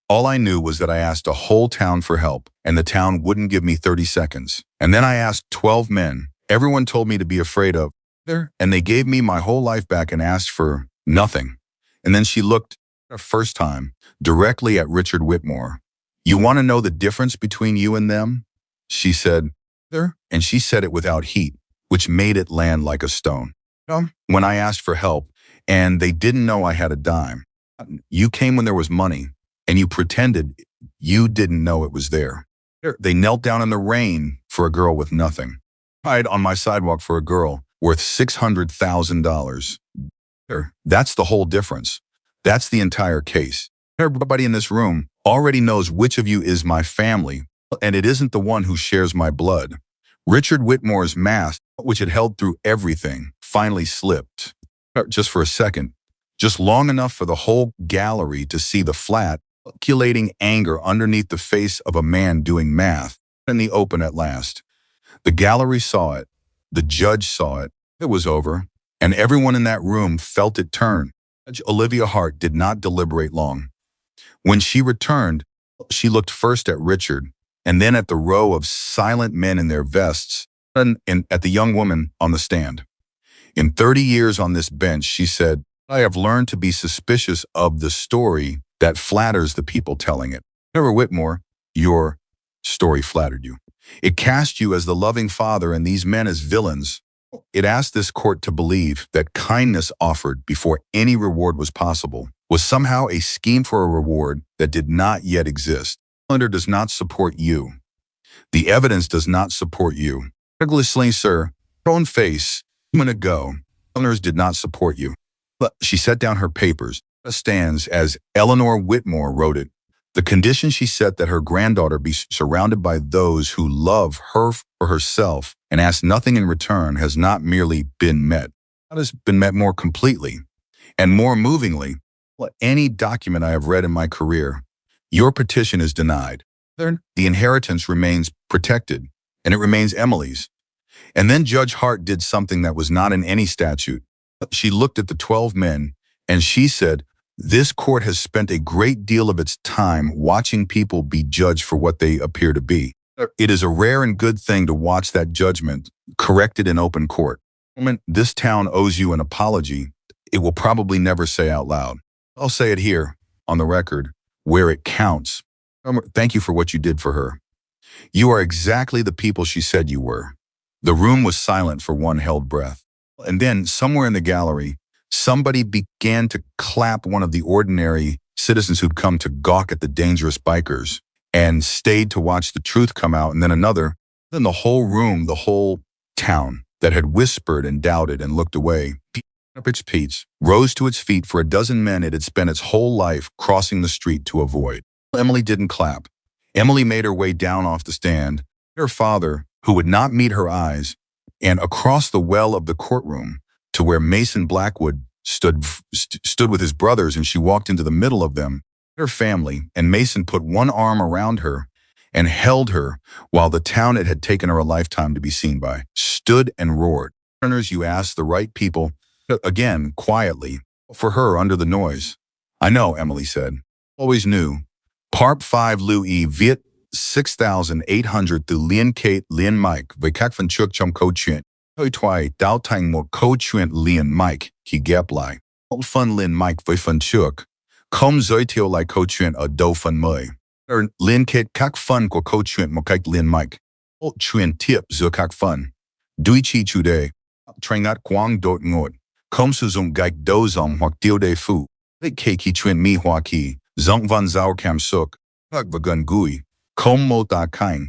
All I knew was that I asked a whole town for help, and the town wouldn't give me 30 seconds. And then I asked 12 men. Everyone told me to be afraid of her, and they gave me my whole life back and asked for nothing. And then she looked, the first time, directly at Richard Whitmore. You want to know the difference between you and them? She said, there, and she said it without heat, which made it land like a stone. When I asked for help, and they didn't know I had a dime. You came when there was money, and you pretended you didn't know it was there. They knelt down in the rain for a girl with nothing. Cried on my sidewalk for a girl worth $600,000. That's the whole difference. That's the entire case. Everybody in this room already knows which of you is my family, and it isn't the one who shares my blood. Richard Whitmore's mask, which had held through everything, finally slipped. Just for a second, just long enough for the whole gallery to see the flat, calculating anger underneath the face of a man doing math in the open at last. The gallery saw it. The judge saw it. It was over, and everyone in that room felt it turn. Judge Olivia Hart did not deliberate long. When she returned, she looked first at Richard, and then at the row of silent men in their vests, and at the young woman on the stand. In 30 years on this bench, she said, I have learned to be suspicious of the story that flatters the people telling it. Never Whitmore, your story flattered you. It cast you as the loving father and these men as villains. It asked this court to believe that kindness offered before any reward was possible was somehow a scheme for a reward that did not yet exist. The calendar does not support you. The evidence does not support you. Douglasly, sir, your own face, a moment ago, calendars did not support you. But she set down her papers. It stands as Eleanor Whitmore wrote it. The condition she set that her granddaughter be surrounded by those who love her for herself and ask nothing in return has not merely been met. It has been met more completely and more movingly than any document I have read in my career. Your petition is denied. The inheritance remains protected, and it remains Emily's. And then Judge Hart did something that was not in any statute. She looked at the 12 men, and she said, this court has spent a great deal of its time watching people be judged for what they appear to be. It is a rare and good thing to watch that judgment corrected in open court. This town owes you an apology it will probably never say out loud. I'll say it here, on the record, where it counts. Thank you for what you did for her. You are exactly the people she said you were. The room was silent for one held breath. And then somewhere in the gallery, somebody began to clap one of the ordinary citizens who'd come to gawk at the dangerous bikers and stayed to watch the truth come out. And then another, then the whole room, the whole town that had whispered and doubted and looked away, up its peats, rose to its feet for a dozen men it had spent its whole life crossing the street to avoid. Emily didn't clap. Emily made her way down off the stand. Her father, who would not meet her eyes, and across the well of the courtroom to where Mason Blackwood stood with his brothers, and she walked into the middle of them, her family, and Mason put one arm around her and held her while the town it had taken her a lifetime to be seen by stood and roared. You asked the right people, again, quietly, for her under the noise. I know, Emily said. Always knew. Parp 5 Louis Viet 6,800 từ Liên Kate Liên Mike với các phần trước trong câu chuyện. Hơi thoại tạo thành một câu chuyện Liên Mike khi ghép lại. Một phần Liên Mike với phần trước. Không giới thiệu lại câu chuyện ở đầu phần mới. Liên kết các phần của câu chuyện một cách Liên Mike. Một chuyện tiếp giữa các phần. Duy trì chủ đề. Tránh ngắt quang đột ngột. Không sử dụng gạch đầu dòng hoặc tiêu đề phụ. Lịch kể khi chuyện mi Hoa Kỳ. Giọng văn giàu cảm xúc. Và gần gũi. Không mô tả cảnh.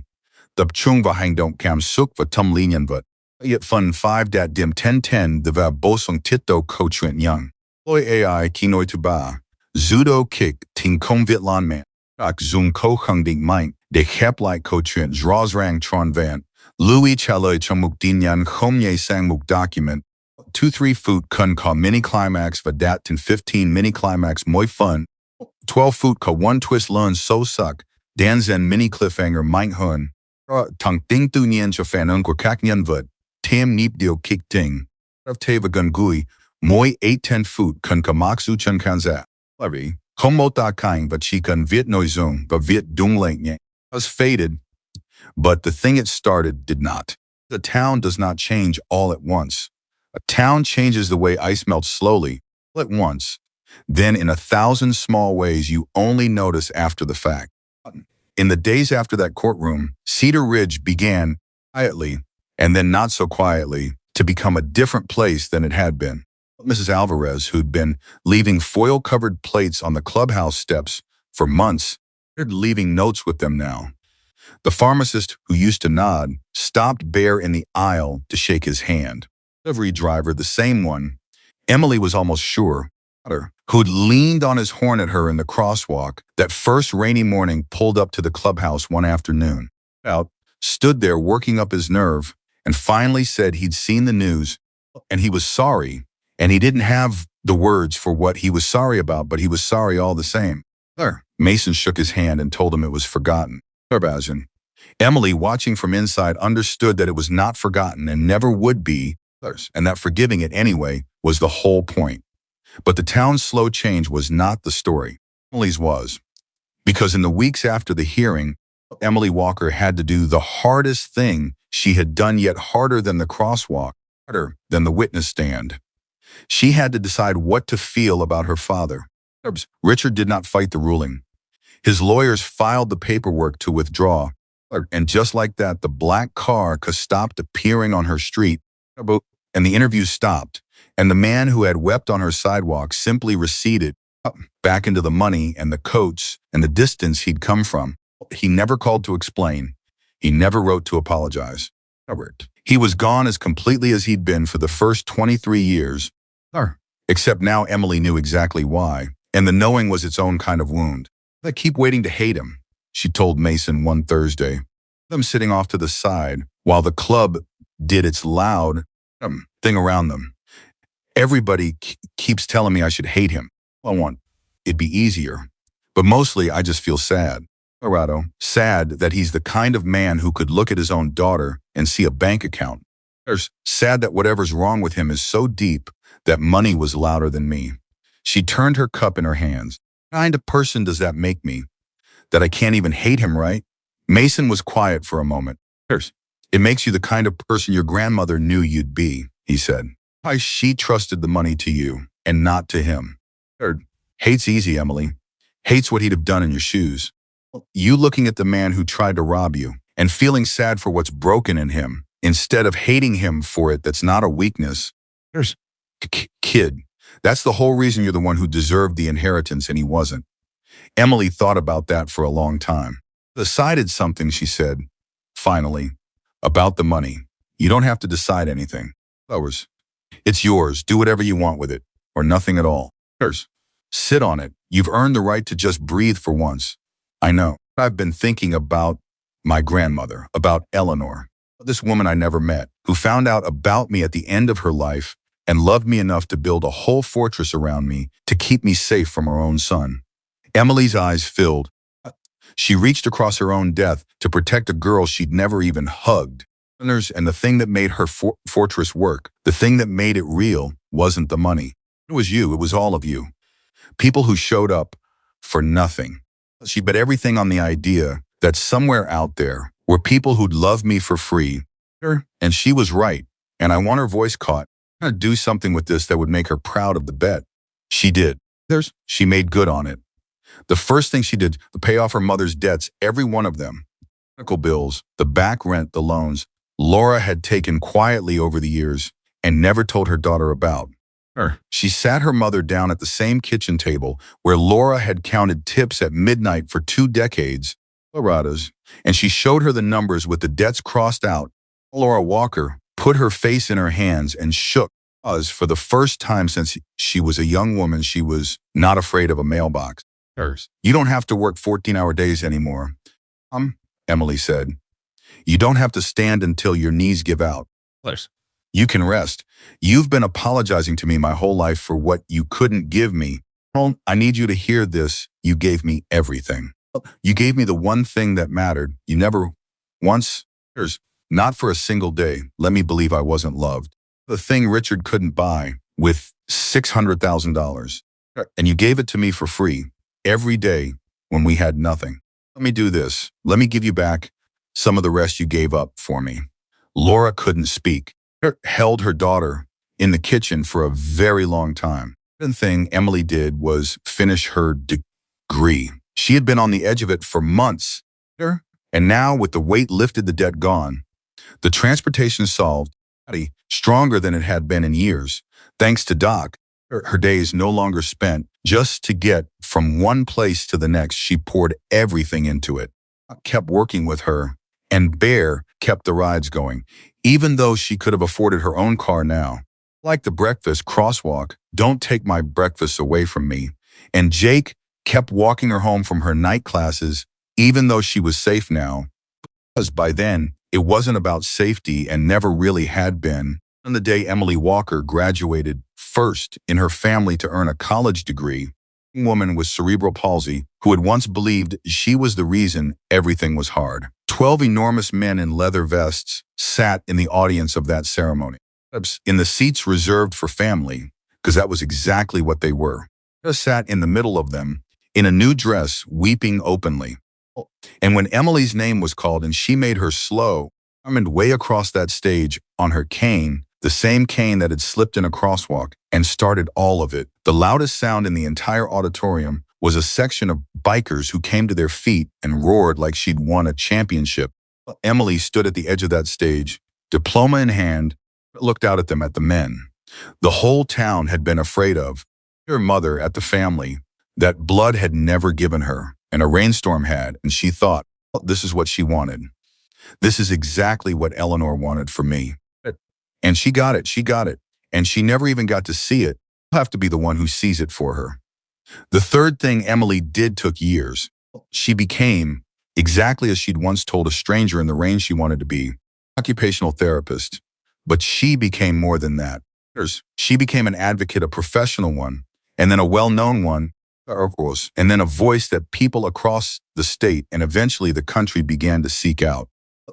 Tập trung vào hành động cảm xúc và tâm lý nhân vật. Yet phần 5 đạt điểm 10-10 và bổ sung title câu chuyện nhanh. Lôi AI khi nói thứ ba. Judo kick tình công Việt Lan mẹ. Các dùng câu khẳng định mạnh để khép lại câu chuyện rõ ràng tròn vẹn. Louis trả lời trong một tin nhắn không nhảy sang một document. 2-3 phút cần có mini climax và đạt đến 15 mini climax mỗi phần. 12 phút có one twist lớn sâu sắc. Dan Zen mini cliffhanger mạnh hơn. Thằng tính tự nhiên cho phản ứng của các nhân vật. Thêm nhịp điệu kịch tính. Thế và gần gũi. Mỗi 8-10 phút cần có mặc dù chân khán giả. Không mô tả cảnh và chỉ cần viết nội dung và viết đúng lệnh nhẹ. It was faded, but the thing it started did not. The town does not change all at once. A town changes the way ice melts slowly, all at once. Then in 1,000 small ways you only notice after the fact. In the days after that courtroom, Cedar Ridge began quietly, and then not so quietly, to become a different place than it had been. Mrs. Alvarez, who'd been leaving foil-covered plates on the clubhouse steps for months, started leaving notes with them now. The pharmacist, who used to nod, stopped Bear in the aisle to shake his hand. Delivery driver, the same one, Emily was almost sure, who'd leaned on his horn at her in the crosswalk that first rainy morning, pulled up to the clubhouse one afternoon. Out, stood there working up his nerve, and finally said he'd seen the news, and he was sorry, and he didn't have the words for what he was sorry about, but he was sorry all the same. Mason shook his hand and told him it was forgotten. Emily, watching from inside, understood that it was not forgotten and never would be, and that forgiving it anyway was the whole point. But the town's slow change was not the story. Emily's was. Because in the weeks after the hearing, Emily Walker had to do the hardest thing she had done, yet harder than the crosswalk, harder than the witness stand. She had to decide what to feel about her father. Richard did not fight the ruling. His lawyers filed the paperwork to withdraw, and just like that, the black car stopped appearing on her street, and the interview stopped, and the man who had wept on her sidewalk simply receded back into the money and the coats and the distance he'd come from. He never called to explain. He never wrote to apologize. He was gone as completely as he'd been for the first 23 years, except now Emily knew exactly why, and the knowing was its own kind of wound. I keep waiting to hate him, she told Mason one Thursday, them sitting off to the side while the club did its loud thing around them. Everybody keeps telling me I should hate him. I want it'd be easier. But mostly I just feel sad. Colorado, sad that he's the kind of man who could look at his own daughter and see a bank account. Sad that whatever's wrong with him is so deep that money was louder than me. She turned her cup in her hands. What kind of person does that make me? That I can't even hate him, right? Mason was quiet for a moment. It makes you the kind of person your grandmother knew you'd be, he said. Why she trusted the money to you and not to him. Hate's easy, Emily. Hate's what he'd have done in your shoes. You looking at the man who tried to rob you and feeling sad for what's broken in him instead of hating him for it, that's not a weakness. There's kid. That's the whole reason you're the one who deserved the inheritance and he wasn't. Emily thought about that for a long time. Decided something, she said, finally, about the money. You don't have to decide anything. Flowers. It's yours. Do whatever you want with it, or nothing at all. Yours. Sit on it. You've earned the right to just breathe for once. I know. I've been thinking about my grandmother, about Eleanor, this woman I never met, who found out about me at the end of her life and loved me enough to build a whole fortress around me to keep me safe from her own son. Emily's eyes filled. She reached across her own death to protect a girl she'd never even hugged. And the thing that made her fortress work, the thing that made it real, wasn't the money. It was you. It was all of you. People who showed up for nothing. She bet everything on the idea that somewhere out there were people who'd love me for free. And she was right. And I want her voice caught. I'm going to do something with this that would make her proud of the bet. She did. She made good on it. The first thing she did to pay off her mother's debts, every one of them. Medical bills, the back rent, the loans, Laura had taken quietly over the years and never told her daughter about. She sat her mother down at the same kitchen table where Laura had counted tips at midnight for 2 decades, and she showed her the numbers with the debts crossed out. Laura Walker put her face in her hands and shook. For the first time since she was a young woman, she was not afraid of a mailbox. You don't have to work 14-hour days anymore. Emily said. You don't have to stand until your knees give out. You can rest. You've been apologizing to me my whole life for what you couldn't give me. I need you to hear this. You gave me everything. You gave me the one thing that mattered. You never once, not for a single day, let me believe I wasn't loved. The thing Richard couldn't buy with $600,000. And you gave it to me for free every day when we had nothing. Let me do this. Let me give you back some of the rest you gave up for me. Laura couldn't speak. Held her daughter in the kitchen for a very long time. The thing Emily did was finish her degree. She had been on the edge of it for months. And now, with the weight lifted, the debt gone, the transportation solved, stronger than it had been in years. Thanks to Doc, her days no longer spent just to get from one place to the next. She poured everything into it. Kept working with her, and Bear kept the rides going, even though she could have afforded her own car now. Like the breakfast crosswalk, don't take my breakfast away from me. And Jake kept walking her home from her night classes, even though she was safe now. Because by then, it wasn't about safety and never really had been. On the day Emily Walker graduated first in her family to earn a college degree, a woman with cerebral palsy who had once believed she was the reason everything was hard. 12 enormous men in leather vests sat in the audience of that ceremony, in the seats reserved for family, because that was exactly what they were. She sat in the middle of them, in a new dress, weeping openly. And when Emily's name was called and she made her slow, and way across that stage on her cane, the same cane that had slipped in a crosswalk, and started all of it, the loudest sound in the entire auditorium was a section of bikers who came to their feet and roared like she'd won a championship. Emily stood at the edge of that stage, diploma in hand, looked out at them, at the men. The whole town had been afraid of. Her mother, at the family, that blood had never given her, and a rainstorm had, and she thought, this is what she wanted. This is exactly what Eleanor wanted for me. And she got it, and she never even got to see it. I'll have to be the one who sees it for her. The third thing Emily did took years. She became, exactly as she'd once told a stranger in the rain she wanted to be, occupational therapist. But she became more than that. She became an advocate, a professional one, and then a well-known one, of course, and then a voice that people across the state and eventually the country began to seek out.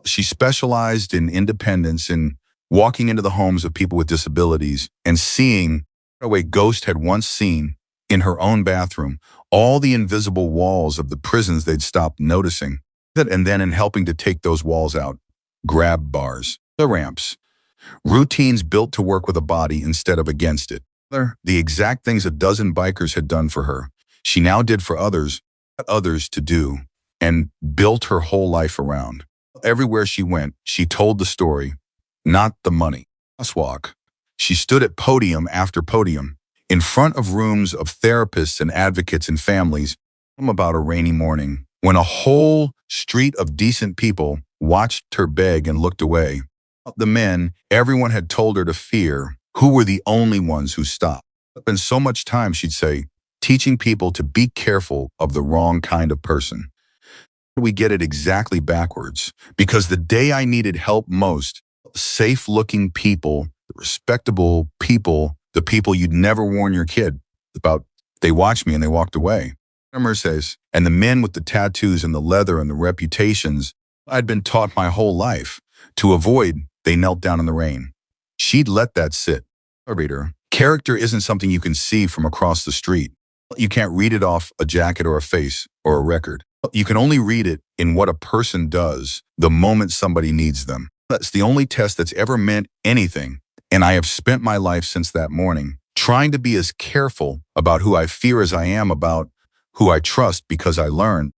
She specialized in independence, in walking into the homes of people with disabilities and seeing a way Ghost had once seen in her own bathroom, all the invisible walls of the prisons they'd stopped noticing. And then in helping to take those walls out, grab bars, the ramps, routines built to work with a body instead of against it. The exact things a dozen bikers had done for her, she now did for others to do, and built her whole life around. Everywhere she went, she told the story, not the money. Crosswalk. She stood at podium after podium, in front of rooms of therapists and advocates and families, about a rainy morning, when a whole street of decent people watched her beg and looked away. The men everyone had told her to fear, who were the only ones who stopped. Spent so much time, she'd say, teaching people to be careful of the wrong kind of person. We get it exactly backwards, because the day I needed help most, safe-looking people, respectable people, the people you'd never warn your kid about, they watched me and they walked away. Says, and the men with the tattoos and the leather and the reputations I'd been taught my whole life to avoid, they knelt down in the rain. She'd let that sit. Reader, character isn't something you can see from across the street. You can't read it off a jacket or a face or a record. You can only read it in what a person does the moment somebody needs them. That's the only test that's ever meant anything. And I have spent my life since that morning trying to be as careful about who I fear as I am about who I trust, because I learned,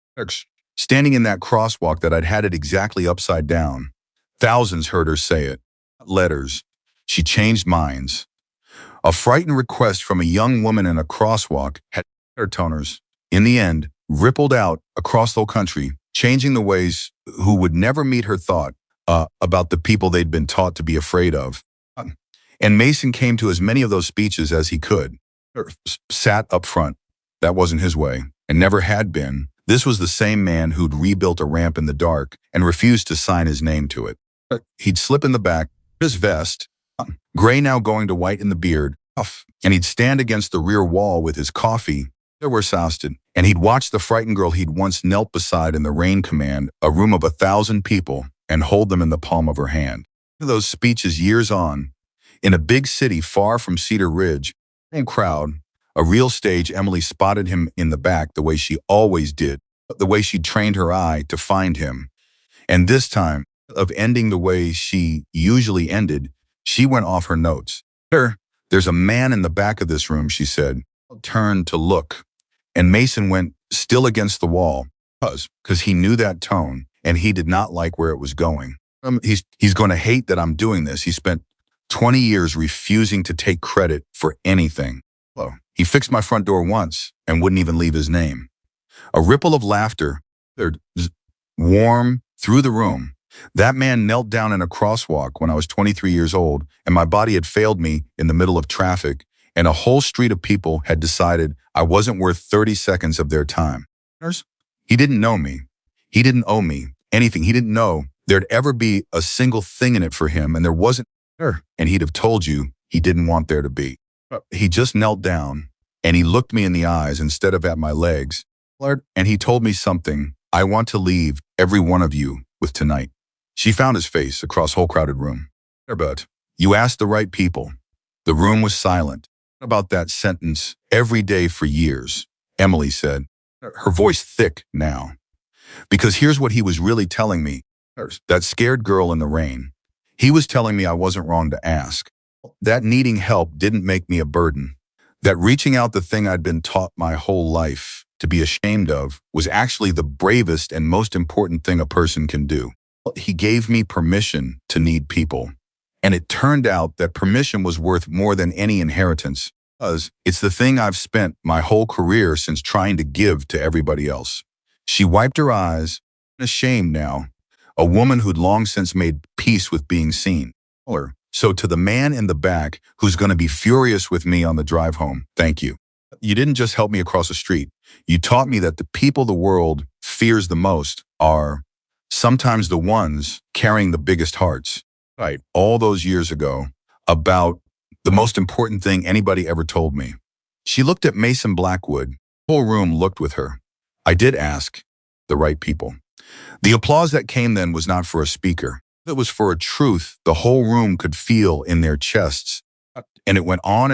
standing in that crosswalk, that I'd had it exactly upside down. Thousands heard her say it. Letters. She changed minds. A frightened request from a young woman in a crosswalk had her toners. In the end, rippled out across the whole country, changing the ways who would never meet her thought about the people they'd been taught to be afraid of. And Mason came to as many of those speeches as he could. Sat up front. That wasn't his way, and never had been. This was the same man who'd rebuilt a ramp in the dark and refused to sign his name to it. He'd slip in the back, his vest, gray now going to white in the beard, and he'd stand against the rear wall with his coffee, there were sousted, and he'd watch the frightened girl he'd once knelt beside in the rain command, a room of 1,000 people, and hold them in the palm of her hand. Those speeches years on, in a big city far from Cedar Ridge, a crowd, a real stage, Emily spotted him in the back the way she always did, the way she'd trained her eye to find him. And this time, of ending the way she usually ended, she went off her notes. There's a man in the back of this room, she said. Turned to look, and Mason went still against the wall, because he knew that tone, and he did not like where it was going. He's going to hate that I'm doing this. He spent 20 years refusing to take credit for anything. He fixed my front door once and wouldn't even leave his name. A ripple of laughter, warm through the room. That man knelt down in a crosswalk when I was 23 years old, and my body had failed me in the middle of traffic, and a whole street of people had decided I wasn't worth 30 seconds of their time. He didn't know me. He didn't owe me anything. He didn't know there'd ever be a single thing in it for him, and there wasn't. And he'd have told you he didn't want there to be. He just knelt down, and he looked me in the eyes instead of at my legs, and he told me something I want to leave every one of you with tonight. She found his face across whole crowded room. But you asked the right people. The room was silent. About that sentence every day for years, Emily said, her voice thick now. Because here's what he was really telling me, that scared girl in the rain. He was telling me I wasn't wrong to ask. That needing help didn't make me a burden. That reaching out, the thing I'd been taught my whole life to be ashamed of, was actually the bravest and most important thing a person can do. He gave me permission to need people. And it turned out that permission was worth more than any inheritance, because it's the thing I've spent my whole career since trying to give to everybody else. She wiped her eyes, ashamed now, a woman who'd long since made peace with being seen. So to the man in the back who's going to be furious with me on the drive home, thank you. You didn't just help me across the street. You taught me that the people the world fears the most are sometimes the ones carrying the biggest hearts. Right, all those years ago, about the most important thing anybody ever told me. She looked at Mason Blackwood. The whole room looked with her. I did ask the right people. The applause that came then was not for a speaker. It was for a truth the whole room could feel in their chests. And it went on,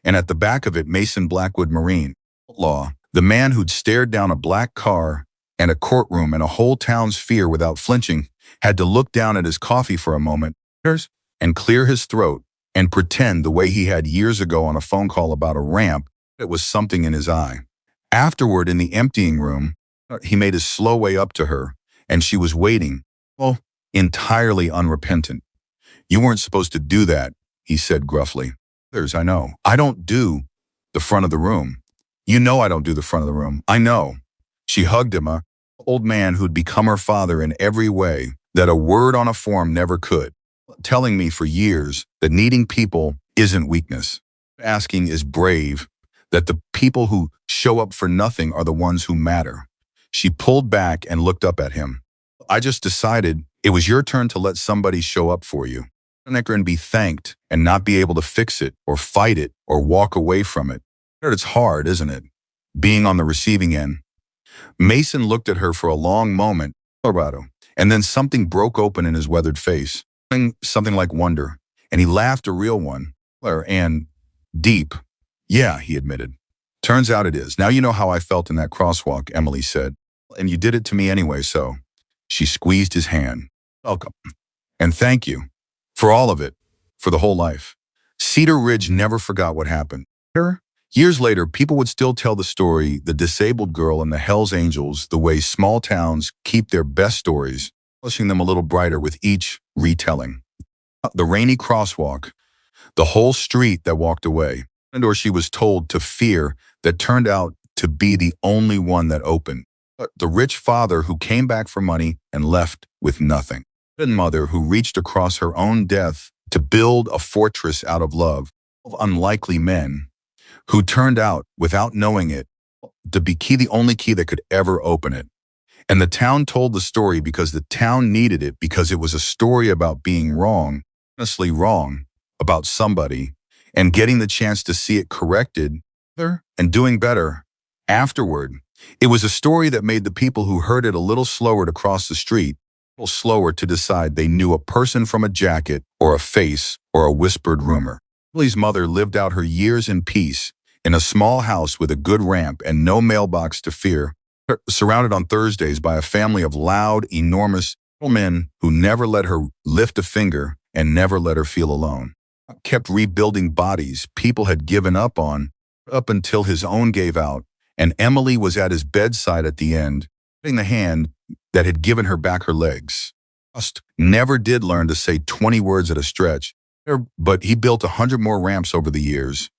and at the back of it, Mason Blackwood Marine, law, the man who'd stared down a black car and a courtroom and a whole town's fear without flinching, had to look down at his coffee for a moment and clear his throat and pretend the way he had years ago on a phone call about a ramp, it was something in his eye. Afterward, in the emptying room, he made his slow way up to her, and she was waiting, entirely unrepentant. You weren't supposed to do that, he said gruffly. There's, I know. I don't do the front of the room. You know I don't do the front of the room. I know. She hugged him, a old man who'd become her father in every way that a word on a form never could, telling me for years that needing people isn't weakness. Asking is brave, that the people who show up for nothing are the ones who matter. She pulled back and looked up at him. I just decided it was your turn to let somebody show up for you. And be thanked and not be able to fix it or fight it or walk away from it. It's hard, isn't it? Being on the receiving end. Mason looked at her for a long moment, and then something broke open in his weathered face, something like wonder, and he laughed, a real one, and deep. Yeah, he admitted. Turns out it is. Now you know how I felt in that crosswalk, Emily said. And you did it to me anyway, so. She squeezed his hand. Welcome. And thank you. For all of it. For the whole life. Cedar Ridge never forgot what happened. Years later, people would still tell the story, the disabled girl and the Hells Angels, the way small towns keep their best stories, polishing them a little brighter with each retelling. The rainy crosswalk, the whole street that walked away, or she was told to fear, that turned out to be the only one that opened. The rich father who came back for money and left with nothing. The mother who reached across her own death to build a fortress out of love. Of unlikely men who turned out, without knowing it, to be the only key that could ever open it. And the town told the story because the town needed it, because it was a story about being wrong, honestly wrong, about somebody, and getting the chance to see it corrected and doing better afterward. It was a story that made the people who heard it a little slower to cross the street, a little slower to decide they knew a person from a jacket or a face or a whispered rumor. Emily's mother lived out her years in peace in a small house with a good ramp and no mailbox to fear, surrounded on Thursdays by a family of loud, enormous men who never let her lift a finger and never let her feel alone. Kept rebuilding bodies people had given up on, up until his own gave out, and Emily was at his bedside at the end, holding the hand that had given her back her legs. Just never did learn to say 20 words at a stretch, but he built 100 more ramps over the years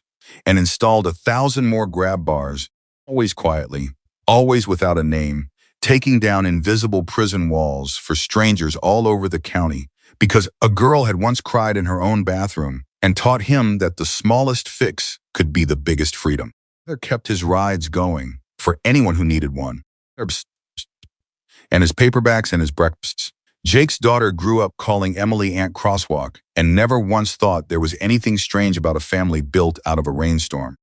and installed 1,000 more grab bars, always quietly, always without a name, taking down invisible prison walls for strangers all over the county, because a girl had once cried in her own bathroom and taught him that the smallest fix could be the biggest freedom. There kept his rides going for anyone who needed one. And his paperbacks and his breakfasts. Jake's daughter grew up calling Emily Aunt Crosswalk and never once thought there was anything strange about a family built out of a rainstorm.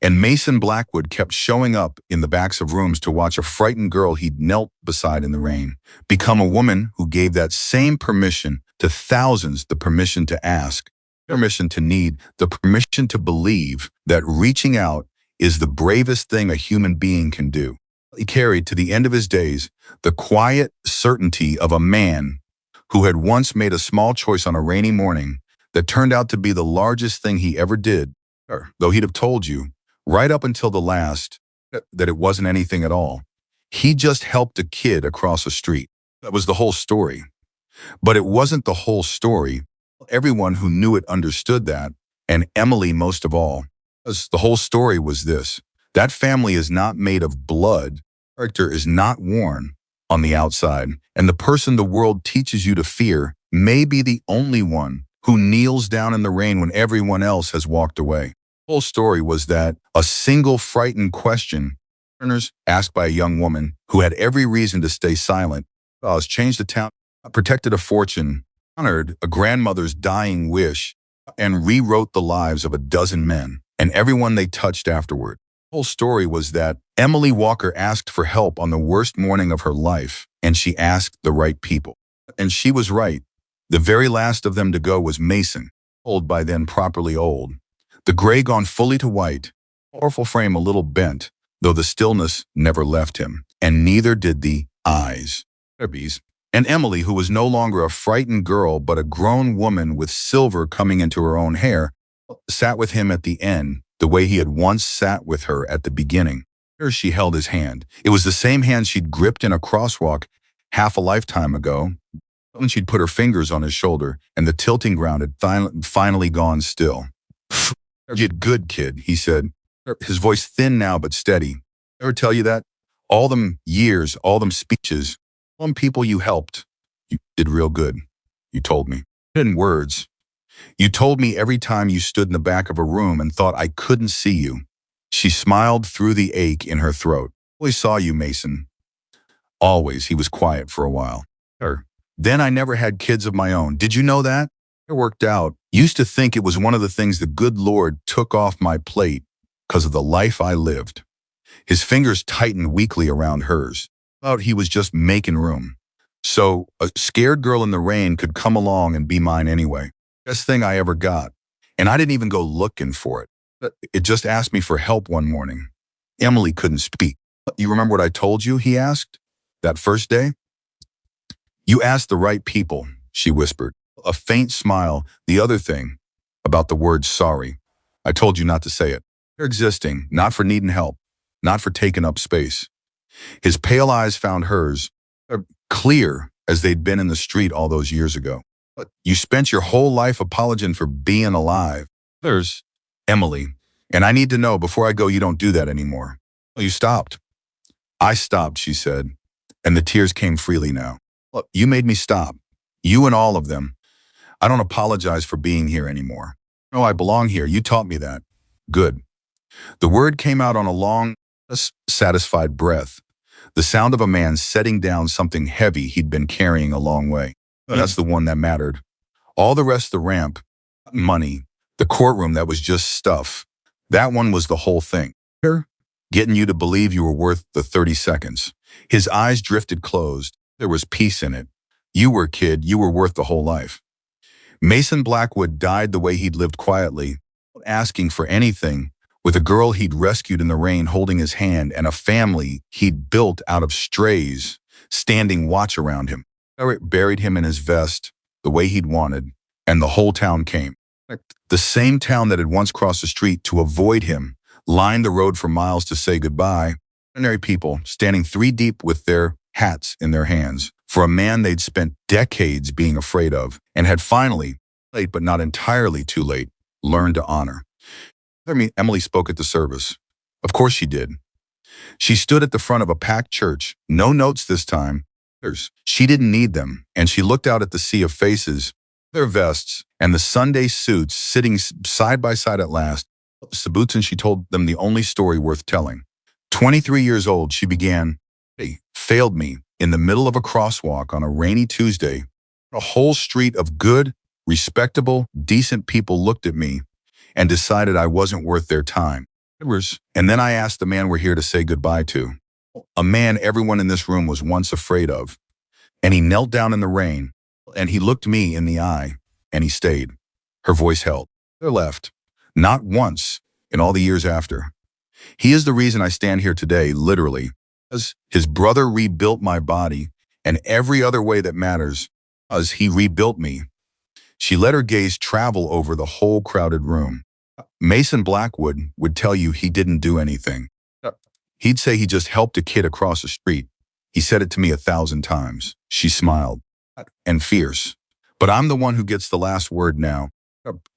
And Mason Blackwood kept showing up in the backs of rooms to watch a frightened girl he'd knelt beside in the rain become a woman who gave that same permission to thousands, the permission to ask, permission to need, the permission to believe that reaching out is the bravest thing a human being can do. He carried to the end of his days the quiet certainty of a man who had once made a small choice on a rainy morning that turned out to be the largest thing he ever did, though he'd have told you, right up until the last, that it wasn't anything at all. He just helped a kid across a street. That was the whole story. But it wasn't the whole story. Everyone who knew it understood that, and Emily most of all. The whole story was this. That family is not made of blood. Character is not worn on the outside, and the person the world teaches you to fear may be the only one who kneels down in the rain when everyone else has walked away. The whole story was that a single frightened question asked by a young woman who had every reason to stay silent changed the town, protected a fortune, honored a grandmother's dying wish, and rewrote the lives of a dozen men and everyone they touched afterward. The whole story was that Emily Walker asked for help on the worst morning of her life, and she asked the right people. And she was right. The very last of them to go was Mason, old by then properly old. The gray gone fully to white, powerful frame a little bent, though the stillness never left him, and neither did the eyes. And Emily, who was no longer a frightened girl but a grown woman with silver coming into her own hair, sat with him at the end, the way he had once sat with her at the beginning. Here she held his hand. It was the same hand she'd gripped in a crosswalk half a lifetime ago. When she'd put her fingers on his shoulder and the tilting ground had finally gone still. "You did good, kid," he said, his voice thin now but steady. "Ever tell you that? All them years, all them speeches, all them people you helped. You did real good, you told me. In words. You told me every time you stood in the back of a room and thought I couldn't see you." She smiled through the ache in her throat. "Always saw you, Mason. Always." He was quiet for a while. "Then I never had kids of my own. Did you know that? It worked out. Used to think it was one of the things the good Lord took off my plate because of the life I lived." His fingers tightened weakly around hers. Thought he was just making room. So a scared girl in the rain could come along and be mine anyway. Best thing I ever got. And I didn't even go looking for it. It just asked me for help one morning. Emily couldn't speak. "You remember what I told you?" he asked. "That first day?" "You asked the right people," she whispered. A faint smile. "The other thing, about the word sorry. I told you not to say it. They're existing, not for needing help, not for taking up space." His pale eyes found hers, clear as they'd been in the street all those years ago. "But you spent your whole life apologizing for being alive. There's Emily, and I need to know before I go you don't do that anymore." "Oh, you stopped." "I stopped," she said, and the tears came freely now. "Look, you made me stop. You and all of them. I don't apologize for being here anymore. No, I belong here. You taught me that." "Good." The word came out on a long, satisfied breath, the sound of a man setting down something heavy he'd been carrying a long way. That's the one that mattered. All the rest of the ramp, money, the courtroom that was just stuff, that one was the whole thing. Getting you to believe you were worth the 30 seconds. His eyes drifted closed. There was peace in it. You were, kid, you were worth the whole life. Mason Blackwood died the way he'd lived quietly, asking for anything, with a girl he'd rescued in the rain holding his hand and a family he'd built out of strays standing watch around him. Eric buried him in his vest the way he'd wanted, and the whole town came. The same town that had once crossed the street to avoid him, lined the road for miles to say goodbye. Ordinary people standing 3 deep with their hats in their hands for a man they'd spent decades being afraid of and had finally, late but not entirely too late, learned to honor. Emily spoke at the service. Of course she did. She stood at the front of a packed church, no notes this time. She didn't need them, and she looked out at the sea of faces, their vests, and the Sunday suits sitting side by side at last. Boots, and she told them the only story worth telling. 23 years old, she began, "They failed me in the middle of a crosswalk on a rainy Tuesday. A whole street of good, respectable, decent people looked at me and decided I wasn't worth their time. And then I asked the man we're here to say goodbye to, a man everyone in this room was once afraid of. And he knelt down in the rain, and he looked me in the eye, and he stayed." Her voice held. "They left. Not once in all the years after. He is the reason I stand here today, literally. As his brother rebuilt my body, and every other way that matters, as he rebuilt me." She let her gaze travel over the whole crowded room. "Mason Blackwood would tell you he didn't do anything. He'd say he just helped a kid across the street. He said it to me 1,000 times. She smiled. "And fierce. But I'm the one who gets the last word now.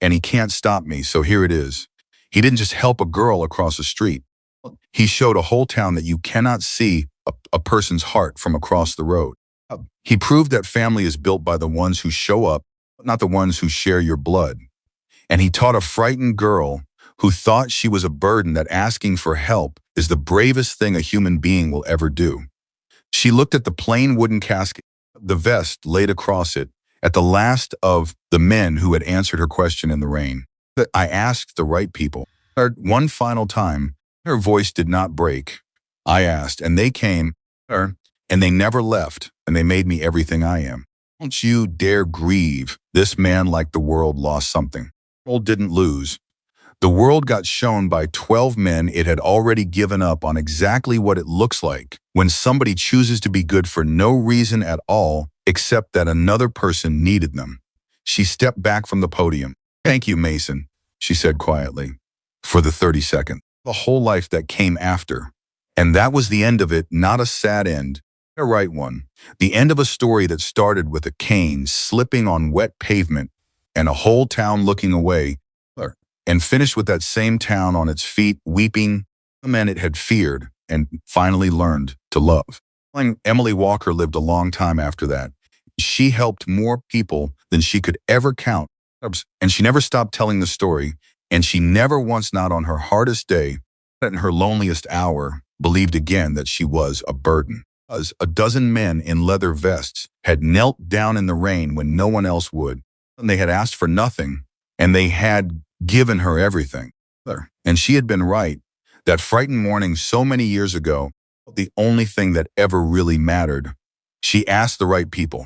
And he can't stop me, so here it is. He didn't just help a girl across the street. He showed a whole town that you cannot see a person's heart from across the road. He proved that family is built by the ones who show up, not the ones who share your blood. And he taught a frightened girl who thought she was a burden that asking for help is the bravest thing a human being will ever do." She looked at the plain wooden casket, the vest laid across it, at the last of the men who had answered her question in the rain. "I asked the right people." One final time, her voice did not break. "I asked, and they came, and they never left, and they made me everything I am. Don't you dare grieve. This man, like the world, lost something. The world didn't lose. The world got shown by 12 men it had already given up on exactly what it looks like when somebody chooses to be good for no reason at all except that another person needed them." She stepped back from the podium. "Thank you, Mason," she said quietly, "for the 30 seconds. The whole life that came after. And that was the end of it, not a sad end, A right one. The end of a story that started with a cane slipping on wet pavement and a whole town looking away, and finished with that same town on its feet weeping the men it had feared and finally learned to love. Emily Walker lived a long time after that. She helped more people than she could ever count. And she never stopped telling the story, and she never once, not on her hardest day, but in her loneliest hour, believed again that she was a burden. As a dozen men in leather vests had knelt down in the rain when no one else would, and they had asked for nothing, and they had given her everything. And she had been right. That frightened morning so many years ago, the only thing that ever really mattered. She asked the right people.